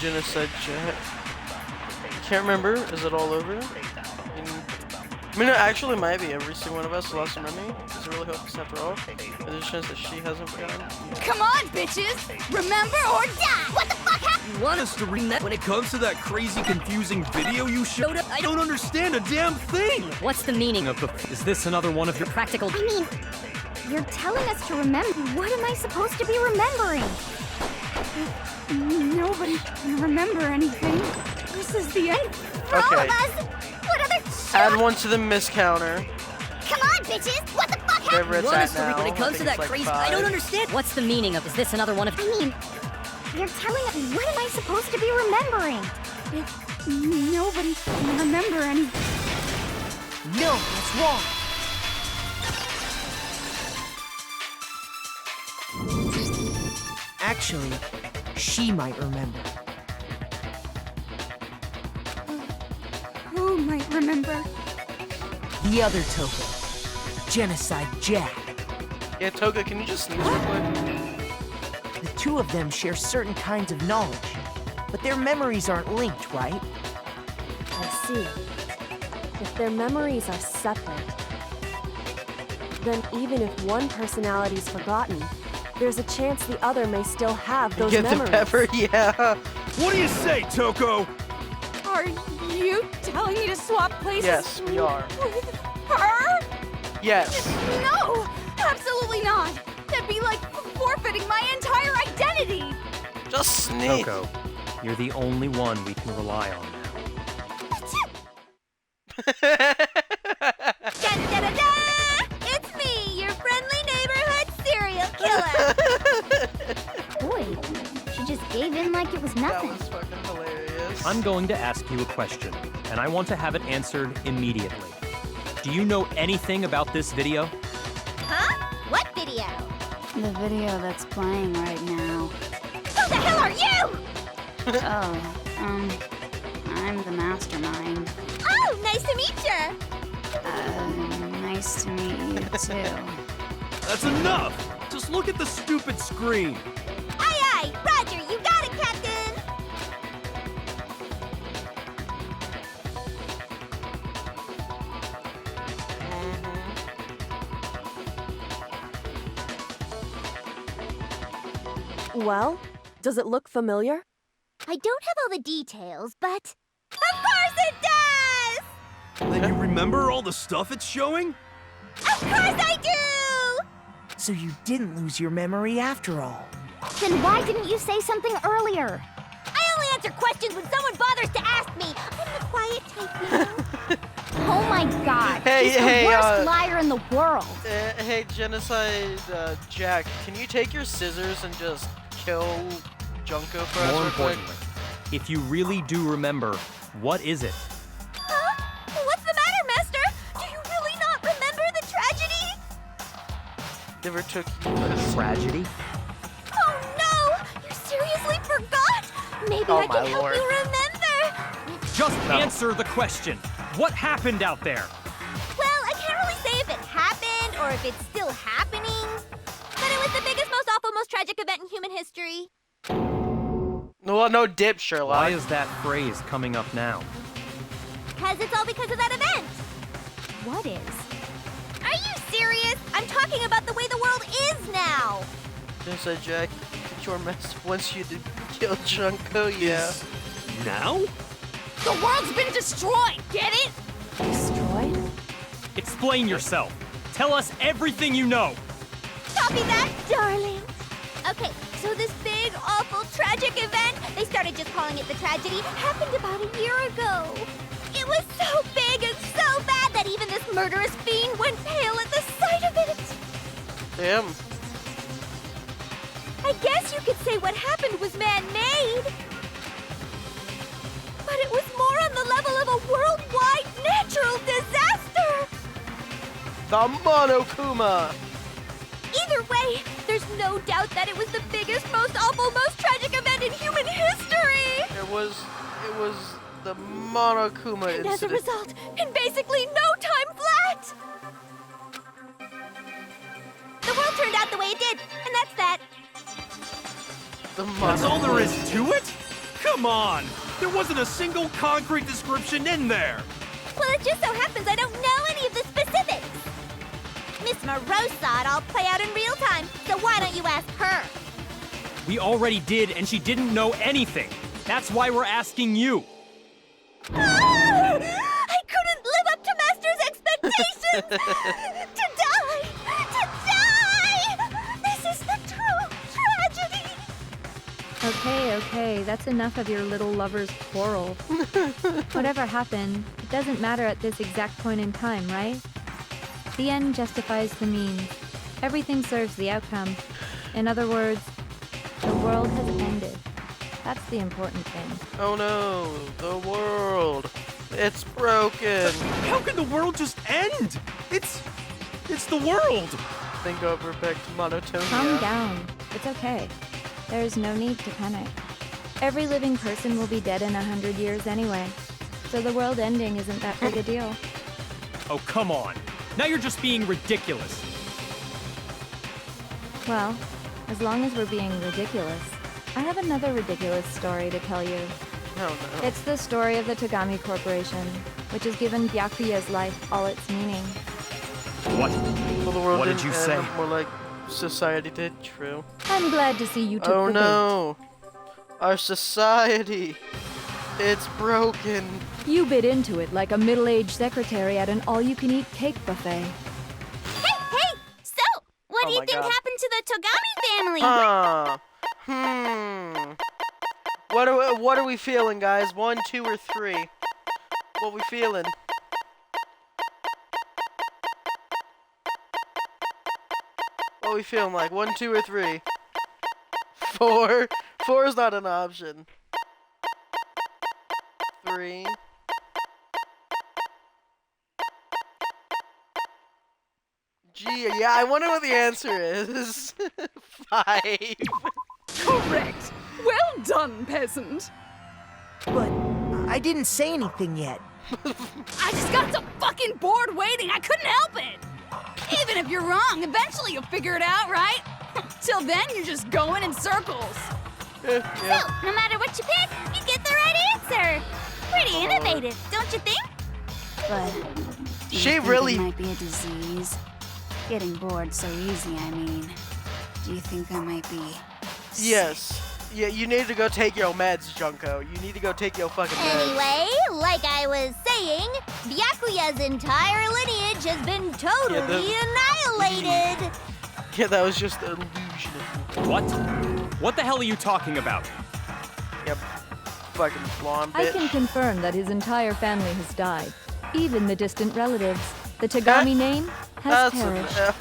A: Genocide chat. Can't remember. Is it all over? I mean, it actually might be. Every single one of us lost a memory. Does it really help us after all? There's a chance that she hasn't forgotten.
K: Come on, bitches! Remember or die! What the fuck happened?
D: You want us to remember when it comes to that crazy, confusing video you showed us? I don't understand a damn thing!
I: What's the meaning of
F: Is this another one of your
I: practical?
H: I mean, you're telling us to remember. What am I supposed to be remembering?
K: Nobody can remember anything. This is the end for all
A: Okay.
K: of us. What other choice?
A: Add one to the miscounter.
H: Come on, bitches! What the fuck happened?
A: Whatever it's
I: Want
A: at
I: us to
A: now.
I: when it comes to that crazy, I don't understand. What's the meaning of? Is this another one of?
H: I mean, you're telling us. What am I supposed to be remembering?
K: Nobody can remember anything.
G: No, that's wrong. Actually, she might remember.
K: Who might remember?
G: The other token, Genocide Jack.
A: Yeah, Toga, can you just sneeze real quick?
G: The two of them share certain kinds of knowledge, but their memories aren't linked, right?
C: I see. If their memories are separate, then even if one personality's forgotten, there's a chance the other may still have those
A: Get
C: memories.
A: the pepper, yeah.
D: What do you say, Toko?
K: Are you telling me to swap places?
A: Yes, we are.
K: With her?
A: Yes.
K: No, absolutely not. That'd be like forfeiting my entire identity.
A: Just sneeze.
F: Coco, you're the only one we can rely on now.
H: Da-da-da-da! It's me, your friendly neighborhood serial killer. Boy, she just gave in like it was
A: That
H: nothing.
A: was fucking hilarious.
F: I'm going to ask you a question, and I want to have it answered immediately. Do you know anything about this video?
H: Huh? What video?
E: The video that's playing right now.
H: Who the hell are you?
E: Oh, I'm the mastermind.
H: Oh, nice to meet you.
E: Nice to meet you too.
D: That's enough! Just look at the stupid screen!
H: Aye, aye. Roger, you got it, Captain.
C: Well, does it look familiar?
H: I don't have all the details, but... Of course it does!
D: Then you remember all the stuff it's showing?
H: Of course I do!
G: So you didn't lose your memory after all.
H: Then why didn't you say something earlier? I only answer questions when someone bothers to ask me. I'm the quiet type, you know? Oh my god.
A: Hey,
H: He's the
A: hey,
H: worst liar in the world.
A: Hey, Genocide Jack, can you take your scissors and just kill Junko for us
F: More
A: real quick?
F: importantly, if you really do remember, what is it?
H: Huh? What's the matter, Master? Do you really not remember the tragedy?
A: Never took
F: Tragedy?
H: Oh no! You seriously forgot? Maybe
A: Oh,
H: I
A: my
H: can help
A: lord.
H: you remember.
F: Just answer the question. What happened out there?
H: Well, I can't really say if it happened or if it's still happening. But it was the biggest, most awful, most tragic event in human history.
A: No dip, Sherlock.
F: Why is that phrase coming up now?
H: Because it's all because of that event.
L: What is? Are you serious? I'm talking about the way the world is now.
A: Just said Jack, get your mess once you did kill Junko, yeah.
D: Now?
K: The world's been destroyed, get it?
C: Destroyed?
F: Explain yourself. Tell us everything you know.
L: Copy that, darling. Okay, so this big, awful, tragic event, they started just calling it the tragedy, happened about a year ago. It was so big and so bad that even this murderous fiend went pale at the sight of it.
A: Damn.
L: I guess you could say what happened was man-made. But it was more on the level of a worldwide natural disaster.
A: The Monokuma.
L: Either way, there's no doubt that it was the biggest, most awful, most tragic event in human history.
A: It was the Monokuma
L: And
A: incident.
L: as a result, in basically no time flat, the world turned out the way it did, and that's that.
A: The
D: That's all there is
A: Monokuma.
D: to it? Come on! There wasn't a single concrete description in there!
L: Well, it just so happens I don't know any of the specifics. Miss Moreau saw it all play out in real time, so why don't you ask her?
F: We already did, and she didn't know anything. That's why we're asking you.
L: Ah! I couldn't live up to Master's expectations! To die! To die! This is the true tragedy!
J: Okay, that's enough of your little lover's quarrel. Whatever happened, it doesn't matter at this exact point in time, right? The end justifies the means. Everything serves the outcome. In other words, the world has ended. That's the important thing.
A: Oh no, the world. It's broken.
D: How can the world just end? It's the world!
A: Think over back to Monotonia.
J: Calm down. It's okay. There's no need to panic. Every living person will be dead in 100 years anyway. So the world ending isn't that big a deal.
F: Oh, come on. Now you're just being ridiculous.
J: Well, as long as we're being ridiculous, I have another ridiculous story to tell you.
A: Oh no.
J: It's the story of the Tagami Corporation, which has given Byakuya's life all its meaning.
F: What?
A: Well, the world
F: What did
A: didn't
F: you
A: end,
F: say?
A: More like society did. True.
J: I'm glad to see you took
A: Oh
J: the
A: no. Our society. It's broken.
J: bait. You bit into it like a middle-aged secretary at an all-you-can-eat cake buffet.
L: Hey! So, what do
A: Oh
L: you
A: my
L: think
A: God.
L: happened to the Togami family?
A: What are we feeling, guys? 1, 2, or 3? What we feeling? What we feeling like? 1, 2, or 3? 4? 4 is not an option. 3. Gee, yeah, I wonder what the answer is. 5.
K: Correct. Well done, peasant.
G: But I didn't say anything yet.
K: I just got so fucking bored waiting, I couldn't help it. Even if you're wrong, eventually you'll figure it out, right? Till then, you're just going in circles.
L: So, no matter what you pick, you get the right answer. Pretty innovative, don't you think?
E: But do you
A: She
E: think
A: really-
E: it might be a disease? Getting bored so easy, I mean. Do you think I might be
A: Yes. Yeah, you need to go take your meds, Junko. You need to go take your fucking meds.
L: Anyway, like I was saying, Byakuya's entire lineage has been totally annihilated.
A: Yeah, that was just an illusion.
F: What? What the hell are you talking about?
A: Yep. Fucking blonde
J: I
A: bitch.
J: can confirm that his entire family has died. Even the distant relatives. The Tagami name has
A: That's
J: perished.
A: an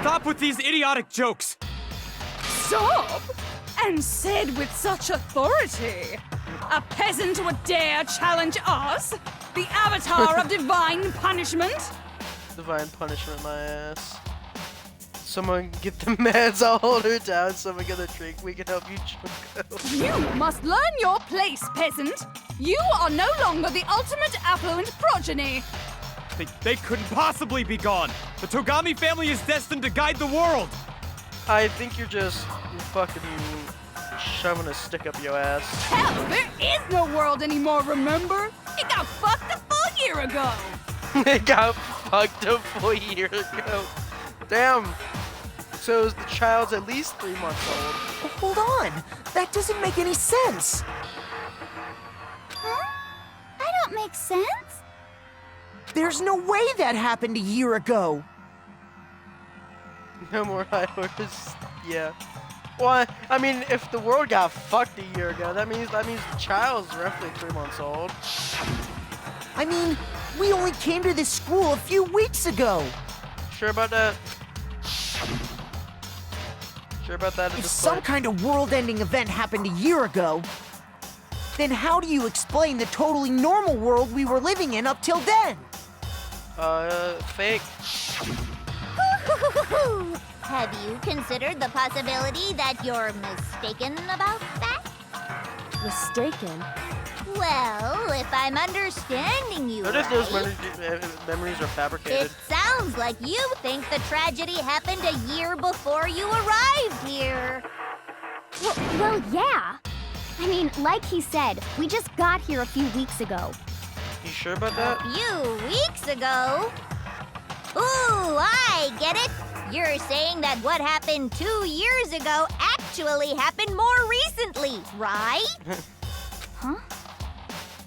F: Stop with these idiotic jokes!
K: Stop! And said with such authority. A peasant would dare challenge us? The avatar of divine punishment?
A: divine punishment, my ass. Someone get the meds, I'll hold her down. Someone get a drink, we can help you, Junko.
K: You must learn your place, peasant. You are no longer the ultimate affluent progeny.
F: They couldn't possibly be gone. The Togami family is destined to guide the world.
A: I think you're fucking shoving a stick up your ass.
K: Hell, there is no world anymore, remember? It got fucked a full year ago.
A: They got fucked a full year ago. Damn. So the child's at least 3 months old.
G: Hold on. That doesn't make any sense.
L: Huh? I don't make sense.
G: There's no way that happened a year ago.
A: No more high horse. Yeah. Well, I mean, if the world got fucked a year ago, that means the child's roughly 3 months old.
G: I mean, we only came to this school a few weeks ago.
A: Sure about that? Sure about that?
G: If some kind of world-ending event happened a year ago, then how do you explain the totally normal world we were living in up till then?
A: Fake.
L: Have you considered the possibility that you're mistaken about that?
C: Mistaken?
L: Well, if I'm understanding you
A: What if those
L: right,
A: memories are fabricated?
L: it sounds like you think the tragedy happened a year before you arrived here.
M: Well, yeah. I mean, like he said, we just got here a few weeks ago.
A: You sure about that?
L: A few weeks ago? Ooh, I get it. You're saying that what happened 2 years ago actually happened more recently, right?
M: Huh?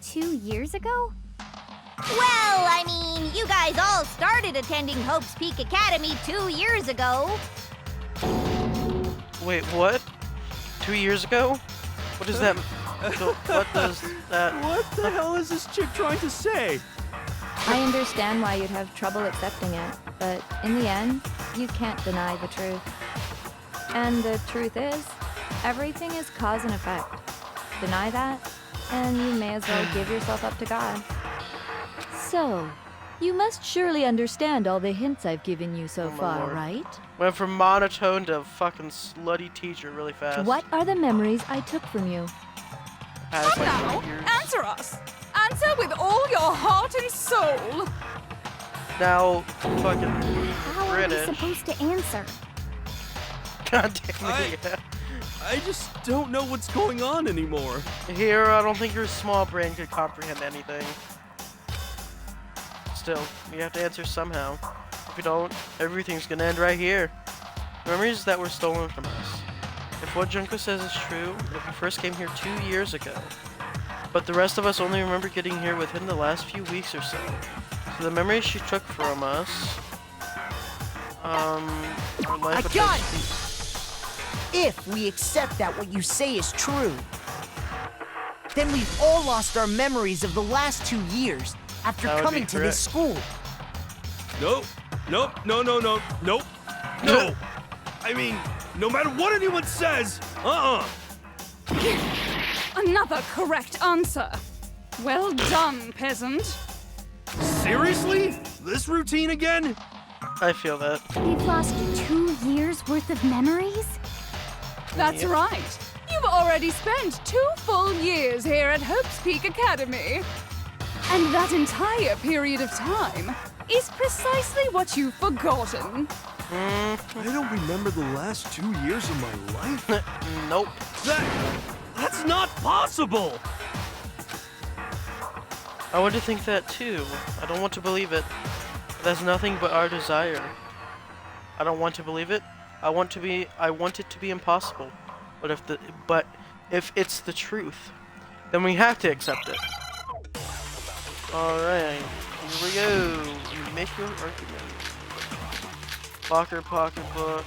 M: 2 years ago?
L: Well, I mean, you guys all started attending Hope's Peak Academy 2 years ago.
A: Wait, what? 2 years ago? What does that? What does that?
D: What the hell is this chick trying to say?
J: I understand why you'd have trouble accepting it, but in the end, you can't deny the truth. And the truth is, everything is cause and effect. Deny that, and you may as well give yourself up to God. So, you must surely understand all the hints I've given you so
A: my
J: far,
A: lord.
J: right?
A: Went from monotone to fucking slutty teacher really fast.
J: What are the memories I took from you?
A: Past, like,
K: Now,
A: 3 years.
K: answer us. Answer with all your heart and soul.
A: Now, fucking
M: How are we
A: British.
M: supposed to answer?
A: God damn it. Yeah.
D: I just don't know what's going on anymore.
A: Here, I don't think your small brain could comprehend anything. Still, you have to answer somehow. If you don't, everything's gonna end right here. Memories that were stolen from us. If what Junko says is true, if we first came here 2 years ago, but the rest of us only remember getting here within the last few weeks or so. So the memories she took from us, our life
G: I
A: with
G: got
A: us-
G: it! If we accept that what you say is true, then we've all lost our memories of the last 2 years after
A: That would be
G: coming to this school.
D: Nope. Nope. No. Nope. No. I mean, no matter what anyone says,
K: Another correct answer. Well done, peasant.
D: Seriously? This routine again?
A: I feel that.
M: We've lost 2 years worth of memories?
K: That's
A: Yep.
K: right. You've already spent 2 full years here at Hope's Peak Academy. And that entire period of time is precisely what you've forgotten.
D: I don't remember the last 2 years of my life.
A: Nope.
D: That's not possible!
A: I want to think that too. I don't want to believe it. That's nothing but our desire. I don't want to believe it. I want it to be impossible. But if it's the truth, then we have to accept it. Alright, here we go. You make your argument. Locker, pocketbook.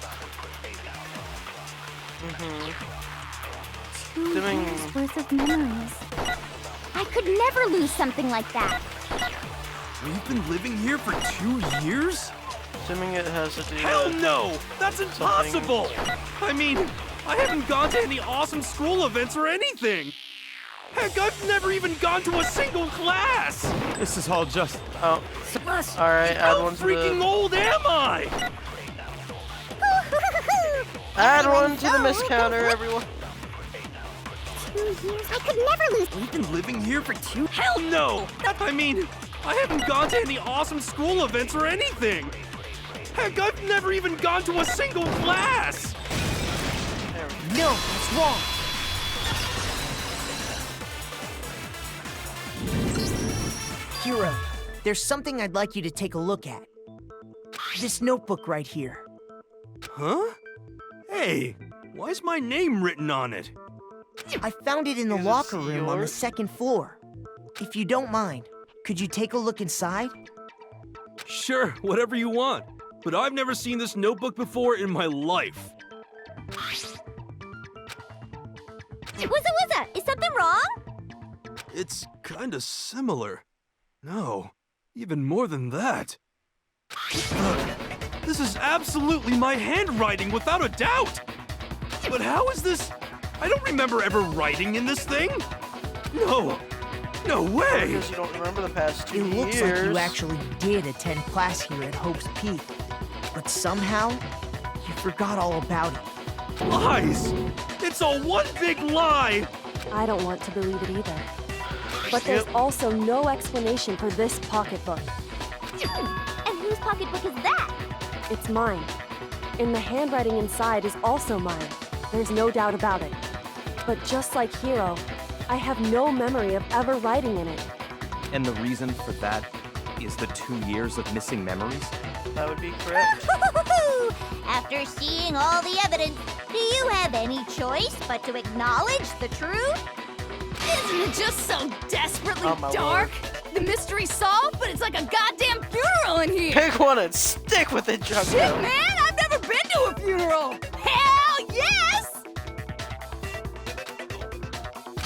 M: 2
A: Doing-
M: years worth of memories. I could never lose something like that.
D: We've been living here for 2 years?
A: Assuming it has to do
D: Hell
A: with
D: no! That's impossible! I mean, I haven't gone to any awesome school events or anything! Heck, I've never even gone to a single class! This is all just...
A: Oh. Alright, add
D: How
A: one to
D: freaking
A: the...
D: old am I?
A: Add one to the miscounter, everyone.
M: 2 years? I could never lose.
D: We've been living here for 2... Hell no! I mean, I haven't gone to any awesome school events or anything! Heck, I've never even gone to a single class!
G: No, it's wrong. Hero, there's something I'd like you to take a look at. This notebook right here.
D: Huh? Hey, why is my name written on it?
G: I found it in the
A: Is
G: locker
A: this
G: room on the
A: yours?
G: second floor. If you don't mind, could you take a look inside?
D: Sure, whatever you want. But I've never seen this notebook before in my life.
L: What's is something wrong?
D: It's kinda similar. No, even more than that. This is absolutely my handwriting, without a doubt! But how is this? I don't remember ever writing in this thing! No! No way!
A: Because you don't remember the past 2
G: It
A: years.
G: looks like you actually did attend class here at Hope's Peak. But somehow, you forgot all about it.
D: Lies! It's all one big lie!
C: I don't want to believe it either. But there's also no explanation for this pocketbook.
L: And whose pocketbook is that?
C: It's mine. And the handwriting inside is also mine. There's no doubt about it. But just like Hiro, I have no memory of ever writing in it.
F: And the reason for that is the 2 years of missing memories?
A: That would be correct.
L: After seeing all the evidence, do you have any choice but to acknowledge the truth?
K: Isn't it just so desperately
A: Oh, my
K: dark? The mystery's solved, but it's like a goddamn funeral in here.
A: Pick one and stick with it, Junko.
K: Shit, man! I've never been to a funeral! Hell yes!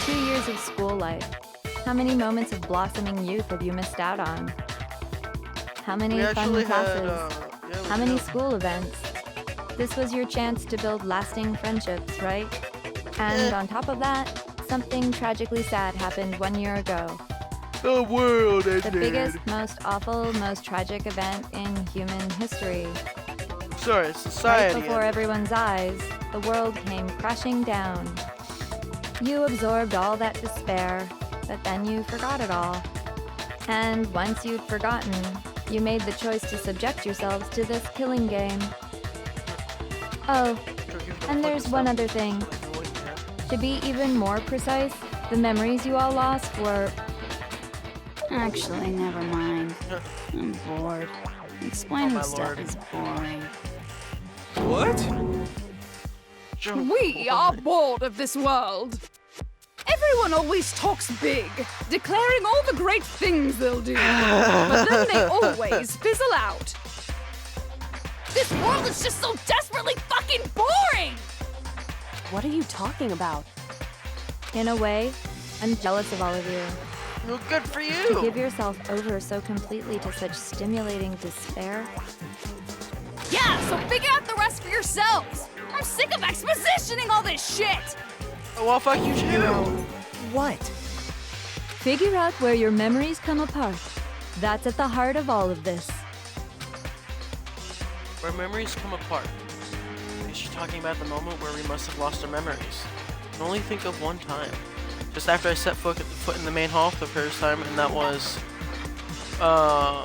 J: 2 years of school life. How many moments of blossoming youth have you missed out on? How many
A: We
J: fun
A: actually
J: classes?
A: had, yeah, we
J: How many
A: did.
J: school events? This was your chance to build lasting friendships, right? And on top of that, something tragically sad happened 1 year ago.
A: The world
J: The
A: ended.
J: biggest, most awful, most tragic event in human history.
A: Sorry, society.
J: Right before
A: ended.
J: everyone's eyes, the world came crashing down. You absorbed all that despair, but then you forgot it all. And once you'd forgotten, you made the choice to subject yourselves to this killing game. Oh, and there's one other thing. To be even more precise, the memories you all lost were...
E: Actually, never mind. I'm bored. Explaining
A: my
E: stuff
A: lord.
E: is boring.
D: What?
K: We are bored of this world. Everyone always talks big, declaring all the great things they'll do. But then they always fizzle out. This world is just so desperately fucking boring!
C: What are you talking about?
J: In a way, I'm jealous of all of you.
A: Well, good for
J: To
A: you.
J: give yourself over so completely to such stimulating despair.
K: Yeah, so figure out the rest for yourselves! I'm sick of expositioning all this shit!
A: Oh, well, fuck you too.
G: What?
J: Figure out where your memories come apart. That's at the heart of all of this.
A: Where memories come apart. Is she talking about the moment where we must have lost our memories? I can only think of one time. Just after I set foot in the main hall for the first time, and that was,
G: I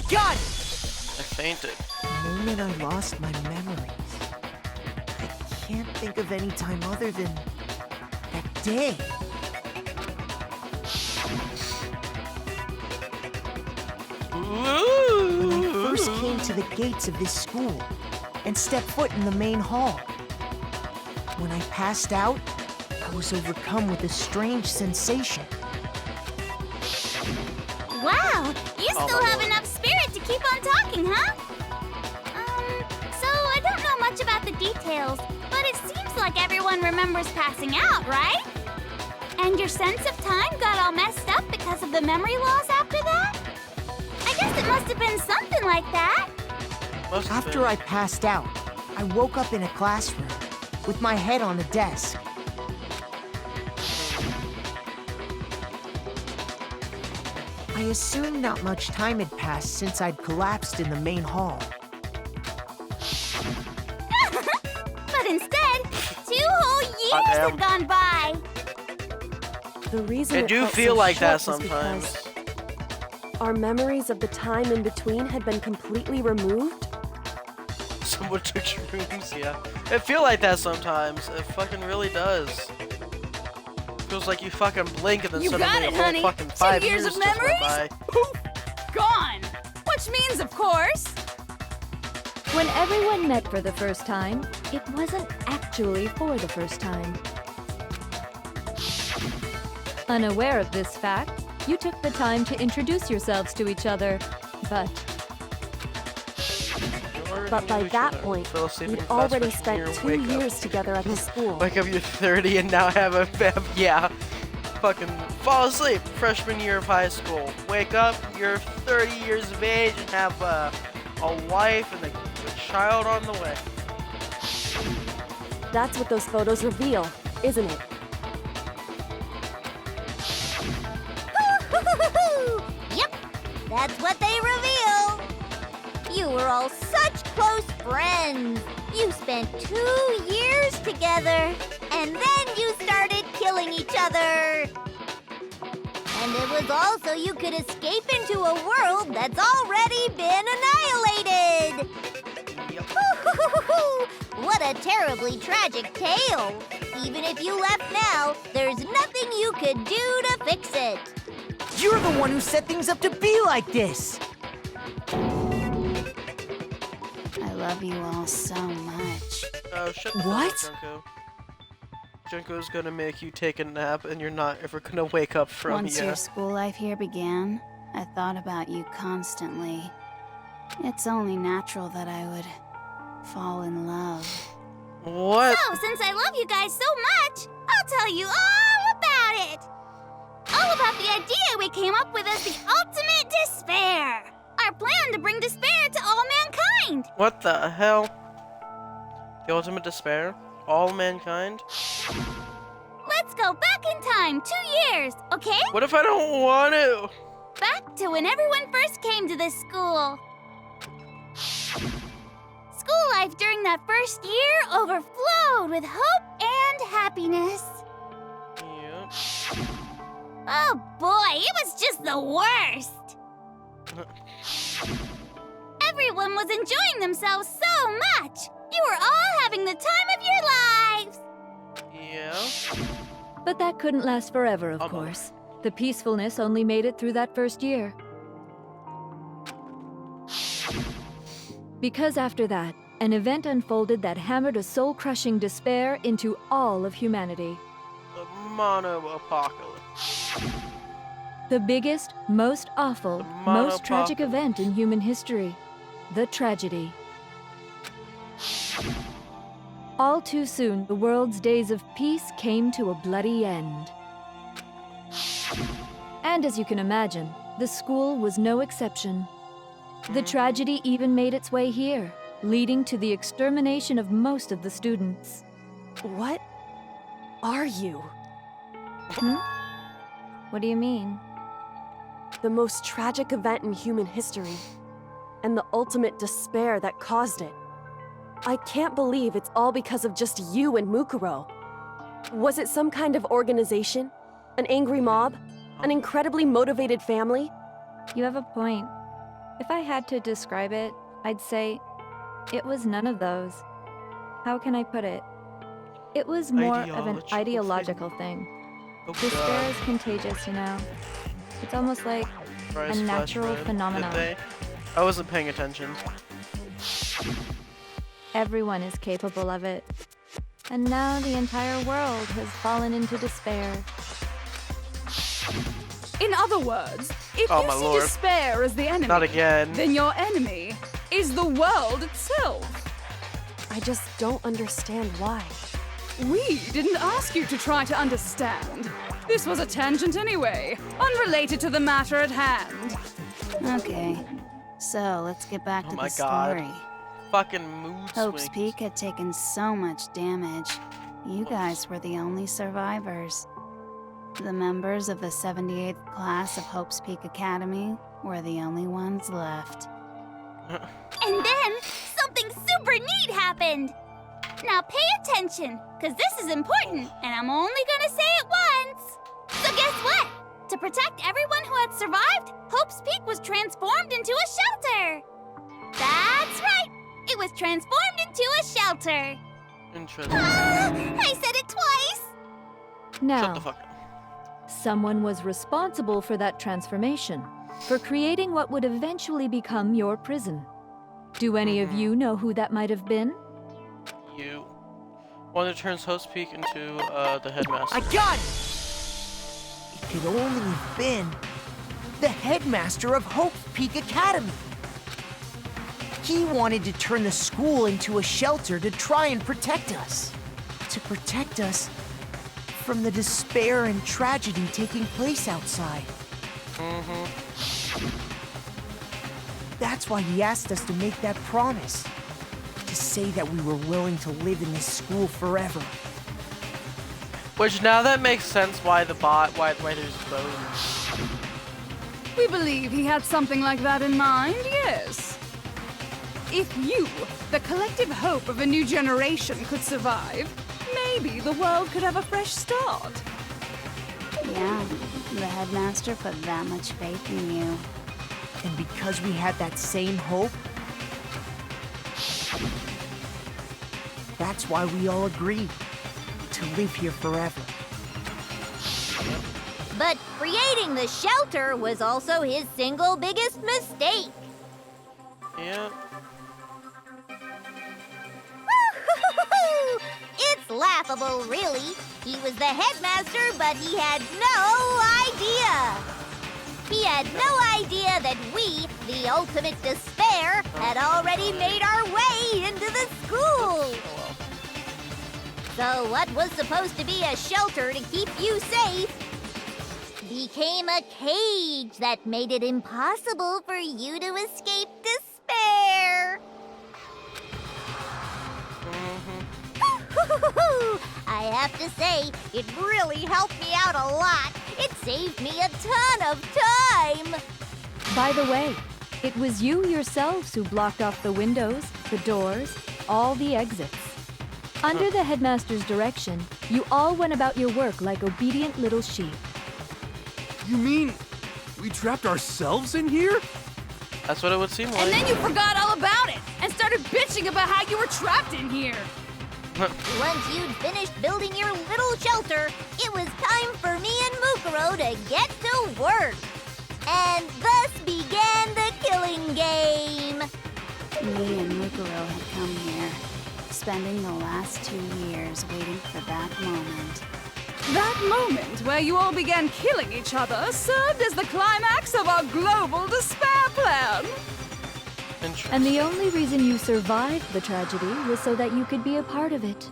G: got it!
A: I fainted.
G: The moment I lost my memories. I can't think of any time other than that day. When I first came to the gates of this school and stepped foot in the main hall. When I passed out, I was overcome with a strange sensation.
L: Wow, you
A: Oh,
L: still
A: my
L: have
A: lord.
L: enough spirit to keep on talking, huh? So I don't know much about the details, but it seems like everyone remembers passing out, right? And your sense of time got all messed up because of the memory loss after that? I guess it must have been something like that.
A: Must have
G: After
A: been.
G: I passed out, I woke up in a classroom with my head on a desk. I assumed not much time had passed since I'd collapsed in the main hall.
L: But instead, 2 whole years
A: damn.
L: had gone by.
C: The reason
A: I
C: it
A: do
C: felt
A: feel
C: so
A: like that
C: short was because
A: sometimes.
C: our memories of the time in between had been completely removed.
A: Someone took shrooms, yeah. I feel like that sometimes. It fucking really does. Feels like you fucking blink and then
K: You
A: suddenly
K: got
A: a
K: it,
A: whole
K: honey.
A: fucking
K: 2
A: 5
K: years of
A: just went
K: memories?
A: by.
K: Poof! Gone! Which means, of course...
J: When everyone met for the first time, it wasn't actually for the first time. Unaware of this fact, you took the time to introduce yourselves to each other, but
C: by that point, we'd already spent 2 years together at the school.
A: Wake up, you're 30 and now have a yeah. Fucking fall asleep. Freshman year of high school. Wake up, you're 30 years of age and have a wife and a child on the way.
C: That's what those photos reveal, isn't it?
L: Yep, that's what they reveal. You were all such close friends. You spent 2 years together, and then you started killing each other. And it was all so you could escape into a world that's already been annihilated. What a terribly tragic tale. Even if you left now, there's nothing you could do to fix it.
G: You're the one who set things up to be like this!
E: I love you all so much.
A: Oh, shut the fuck
G: What?
A: up, Junko. Junko's gonna make you take a nap and you're not ever gonna wake up from
E: Once your school life here began, I thought about you constantly. It's only natural that I would fall in love.
A: What?
L: So, since I love you guys so much, I'll tell you all about it. All about the idea we came up with as the ultimate despair. Our plan to bring despair to all mankind.
A: What the hell? The ultimate despair? All mankind?
L: Let's go back in time 2 years, okay?
A: What if I don't want to?
L: Back to when everyone first came to this school. School life during that first year overflowed with hope and happiness.
A: Yep.
L: Oh boy, it was just the worst. Everyone was enjoying themselves so much. You were all having the time of your lives.
A: Yeah.
J: but that couldn't last forever, of course. The peacefulness only made it through that first year. Because after that, an event unfolded that hammered a soul-crushing despair into all of humanity.
A: The mono-apocalypse.
J: The biggest, most awful, most tragic event in human history. The tragedy. All too soon, the world's days of peace came to a bloody end. And as you can imagine, the school was no exception. The tragedy even made its way here, leading to the extermination of most of the students.
C: What are you?
J: What do you mean?
C: The most tragic event in human history, and the ultimate despair that caused it. I can't believe it's all because of just you and Mukuro. Was it some kind of organization? An angry mob? An incredibly motivated family?
J: You have a point. If I had to describe it, I'd say it was none of those. How can I put it? It was more of an ideological thing. Despair is contagious, you know. It's almost like a natural phenomenon.
A: I wasn't paying attention.
J: Everyone is capable of it. And now the entire world has fallen into despair.
K: In other words, if
A: Oh,
K: you
A: my
K: see
A: lord.
K: despair as the enemy,
A: Not again.
K: then your enemy is the world itself.
C: I just don't understand why.
K: We didn't ask you to try to understand. This was a tangent anyway, unrelated to the matter at hand.
E: Okay, so let's get back to
A: my
E: the
A: God.
E: story.
A: Fucking mood
E: Hope's
A: swings.
E: Peak had taken so much damage. You guys were the only survivors. The members of the 78th class of Hope's Peak Academy were the only ones left.
L: And then something super neat happened. Now pay attention, because this is important, and I'm only gonna say it once. So guess what? To protect everyone who had survived, Hope's Peak was transformed into a shelter. That's right. It was transformed into a shelter.
A: Interesting.
L: I said it twice.
A: Shut
J: Now,
A: the fuck up.
J: Someone was responsible for that transformation, for creating what would eventually become your prison. Do any of you know who that might have been?
A: You. One that turns Host Peak into the headmaster.
G: I got it! It could only have been the headmaster of Hope Peak Academy. He wanted to turn the school into a shelter to try and protect us. To protect us from the despair and tragedy taking place outside. That's why he asked us to make that promise. To say that we were willing to live in this school forever.
A: Which now that makes sense why there's bones.
K: We believe he had something like that in mind, yes. If you, the collective hope of a new generation, could survive, maybe the world could have a fresh start.
E: Yeah, the headmaster put that much faith in you.
G: And because we had that same hope, that's why we all agreed to live here forever.
L: But creating the shelter was also his single biggest mistake.
A: Yeah.
L: It's laughable, really. He was the headmaster, but he had no idea. He had no idea that we, the ultimate despair, had already made our way into the school. So what was supposed to be a shelter to keep you safe became a cage that made it impossible for you to escape despair. I have to say, it really helped me out a lot. It saved me a ton of time.
J: By the way, it was you yourselves who blocked off the windows, the doors, all the exits. Under the headmaster's direction, you all went about your work like obedient little sheep.
D: You mean we trapped ourselves in here?
A: That's what it would seem like.
K: And then you forgot all about it and started bitching about how you were trapped in here.
L: Once you'd finished building your little shelter, it was time for me and Mukuro to get to work. And thus began the killing game.
E: Me and Mukuro had come here, spending the last 2 years waiting for that moment.
K: That moment where you all began killing each other served as the climax of our global despair plan.
J: And the only reason you survived the tragedy was so that you could be a part of it.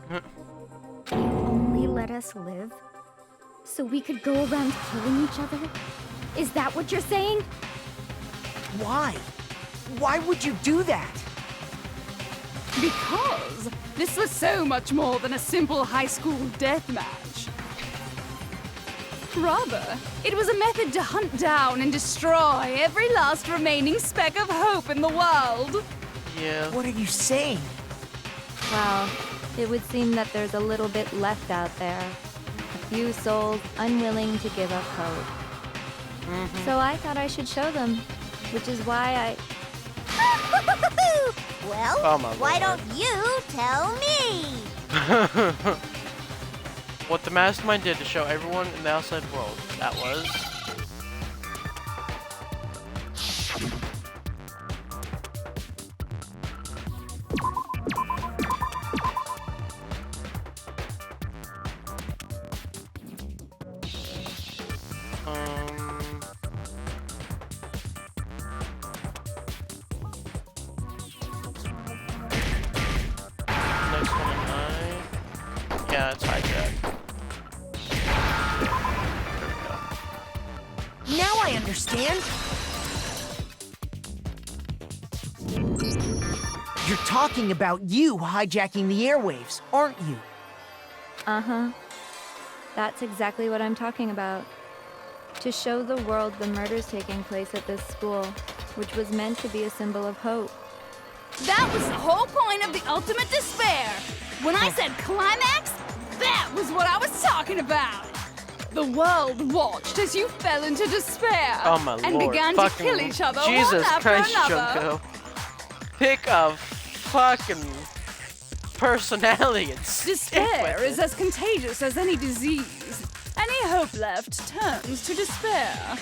M: You only let us live so we could go around killing each other? Is that what you're saying?
G: Why? Why would you do that?
K: Because this was so much more than a simple high school death match. Rather, it was a method to hunt down and destroy every last remaining speck of hope in the world.
A: Yeah.
G: What are you saying?
J: Well, it would seem that there's a little bit left out there. A few souls unwilling to give up hope. So I thought I should show them, which is why
L: Well,
A: Oh, my
L: why
A: Lord.
L: don't you tell me?
A: What the mastermind did to show everyone in the outside world. That was... Next one in line. Yeah, it's hijack.
G: Now I understand. You're talking about you hijacking the airwaves, aren't you?
J: Uh-huh. That's exactly what I'm talking about. To show the world the murders taking place at this school, which was meant to be a symbol of hope.
K: That was the whole point of the ultimate despair. When I said climax, that was what I was talking about. The world watched as you fell into despair
A: Oh my
K: and
A: lord.
K: began
A: Fucking
K: to kill each other
A: Jesus
K: one after
A: Christ,
K: another.
A: Junko. Pick a fucking personality and stick
K: Despair
A: with
K: is
A: it.
K: as contagious as any disease, any hope left turns to despair.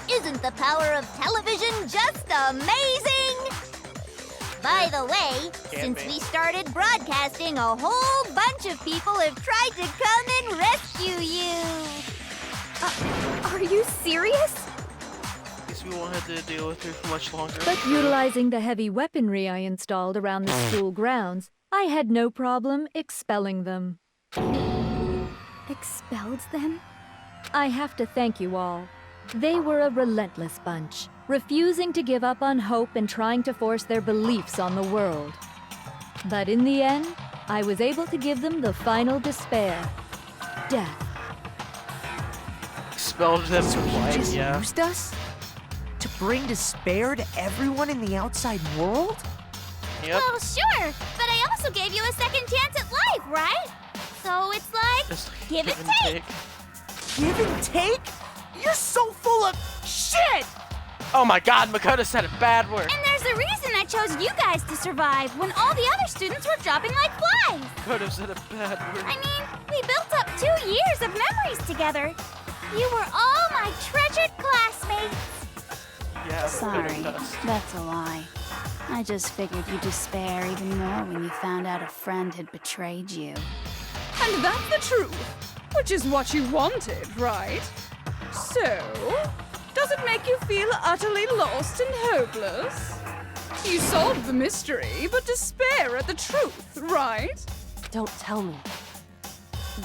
L: Isn't the power of television just amazing? By the way, since we started broadcasting, a whole bunch of people have tried to come and rescue you.
M: Are you serious?
A: Guess we won't have to deal with her for much longer.
J: But utilizing the heavy weaponry I installed around the school grounds, I had no problem expelling them.
M: Expelled them?
J: I have to thank you all. They were a relentless bunch, refusing to give up on hope and trying to force their beliefs on the world. But in the end, I was able to give them the final despair. Death.
A: Expelled them
G: So
A: for
G: you
A: life,
G: just
A: yeah.
G: used us? To bring despair to everyone in the outside world?
A: Yep.
L: Well, sure, but I also gave you a second chance at life, right? So it's like,
A: Just like
L: give and take.
G: Give and take? You're so full of shit!
A: Oh my god, Makoto said a bad word.
L: And there's a reason I chose you guys to survive when all the other students were dropping like flies.
A: Makoto said a bad word.
L: I mean, we built up 2 years of memories together. You were all my treasured classmates.
A: Yeah,
E: Sorry,
A: Makoto does.
E: that's a lie. I just figured you'd despair even more when you found out a friend had betrayed you.
K: And that's the truth, which is what you wanted, right? So, does it make you feel utterly lost and hopeless? You solved the mystery, but despair at the truth, right?
C: Don't tell me.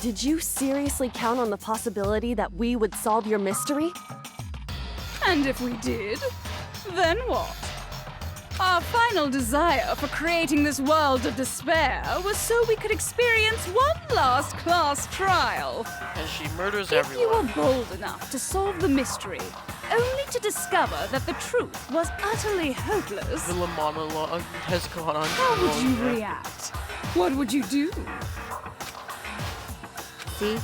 C: Did you seriously count on the possibility that we would solve your mystery?
K: And if we did, then what? Our final desire for creating this world of despair was so we could experience one last class trial.
A: And she murders
K: If you
A: everyone.
K: were bold enough to solve the mystery, only to discover that the truth was utterly hopeless,
A: The monologue has gone on.
K: how
A: too
K: would
A: long
K: you
A: now.
K: react? What would you do?
J: See?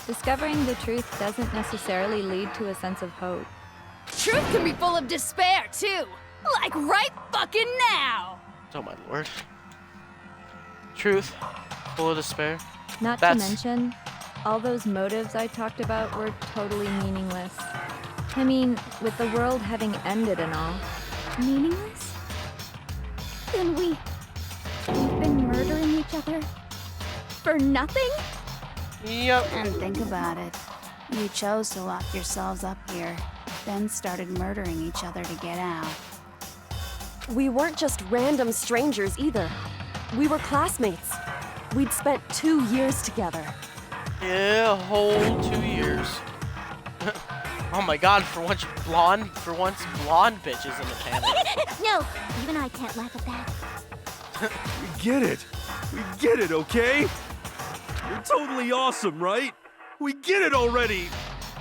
J: Discovering the truth doesn't necessarily lead to a sense of hope.
K: Truth can be full of despair, too. Like right fucking now.
A: Oh my lord. Truth. Full of despair.
J: Not
A: That's-
J: to mention, all those motives I talked about were totally meaningless. I mean, with the world having ended and all.
M: Meaningless? Then we've been murdering each other for nothing?
A: Yep.
E: And think about it. You chose to lock yourselves up here, then started murdering each other to get out.
C: We weren't just random strangers either. We were classmates. We'd spent 2 years together.
A: Yeah, a whole 2 years. Oh my god, for once blonde bitches in the canon.
L: No, even I can't laugh at that.
D: We get it. We get it, okay? You're totally awesome, right? We get it already.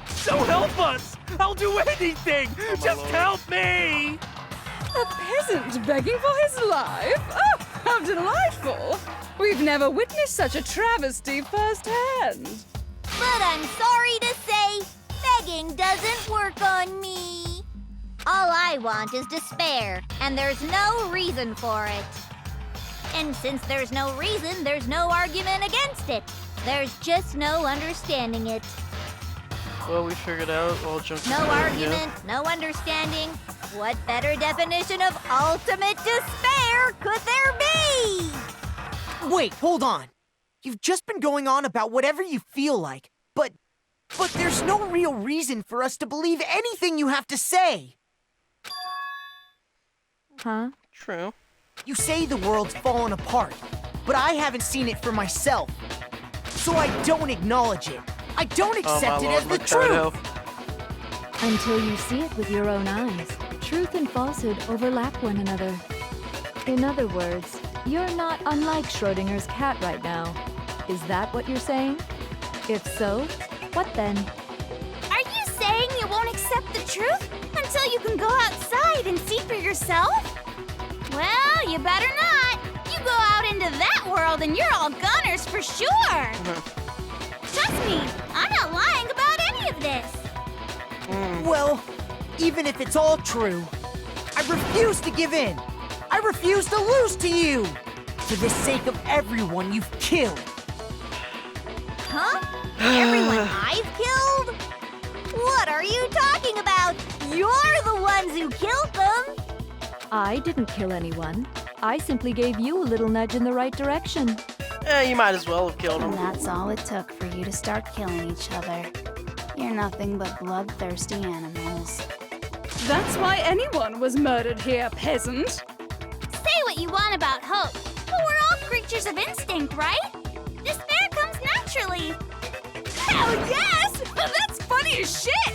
D: So help us. I'll do anything.
A: Oh my
D: Just
A: lord.
D: help me.
K: A peasant begging for his life? Oh, how delightful! We've never witnessed such a travesty firsthand.
L: But I'm sorry to say, begging doesn't work on me. All I want is despair, and there's no reason for it. And since there's no reason, there's no argument against it. There's just no understanding it.
A: Well, we figured out all junk.
L: No argument, no understanding. What better definition of ultimate despair could there be?
G: Wait, hold on. You've just been going on about whatever you feel like, but there's no real reason for us to believe anything you have to say.
J: Huh?
A: True.
G: You say the world's fallen apart, but I haven't seen it for myself. So I don't acknowledge it. I don't accept it as the truth.
J: Until you see it with your own eyes, truth and falsehood overlap one another. In other words, you're not unlike Schrodinger's cat right now. Is that what you're saying? If so, what then?
L: Are you saying you won't accept the truth until you can go outside and see for yourself? Well, you better not. You go out into that world and you're all gunners for sure. Trust me, I'm not lying about any of this.
G: Well, even if it's all true, I refuse to give in. I refuse to lose to you. For the sake of everyone you've killed.
L: Huh? Everyone I've killed? What are you talking about? You're the ones who killed them!
J: I didn't kill anyone. I simply gave you a little nudge in the right direction.
A: You might as well have killed him.
E: And that's all it took for you to start killing each other. You're nothing but bloodthirsty animals.
K: That's why anyone was murdered here, peasant.
L: Say what you want about hope, but we're all creatures of instinct, right? Despair comes naturally.
K: Hell yes! That's funny as shit!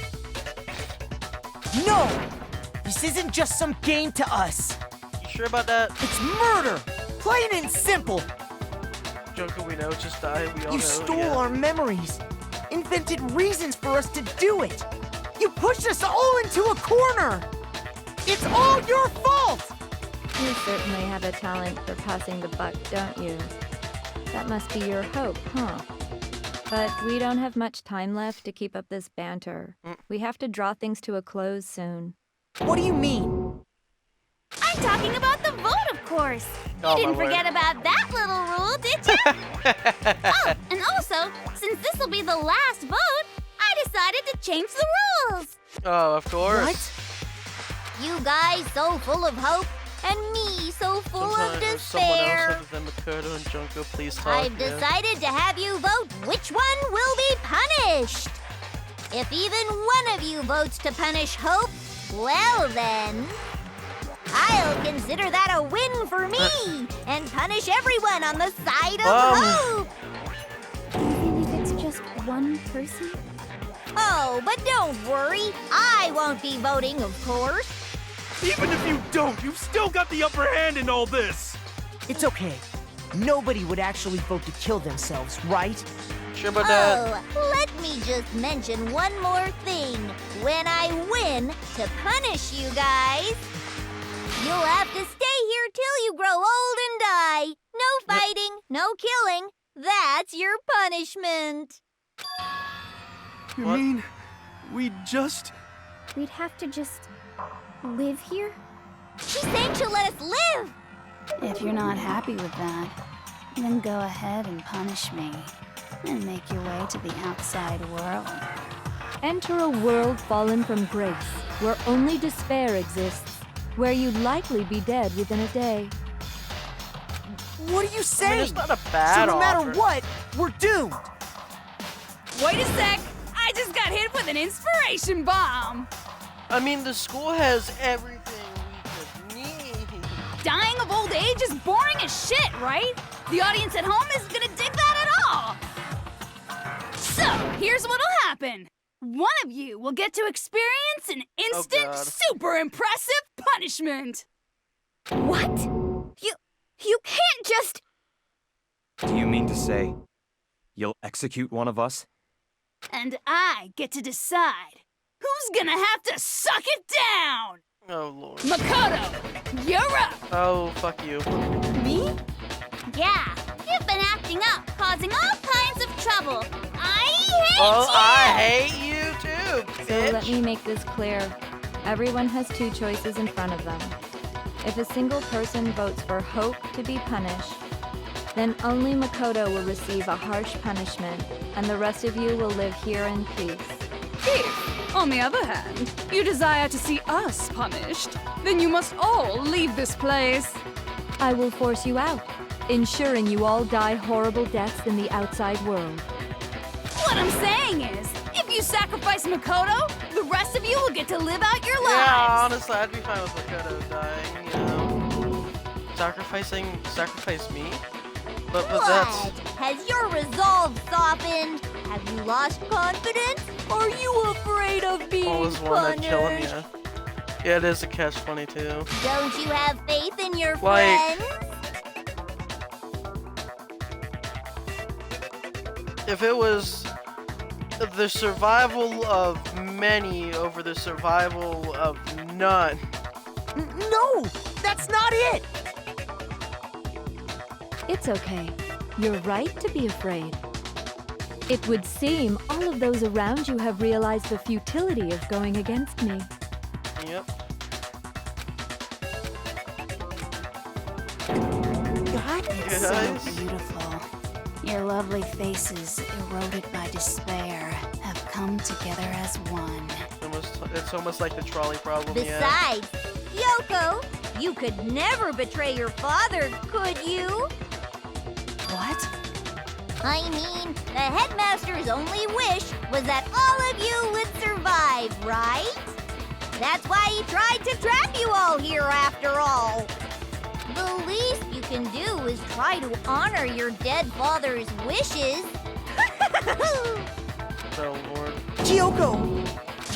G: No! This isn't just some game to us.
A: You sure about that?
G: It's murder! Plain and simple!
A: Junko, we know, just die. We all
G: You
A: know.
G: stole our memories, invented reasons for us to do it. You pushed us all into a corner. It's all your fault!
J: You certainly have a talent for passing the buck, don't you? That must be your hope, huh? But we don't have much time left to keep up this banter. We have to draw things to a close soon.
G: What do you mean?
L: I'm talking about the vote, of course.
A: Oh,
L: You didn't
A: my
L: forget
A: word.
L: about that little rule, did you? Oh, and also, since this will be the last vote, I decided to change the rules.
A: Oh, of course.
G: What?
L: You guys so full of hope, and me so full of
A: Sometimes someone else
L: despair.
A: other than Makoto and Junko, please talk.
L: I've
A: yeah.
L: decided to have you vote which one will be punished. If even one of you votes to punish Hope, well then, I'll consider that a win for me and punish everyone on the side of Hope.
M: Even if it's just one person?
L: Oh, but don't worry, I won't be voting, of course.
D: Even if you don't, you've still got the upper hand in all this!
G: It's okay. Nobody would actually vote to kill themselves, right?
A: Sure about that?
L: Oh, let me just mention one more thing. When I win to punish you guys, you'll have to stay here till you grow old and die. No fighting, no killing. That's your punishment.
D: You
A: What?
D: mean we just...
M: We'd have to just live here?
L: She's saying she'll let us live.
E: If you're not happy with that, then go ahead and punish me. And make your way to the outside world.
J: Enter a world fallen from grace, where only despair exists, where you'd likely be dead within a day.
G: What are you
A: I
G: saying?
A: mean, it's not a bad
G: So no matter
A: offer.
G: what, we're doomed.
K: Wait a sec! I just got hit with an inspiration bomb!
A: I mean, the school has everything we could need.
K: Dying of old age is boring as shit, right? The audience at home isn't gonna dig that at all! So, here's what'll happen. One of you will get to experience an instant,
A: God.
K: super impressive punishment!
M: What? You can't just...
F: Do you mean to say you'll execute one of us?
K: And I get to decide who's gonna have to suck it down!
A: Oh, Lord.
K: Makoto, you're up!
A: Oh, fuck you.
L: Me? Yeah, you've been acting up, causing all kinds of trouble. I hate
A: Oh,
L: you!
A: I hate you too,
J: So
A: bitch.
J: let me make this clear. Everyone has two choices in front of them. If a single person votes for Hope to be punished, then only Makoto will receive a harsh punishment, and the rest of you will live here in peace.
K: If, on the other hand, you desire to see us punished, then you must all leave this place.
J: I will force you out, ensuring you all die horrible deaths in the outside world.
K: What I'm saying is, if you sacrifice Makoto, the rest of you will get to live out your
A: Yeah,
K: lives.
A: honestly, I'd be fine with Makoto dying, you know. Sacrifice me? But
L: What?
A: that's...
L: Has your resolve softened? Have you lost confidence? Are you afraid of being
A: Always wanted to kill him,
L: punished?
A: yeah. Yeah, it is a catch-22.
L: Don't you have faith in your
A: Like-
L: friends?
A: If it was the survival of many over the survival of none.
G: No, that's not it.
J: It's okay. You're right to be afraid. It would seem all of those around you have realized the futility of going against me.
A: Yep.
E: It's so
A: Guys.
E: beautiful. Your lovely faces, eroded by despair, have come together as one.
A: It's almost like the trolley problem.
L: Besides, Yoko, you could never betray your father, could you?
E: What?
L: I mean, the headmaster's only wish was that all of you would survive, right? That's why he tried to trap you all here after all. The least you can do is try to honor your dead father's wishes.
A: Oh, Lord.
G: Kyoko!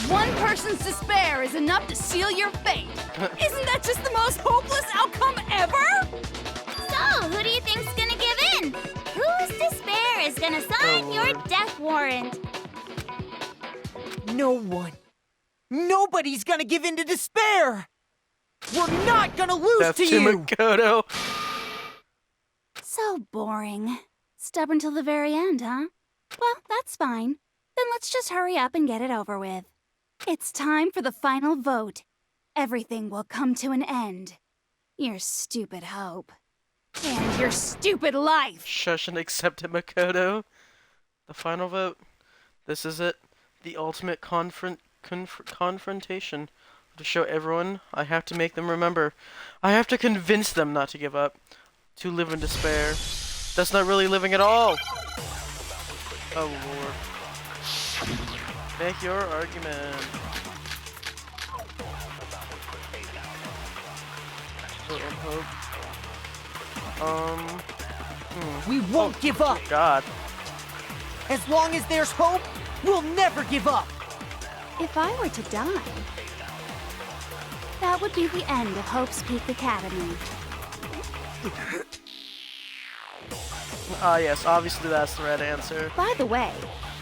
K: One person's despair is enough to seal your fate. Isn't that just the most hopeless outcome ever?
M: So, who do you think's gonna give in? Whose despair is gonna sign your death warrant?
G: No one. Nobody's gonna give in to despair! We're not gonna lose
A: Death
G: to
A: to
G: you!
A: Makoto.
E: So boring. Stubborn till the very end, huh? Well, that's fine. Then let's just hurry up and get it over with. It's time for the final vote. Everything will come to an end. Your stupid hope. And your stupid life!
A: Shush and accept it, Makoto. The final vote. This is it. The ultimate confrontation. To show everyone, I have to make them remember. I have to convince them not to give up. To live in despair. That's not really living at all. Oh, Lord. Make your argument. Hope.
G: We won't give up!
A: God.
G: As long as there's hope, we'll never give up!
E: If I were to die, that would be the end of Hope's Peak Academy.
A: Ah, yes, obviously that's the right answer.
E: By the way,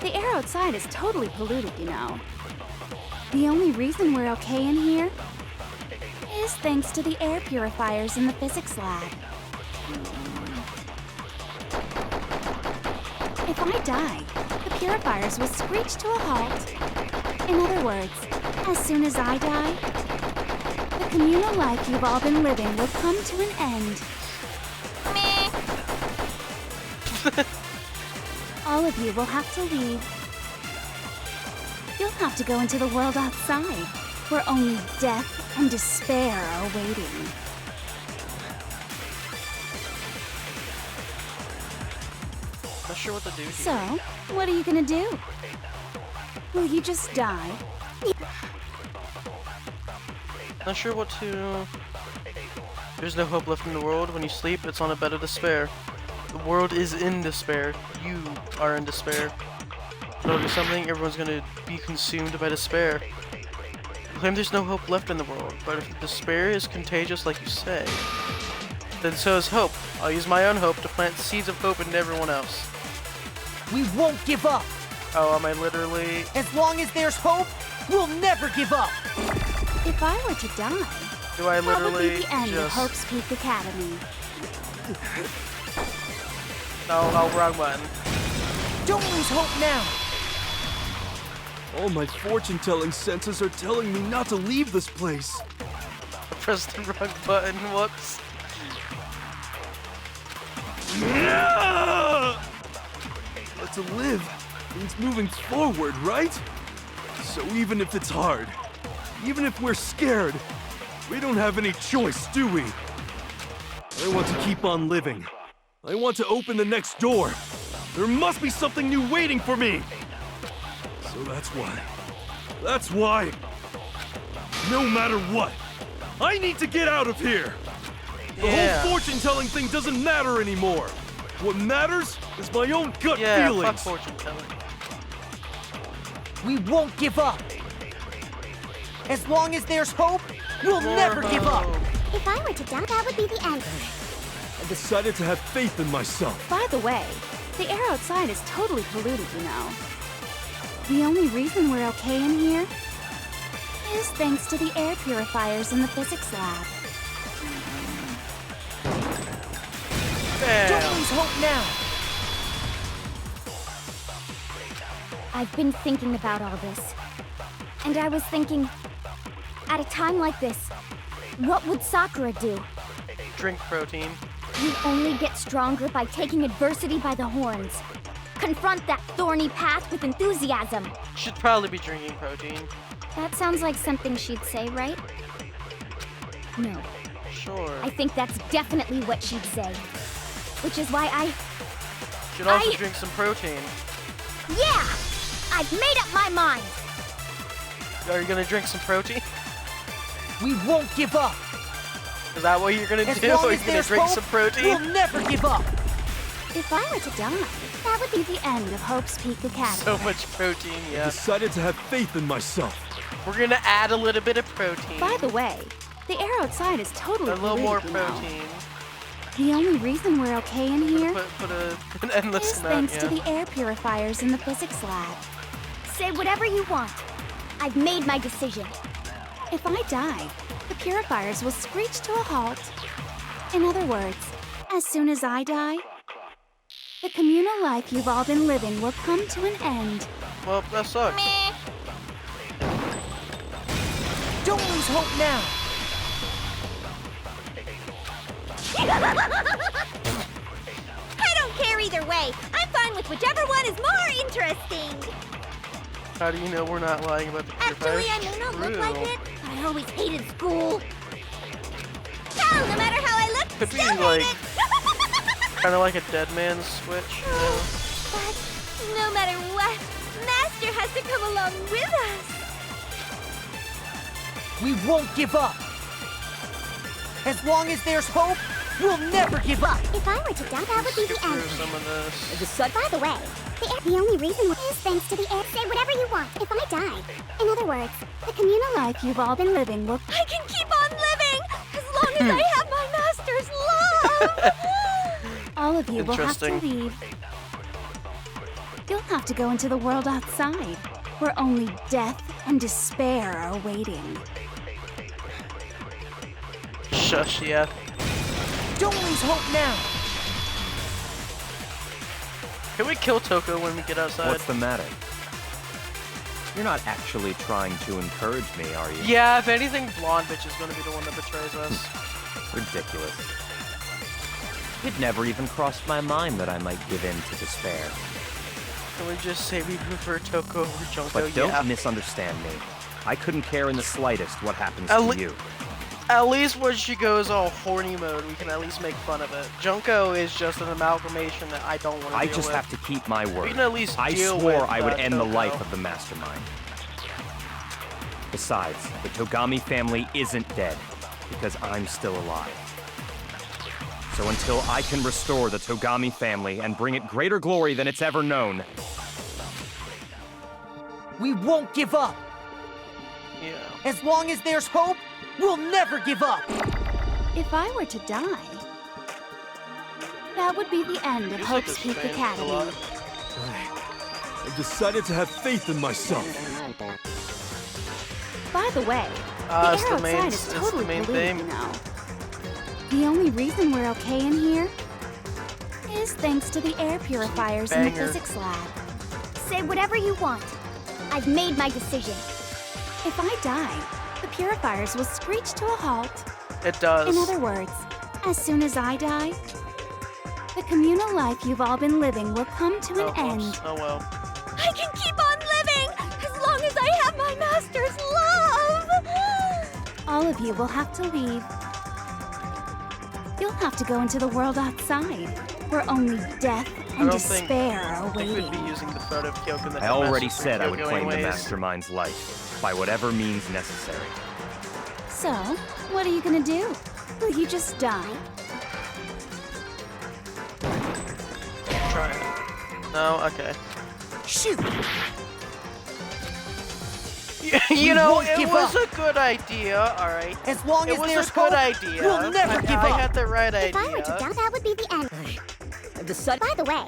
E: the air outside is totally polluted, you know. The only reason we're okay in here is thanks to the air purifiers in the physics lab. If I die, the purifiers will screech to a halt. In other words, as soon as I die, the communal life you've all been living will come to an end.
L: Meh.
E: All of you will have to leave. You'll have to go into the world outside, where only death and despair are waiting.
A: Not sure what to do here.
E: So, what are you gonna do? Will you just die?
A: Not sure what to... There's no hope left in the world. When you sleep, it's on a bed of despair. The world is in despair. You are in despair. In order to do something, everyone's gonna be consumed by despair. You claim there's no hope left in the world, but if despair is contagious like you say, then so is hope. I'll use my own hope to plant seeds of hope in everyone else.
G: We won't give up!
A: Oh, am I literally...
G: As long as there's hope, we'll never give up!
E: If I were to die,
A: Do I
E: that would
A: literally
E: be the end of
A: just...
E: Hope's Peak Academy.
A: No, wrong button.
G: Don't lose hope now!
D: All my fortune-telling senses are telling me not to leave this place.
A: I pressed the wrong button, whoops.
D: But to live means moving forward, right? So even if it's hard, even if we're scared, we don't have any choice, do we? I want to keep on living. I want to open the next door. There must be something new waiting for me. So that's why, no matter what, I need to get out of here. The whole fortune-telling thing doesn't matter anymore. What matters is my own gut feelings.
A: Fuck fortune-telling.
G: We won't give up! As long as there's hope, we'll never give up!
M: If I were to die, that would be the end.
D: I decided to have faith in myself.
E: By the way, the air outside is totally polluted, you know. The only reason we're okay in here is thanks to the air purifiers in the physics lab.
A: Bam.
G: Don't lose hope now!
M: I've been thinking about all this. And I was thinking, at a time like this, what would Sakura do?
A: Drink protein.
M: You only get stronger by taking adversity by the horns. Confront that thorny path with enthusiasm.
A: Should probably be drinking protein.
M: That sounds like something she'd say, right? No.
A: Sure.
M: I think that's definitely what she'd say. Which is why
A: Should also drink some protein.
M: Yeah! I've made up my mind!
A: Are you gonna drink some protein?
G: We won't give up.
A: Is that what you're gonna
G: As
A: do?
G: long
A: Are
G: as
A: you gonna
G: there's
A: drink
G: hope,
A: some protein?
G: We'll never give up.
E: If I were to die, that would be the end of Hope's Peak Academy.
A: So much protein,
D: I
A: yeah.
D: decided to have faith in myself.
A: We're gonna add a little bit of protein.
E: By the way, the air outside is totally
A: A little more
E: polluted, you know.
A: protein.
E: The only reason we're okay in here
A: Put an endless
E: is
A: amount,
E: thanks to the air purifiers in the physics lab.
M: Say whatever you want. I've made my decision.
E: If I die, the purifiers will screech to a halt. In other words, as soon as I die, the communal life you've all been living will come to an end.
A: Well, that sucks.
G: Don't lose hope now.
L: I don't care either way. I'm fine with whichever one is more interesting.
A: How do you know we're not lying about the
L: Actually, I may not look like it, but I always hated school. Hell, no matter how I look,
A: Could be
L: still
A: like,
L: hate it.
A: kind of like a dead man's switch. You know?
L: But no matter what, Master has to come along with us.
G: We won't give up. As long as there's hope, we'll never give up.
M: If I were to die, that would be
A: Skip
M: the end.
A: through some of this.
M: By the way, the only reason is thanks to the air. Say whatever you want. If I die. In other words,
E: The communal life you've all been living will...
L: I can keep on living as long as I have my Master's love.
E: All of you will have to
A: Interesting.
E: leave. You'll have to go into the world outside, where only death and despair are waiting.
A: Shush, yeah.
G: Don't lose hope now.
A: Can we kill Toko when we get outside?
F: What's the matter? You're not actually trying to encourage me, are you?
A: Yeah, if anything, blonde bitch is gonna be the one that betrays us.
F: Ridiculous. It never even crossed my mind that I might give in to despair.
A: Can we just say we prefer Toko over Junko?
F: But don't
A: Yeah.
F: misunderstand me. I couldn't care in the slightest what happens
A: At
F: to
A: le-
F: you.
A: At least when she goes all horny mode, we can at least make fun of it. Junko is just an amalgamation that I don't want to
F: I
A: deal
F: just
A: with.
F: have to keep my word.
A: can at least
F: I
A: deal
F: swore
A: with,
F: I would end the
A: Toko.
F: life of the mastermind. Besides, the Togami family isn't dead, because I'm still alive. So until I can restore the Togami family and bring it greater glory than it's ever known,
G: We won't give up.
A: Yeah.
G: As long as there's hope, we'll never give up.
E: If I were to die, that would be the end of
A: Feels like
E: Hope's
A: this
E: Peak
A: fan a
E: Academy.
A: lot.
D: I've decided to have faith in myself.
E: By the way,
A: It's
E: the air
A: the main-
E: outside
A: it's
E: is
A: the
E: totally
A: main
E: polluted,
A: theme.
E: you know. The only reason we're okay in here is thanks to the air purifiers in the
A: Banger.
E: physics lab.
M: Say whatever you want. I've made my decision.
E: If I die, the purifiers will screech to a halt.
A: It does.
E: In other words, as soon as I die, the communal life you've all been living will come to an
A: whoops.
E: end.
A: Oh well.
L: I can keep on living as long as I have my Master's love.
E: All of you will have to leave. You'll have to go into the world outside, where only death and despair are
A: I think
E: waiting.
A: we'd be using the photo of Kyoko in the
F: I already
A: headmaster for
F: said I would
A: Kyoko
F: claim the
A: anyways.
F: mastermind's life, by whatever means necessary.
E: So, what are you gonna do? Will you just die?
A: Try it. No? Okay.
G: Shoot.
A: You know,
G: won't
A: it
G: give
A: was
G: up.
A: a good idea, alright.
G: As long
A: It
G: as
A: was
G: there's
A: a good
G: hope,
A: idea.
G: we'll never give
A: I
G: up.
A: had the right
M: If I were to
A: idea.
M: die, that would be the end.
I: The
M: By the way,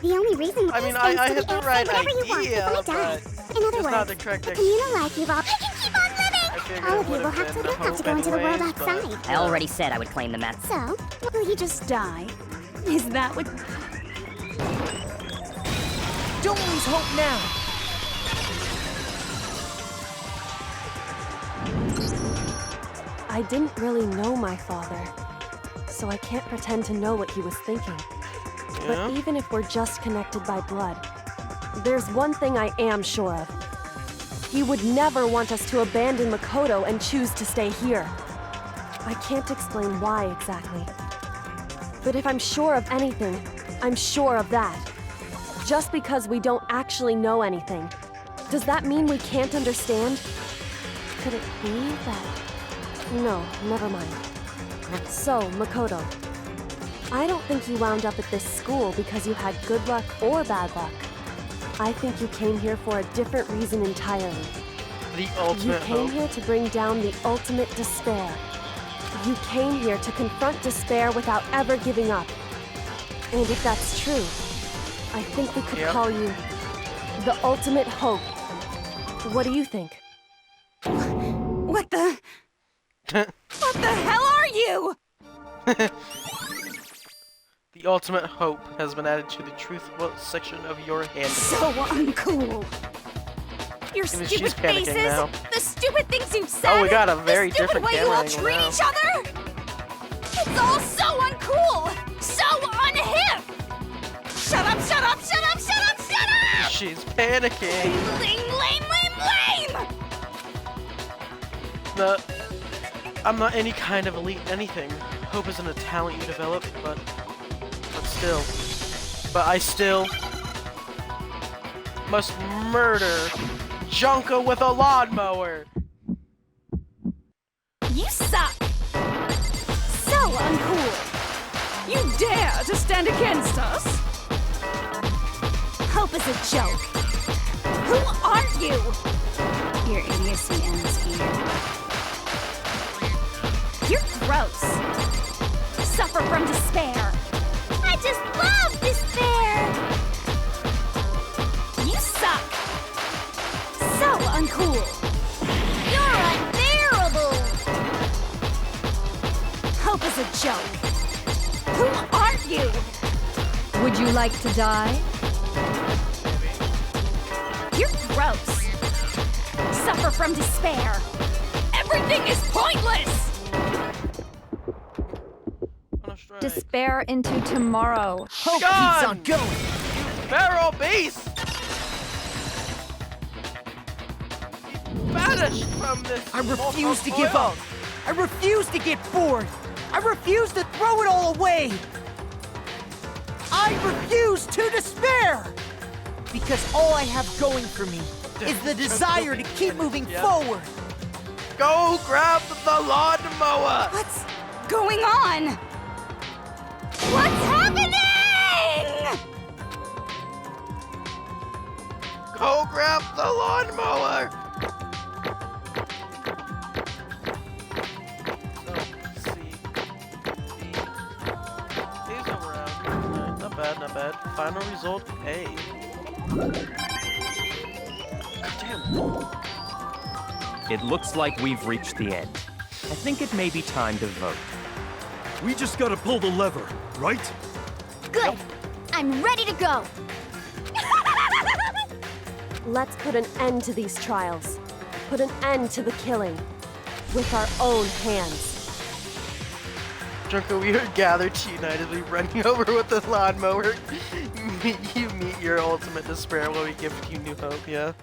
M: the only reason
A: I mean,
M: is
A: I
M: thanks to
A: had
M: the
A: the
M: air.
A: right
M: Say whatever you want.
A: idea,
M: If I die.
A: but
M: In other
A: it's
M: words,
A: not the correct
M: the
A: excuse.
M: communal life you've all. I can keep on living.
A: I figured
M: All
A: it
M: of you
A: would
M: will
A: have
M: have to.
A: been
M: You'll have
A: hope
M: to go into the world
A: anyways, but-
M: outside.
I: I already said I would claim the map.
M: So,
E: Will you just die? Is that what...
G: Don't lose hope now.
C: I didn't really know my father, so I can't pretend to know what he was thinking. But even if we're just connected by blood, there's one thing I am sure of. He would never want us to abandon Makoto and choose to stay here. I can't explain why exactly. But if I'm sure of anything, I'm sure of that. Just because we don't actually know anything, does that mean we can't understand? Could it be that... No, never mind. So, Makoto, I don't think you wound up at this school because you had good luck or bad luck. I think you came here for a different reason entirely.
A: The ultimate
C: You came
A: hope.
C: here to bring down the ultimate despair. You came here to confront despair without ever giving up. And if that's true, I think we could call you the ultimate hope. What do you think?
K: What the? What the hell are you?
A: The ultimate hope has been added to the truthful section of your handbook.
K: So uncool.
L: Your
A: Even
L: stupid
A: she's panicking
L: faces,
A: now.
L: the stupid things you've said,
A: Oh, we got a very
L: the stupid
A: different
L: way you
A: camera
L: all
A: angle
L: treat
A: now.
L: each other. It's all so uncool, so unhip. Shut up, shut up, shut up, shut up, shut up!
A: She's panicking.
L: Lame.
A: I'm not any kind of elite anything. Hope isn't a talent you develop, but still. But I still must murder Junko with a lawnmower.
K: You suck. So uncool. You dare to stand against us?
L: Hope is a joke. Who are you?
E: Your idiocy ends here.
L: You're gross. Suffer from despair. I just love despair. You suck. So uncool. You're unbearable. Hope is a joke. Who are you?
J: Would you like to die?
L: You're gross. Suffer from despair. Everything is pointless.
J: Despair into tomorrow.
G: Hope
A: Gone!
G: keeps on going.
A: Feral beast! Banish from this.
G: I refuse to
A: mortal
G: give
A: coil.
G: up. I refuse to get bored. I refuse to throw it all away. I refuse to despair. Because all I have going for me is the desire to keep moving forward.
A: Go grab the lawnmower.
K: What's going on?
L: What's happening?
A: Go grab the lawnmower. So, C, B. These are around. Not bad, not bad. Final result A. Damn.
F: It looks like we've reached the end. I think it may be time to vote.
D: We just gotta pull the lever, right?
L: Good. I'm ready to go.
C: Let's put an end to these trials. Put an end to the killing. With our own hands.
A: Junko, we are gathered to unitedly running over with the lawnmower. You meet your ultimate despair while we give you new hope, yeah?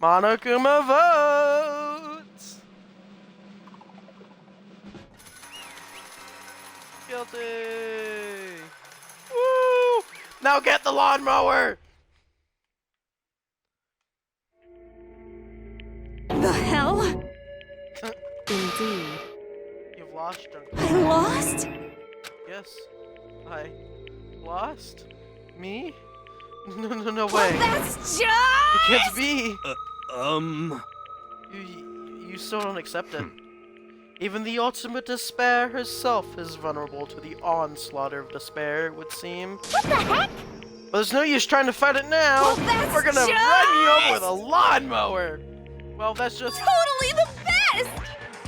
A: Monokuma votes! Guilty! Woo! Now get the lawnmower!
K: The hell?
C: Indeed.
A: You've lost, Junko.
K: I lost?
A: Yes. I lost? Me? No way.
L: Well, that's just...
A: It can't be! You still don't accept it. Even the ultimate despair herself is vulnerable to the onslaught of despair, it would seem.
L: What the heck?
A: But there's no use trying to fight it now!
L: Well, that's
A: We're gonna
L: just...
A: run you over with a lawnmower! Well, that's just...
L: Totally the best!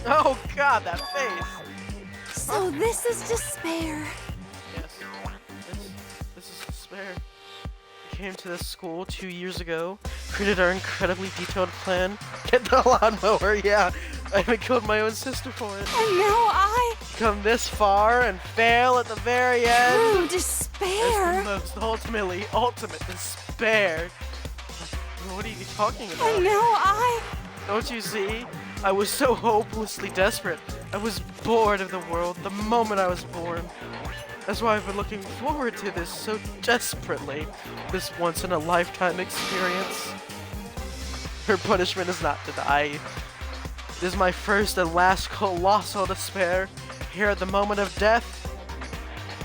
A: Oh god, that face!
K: So this is despair.
A: Yes. This is despair. We came to this school 2 years ago, created our incredibly detailed plan. Get the lawnmower, yeah. I even killed my own sister for it.
K: And now I...
A: Come this far and fail at the very end.
K: True despair.
A: It's the most ultimate despair. What are you talking about?
K: And now I...
A: Don't you see? I was so hopelessly desperate. I was bored of the world the moment I was born. That's why I've been looking forward to this so desperately. This once-in-a-lifetime experience. Her punishment is not to die. This is my first and last colossal despair. Here at the moment of death,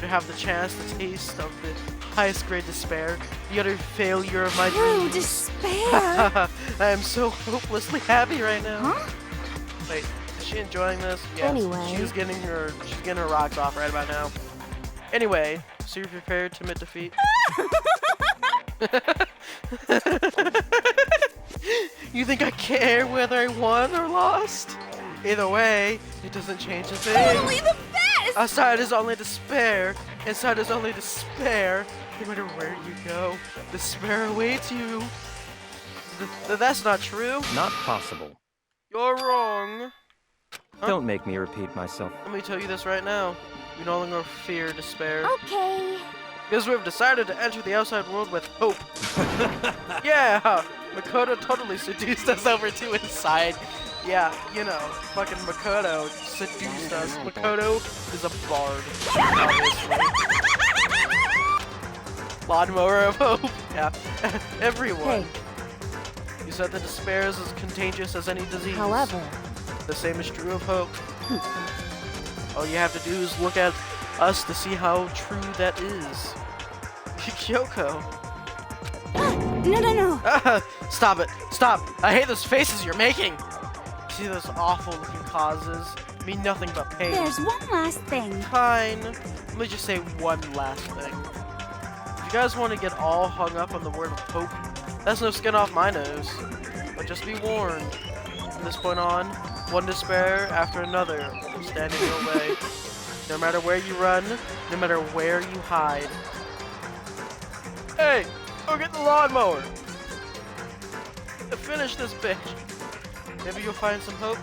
A: to have the chance to taste of the highest grade despair, the utter failure of my
K: True
A: dreams.
K: despair.
A: I am so hopelessly happy right now.
K: Huh?
A: Wait, is she enjoying this? Yes.
M: Anyway.
A: She's getting her rocks off right about now. Anyway, so you're prepared to admit defeat? You think I care whether I won or lost? Either way, it doesn't change a thing.
K: Totally the best!
A: Outside is only despair. Inside is only despair. No matter where you go, despair awaits you. That's not true.
F: Not possible.
A: You're wrong. Huh?
F: Don't make me repeat myself.
A: Let me tell you this right now. You no longer fear despair.
M: Okay.
A: Because we've decided to enter the outside world with hope. Yeah! Makoto totally seduced us over to inside. Yeah, you know, fucking Makoto seduced us. Makoto is a bard, obviously. Lawnmower of hope. Yeah. Everyone.
C: Hey.
A: You said that despair is as contagious as any disease.
C: However,
A: The same is true of hope. All you have to do is look at us to see how true that is. Kyoko.
K: No.
A: Stop it. Stop. I hate those faces you're making. See those awful looking causes? Mean nothing but pain.
H: There's one last thing.
A: Fine. Let me just say one last thing. If you guys want to get all hung up on the word hope, that's no skin off my nose. But just be warned. From this point on, one despair after another will stand in your way. No matter where you run, no matter where you hide. Hey! Go get the lawnmower! To finish this bitch! Maybe you'll find some hope,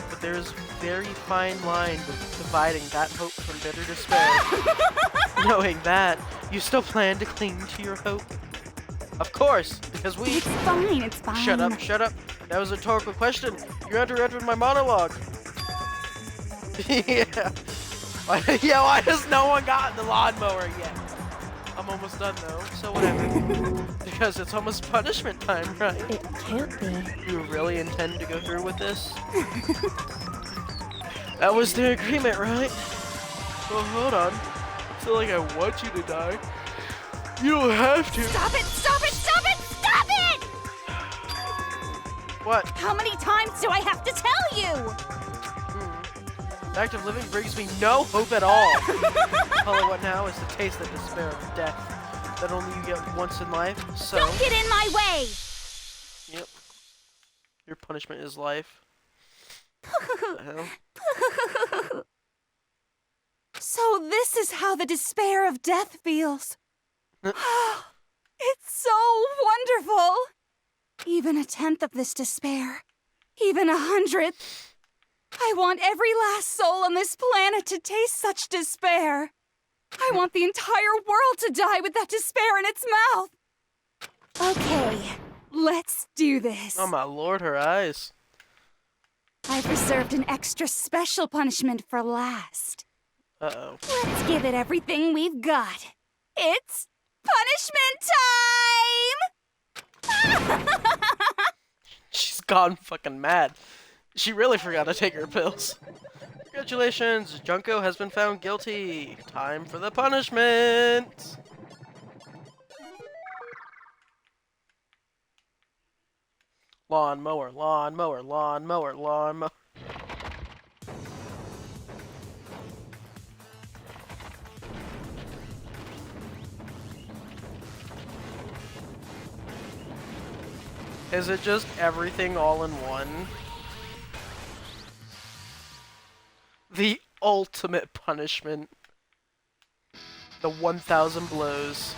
A: but there's a very fine line dividing that hope from bitter despair. Knowing that, you still plan to cling to your hope? Of course, because we...
H: It's fine, it's fine.
A: Shut up, shut up. That was a rhetorical question. You interrupted my monologue. Yeah. Yeah, why has no one gotten the lawnmower yet? I'm almost done though, so whatever. Because it's almost punishment time, right?
C: it can't be.
A: You really intend to go through with this? That was the agreement, right? Well, hold on. It's not like I want you to die. You don't have to.
H: Stop it! Stop it! Stop it! Stop it!
A: What?
H: How many times do I have to tell you?
A: The act of living brings me no hope at all. All I want now is to taste the despair of death that only you get once in life, so...
H: Don't get in my way!
A: Yep. Your punishment is life. What the hell?
K: So this is how the despair of death feels. It's so wonderful. Even a tenth of this despair, even 100th. I want every last soul on this planet to taste such despair. I want the entire world to die with that despair in its mouth. Okay, let's do this.
A: Oh my lord, her eyes.
K: I've reserved an extra special punishment for last.
A: Uh-oh.
K: Let's give it everything we've got. It's punishment time!
A: She's gone fucking mad. She really forgot to take her pills. Congratulations, Junko has been found guilty. Time for the punishment. Lawnmower, lawnmower, lawnmower, lawnmower. Is it just everything all in one? The ultimate punishment. The 1,000 blows.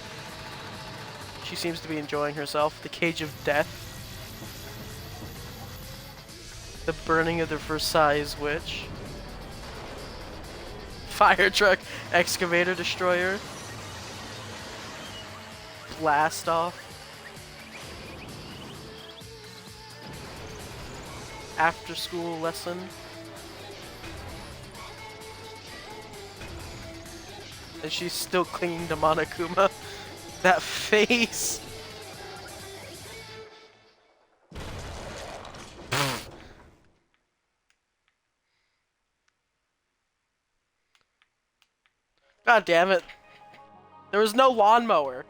A: She seems to be enjoying herself. The cage of death. The burning of the Versailles Witch. Fire truck, excavator destroyer. Blast off. After school lesson. And she's still clinging to Monokuma. That face. God damn it. There was no lawnmower.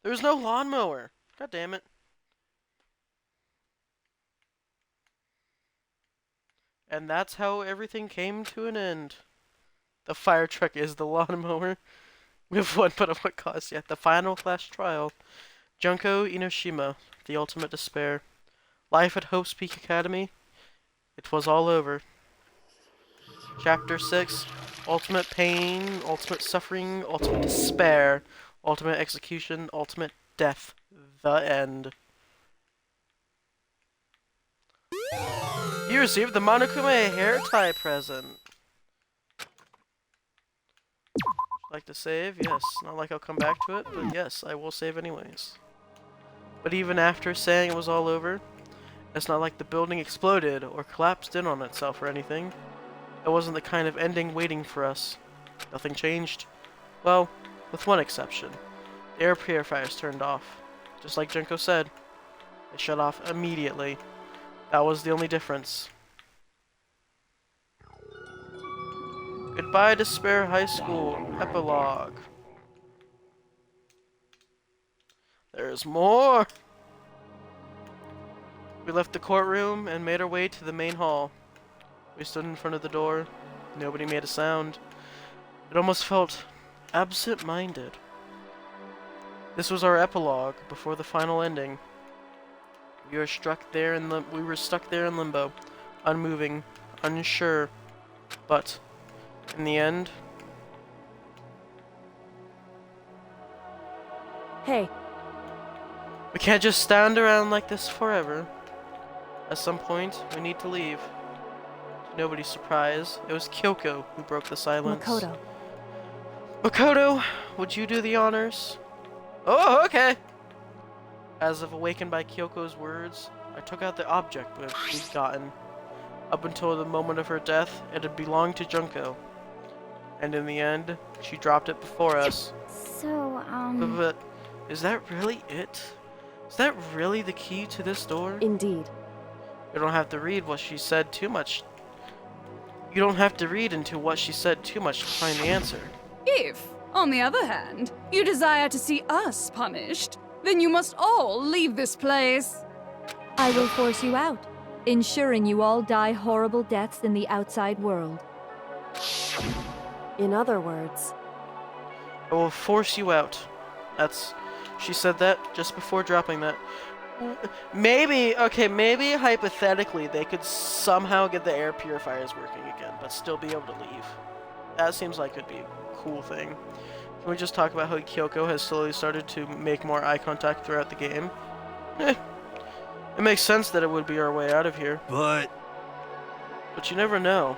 A: There was no lawnmower. God damn it. And that's how everything came to an end. The fire truck is the lawnmower. With one but of what cost yet. The final class trial. Junko Inoshima, the ultimate despair. Life at Hope's Peak Academy. It was all over. Chapter 6. Ultimate pain, ultimate suffering, ultimate despair, ultimate execution, ultimate death. The end. You received the Monokuma hair tie present. Like to save? Yes. Not like I'll come back to it, but yes, I will save anyways. But even after saying it was all over, it's not like the building exploded or collapsed in on itself or anything. It wasn't the kind of ending waiting for us. Nothing changed. Well, with one exception. The air purifiers turned off. Just like Junko said. They shut off immediately. That was the only difference. Goodbye, Despair High School. Epilogue. There's more! We left the courtroom and made our way to the main hall. We stood in front of the door. Nobody made a sound. It almost felt absent-minded. This was our epilogue before the final ending. We were stuck there in limbo, unmoving, unsure, but in the end.
C: Hey.
A: We can't just stand around like this forever. At some point, we need to leave. To nobody's surprise, it was Kyoko who broke the silence.
C: Makoto.
A: Makoto, would you do the honors? Oh, okay. As if awakened by Kyoko's words, I took out the object we'd gotten. Up until the moment of her death, it had belonged to Junko. And in the end, she dropped it before us.
M: So,
A: But is that really it? Is that really the key to this door?
C: Indeed.
A: You don't have to read what she said too much. You don't have to read into what she said too much to find the answer.
K: If, on the other hand, you desire to see us punished, then you must all leave this place.
J: I will force you out, ensuring you all die horrible deaths in the outside world.
C: In other words,
A: I will force you out. She said that just before dropping that. Maybe hypothetically they could somehow get the air purifiers working again, but still be able to leave. That seems like it'd be a cool thing. Can we just talk about how Kyoko has slowly started to make more eye contact throughout the game? It makes sense that it would be our way out of here. But you never know.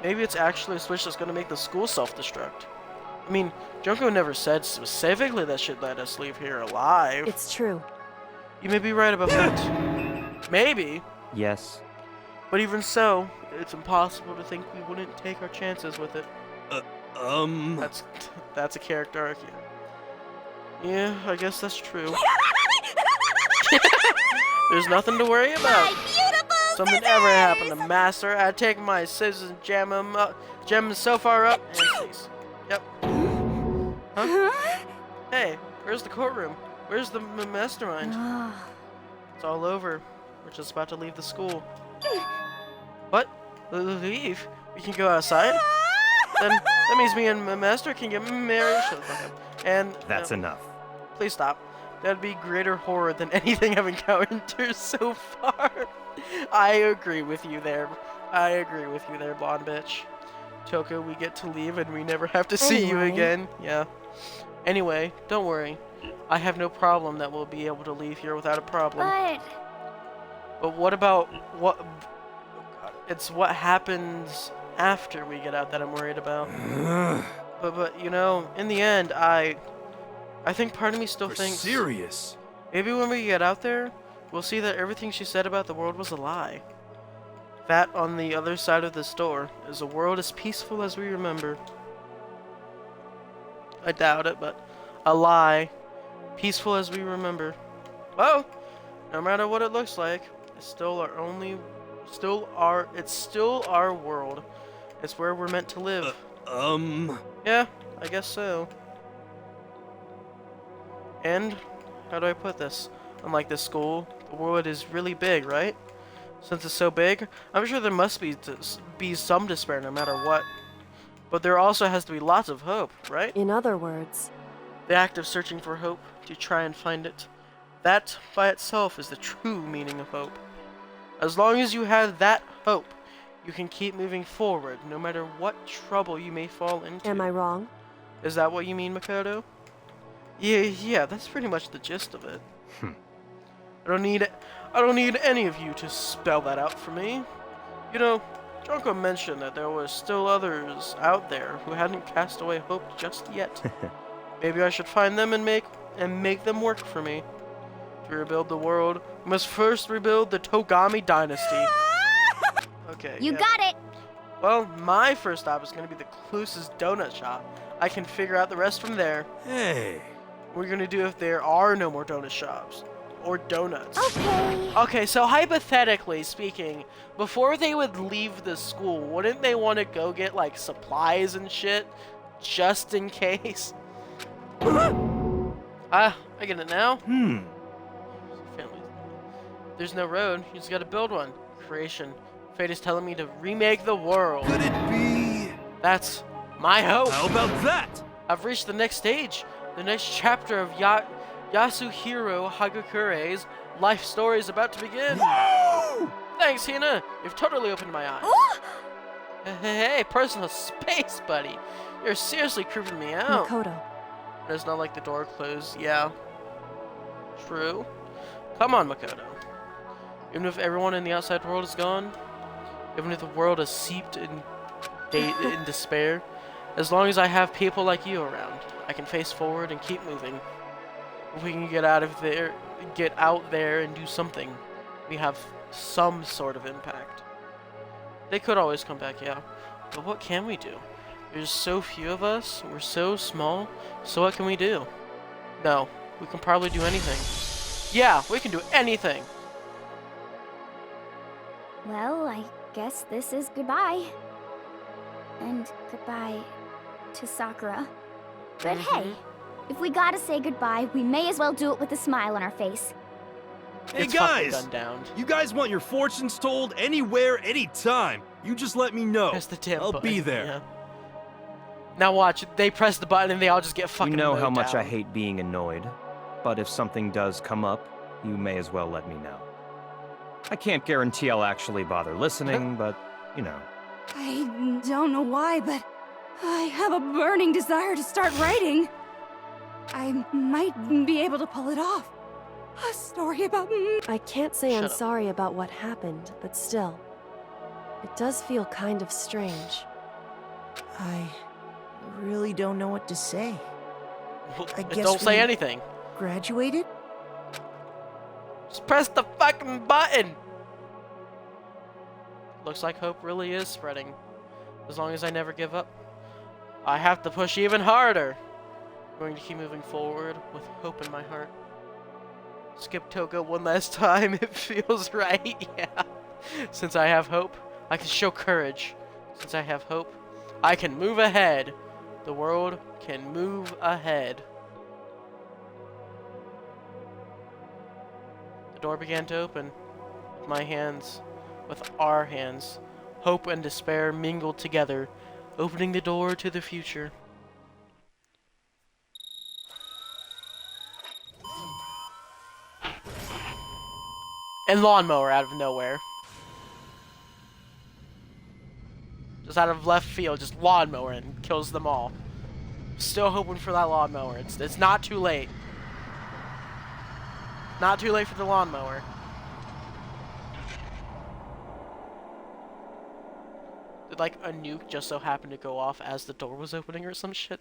A: Maybe it's actually a switch that's going to make the school self-destruct. I mean, Junko never said specifically that she'd let us leave here alive.
C: It's true.
A: You may be right about that. Maybe.
F: Yes.
A: But even so, it's impossible to think we wouldn't take our chances with it. That's a character arc. Yeah, I guess that's true. There's nothing to worry about. Something ever happened to Master, I'd take my scissors and jam him so far up and cease. Yep. Huh? Hey, where's the courtroom? Where's the mastermind? It's all over. We're just about to leave the school. What? Leave? We can go outside? Then that means me and my master can get married. Shut the fuck up. And
F: that's enough.
A: Please stop. That'd be greater horror than anything I've encountered so far. I agree with you there. Blonde bitch. Toko, we get to leave and we never have to see you again. Yeah. Anyway, don't worry. I have no problem that we'll be able to leave here without a problem. But what about what? It's what happens after we get out that I'm worried about. but you know, in the end, I think part of me still thinks.
D: Serious?
A: Maybe when we get out there, we'll see that everything she said about the world was a lie. That on the other side of this door is a world as peaceful as we remember. I doubt it, but a lie, peaceful as we remember. Well, no matter what it looks like, it's still our world. It's where we're meant to live. Yeah, I guess so. And how do I put this? Unlike this school, the world is really big, right? Since it's so big, I'm sure there must be some despair no matter what. But there also has to be lots of hope, right?
C: In other words,
A: the act of searching for hope to try and find it. That by itself is the true meaning of hope. As long as you have that hope, you can keep moving forward no matter what trouble you may fall into.
C: Am I wrong?
A: Is that what you mean, Makoto? Yeah, that's pretty much the gist of it. I don't need any of you to spell that out for me. You know, Junko mentioned that there were still others out there who hadn't cast away hope just yet. Maybe I should find them and make them work for me. To rebuild the world, we must first rebuild the Togami dynasty. Okay.
L: You got it.
A: Well, my first stop is going to be the closest donut shop. I can figure out the rest from there.
D: Hey.
A: What are we going to do if there are no more donut shops? Or donuts.
L: Okay.
A: Okay, so hypothetically speaking, before they would leave the school, wouldn't they want to go get, like, supplies and shit? Just in case? I get it now. There's no road. You just gotta build one. Creation. Fate is telling me to remake the world.
D: Could it be?
A: That's my hope.
D: How about that?
A: I've reached the next stage. The next chapter of Yasuhiro Hagukure's life story is about to begin.
D: Whoa!
A: Thanks, Hina. You've totally opened my eyes. Hey, personal space, buddy. You're seriously creeping me out.
C: Makoto.
A: It's not like the door closed. Yeah. True. Come on, Makoto. Even if everyone in the outside world is gone, even if the world is seeped in despair, as long as I have people like you around, I can face forward and keep moving. If we can get out there and do something, we have some sort of impact. They could always come back, yeah. But what can we do? There's so few of us, we're so small, so what can we do? No, we can probably do anything. Yeah, we can do anything!
M: Well, I guess this is goodbye. And goodbye to Sakura. But hey, if we gotta say goodbye, we may as well do it with a smile on our face.
D: Hey
A: It's fucking
D: guys!
A: done down.
D: You guys want your fortunes told anywhere, anytime. You just let me know.
A: Press the damn
D: I'll
A: button,
D: be there.
A: yeah. Now watch, they press the button and they all just get fucking
F: You know
A: mowed
F: how much
A: down.
F: I hate being annoyed, but if something does come up, you may as well let me know. I can't guarantee I'll actually bother listening, but, you know.
K: I don't know why, but I have a burning desire to start writing. I might be able to pull it off. A story about
C: I can't say I'm
A: Shut up.
C: sorry about what happened, but still, it does feel kind of strange.
G: I really don't know what to say. I guess
A: Don't say
G: we-
A: anything.
G: Graduated?
A: Just press the fucking button! Looks like hope really is spreading. As long as I never give up. I have to push even harder. I'm going to keep moving forward with hope in my heart. Skip Toko one last time. It feels right, yeah. Since I have hope, I can show courage. Since I have hope, I can move ahead. The world can move ahead. The door began to open. With my hands, with our hands, hope and despair mingled together, opening the door to the future. And lawnmower out of nowhere. Just out of left field, just lawnmower and kills them all. Still hoping for that lawnmower. It's not too late. Not too late for the lawnmower. Did like a nuke just so happen to go off as the door was opening or some shit?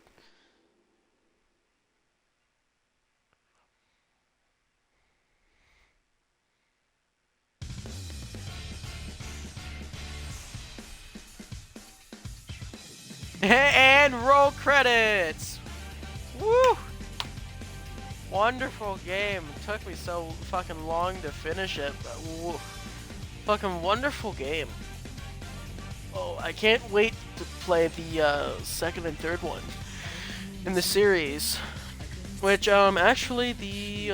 A: And roll credits! Woo! Wonderful game. It took me so fucking long to finish it, but woo. Fucking wonderful game. Oh, I can't wait to play the second and third one in the series. Which, actually the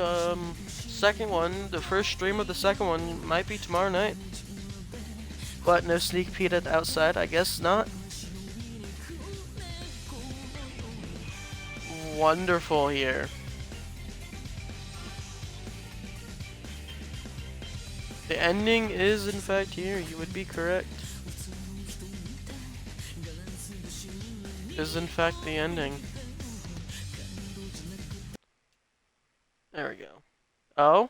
A: second one, the first stream of the second one might be tomorrow night. But no sneak peek at the outside, I guess not. Wonderful here. The ending is in fact here, you would be correct. Is in fact the ending. There we go. Oh?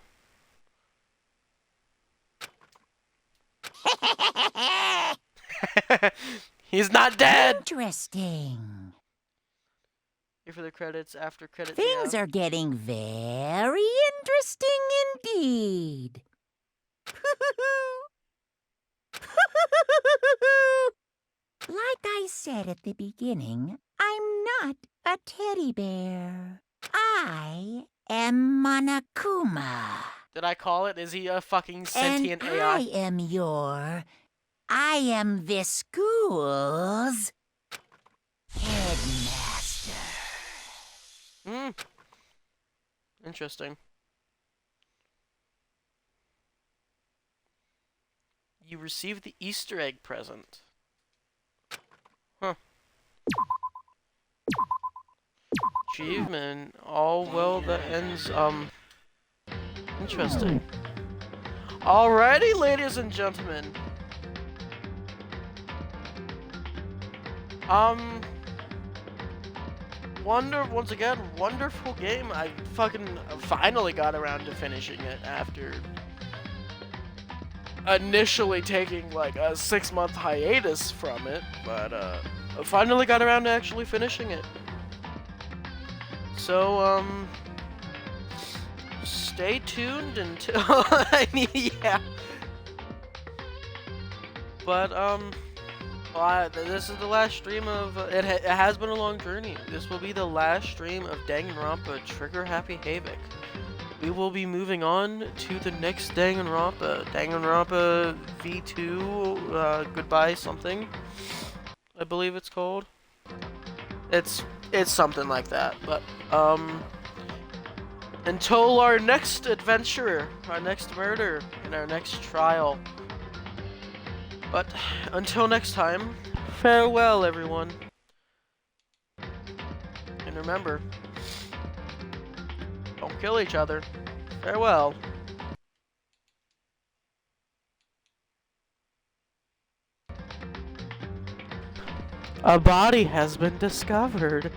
A: He's not dead!
B: Interesting.
A: Here for the credits, after credits.
B: Things are getting very interesting indeed. Like I said at the beginning, I'm not a teddy bear. I am Monokuma.
A: Did I call it? Is he a fucking sentient
B: and
A: AI?
B: I am this school's headmaster.
A: Hmm. Interesting. You received the Easter egg present. Huh. Achievement. All well that ends, interesting. Alrighty, ladies and gentlemen. Once again, wonderful game. I fucking finally got around to finishing it after initially taking like a 6-month hiatus from it, but I finally got around to actually finishing it. So stay tuned until I mean, yeah. But well, this is the last stream of it has been a long journey. This will be the last stream of Danganronpa Trigger Happy Havoc. We will be moving on to the next Danganronpa. Danganronpa V2 Goodbye something, I believe it's called. It's something like that. But until our next adventure, our next murder, and our next trial. But until next time, farewell everyone. And remember, don't kill each other. Farewell. A body has been discovered.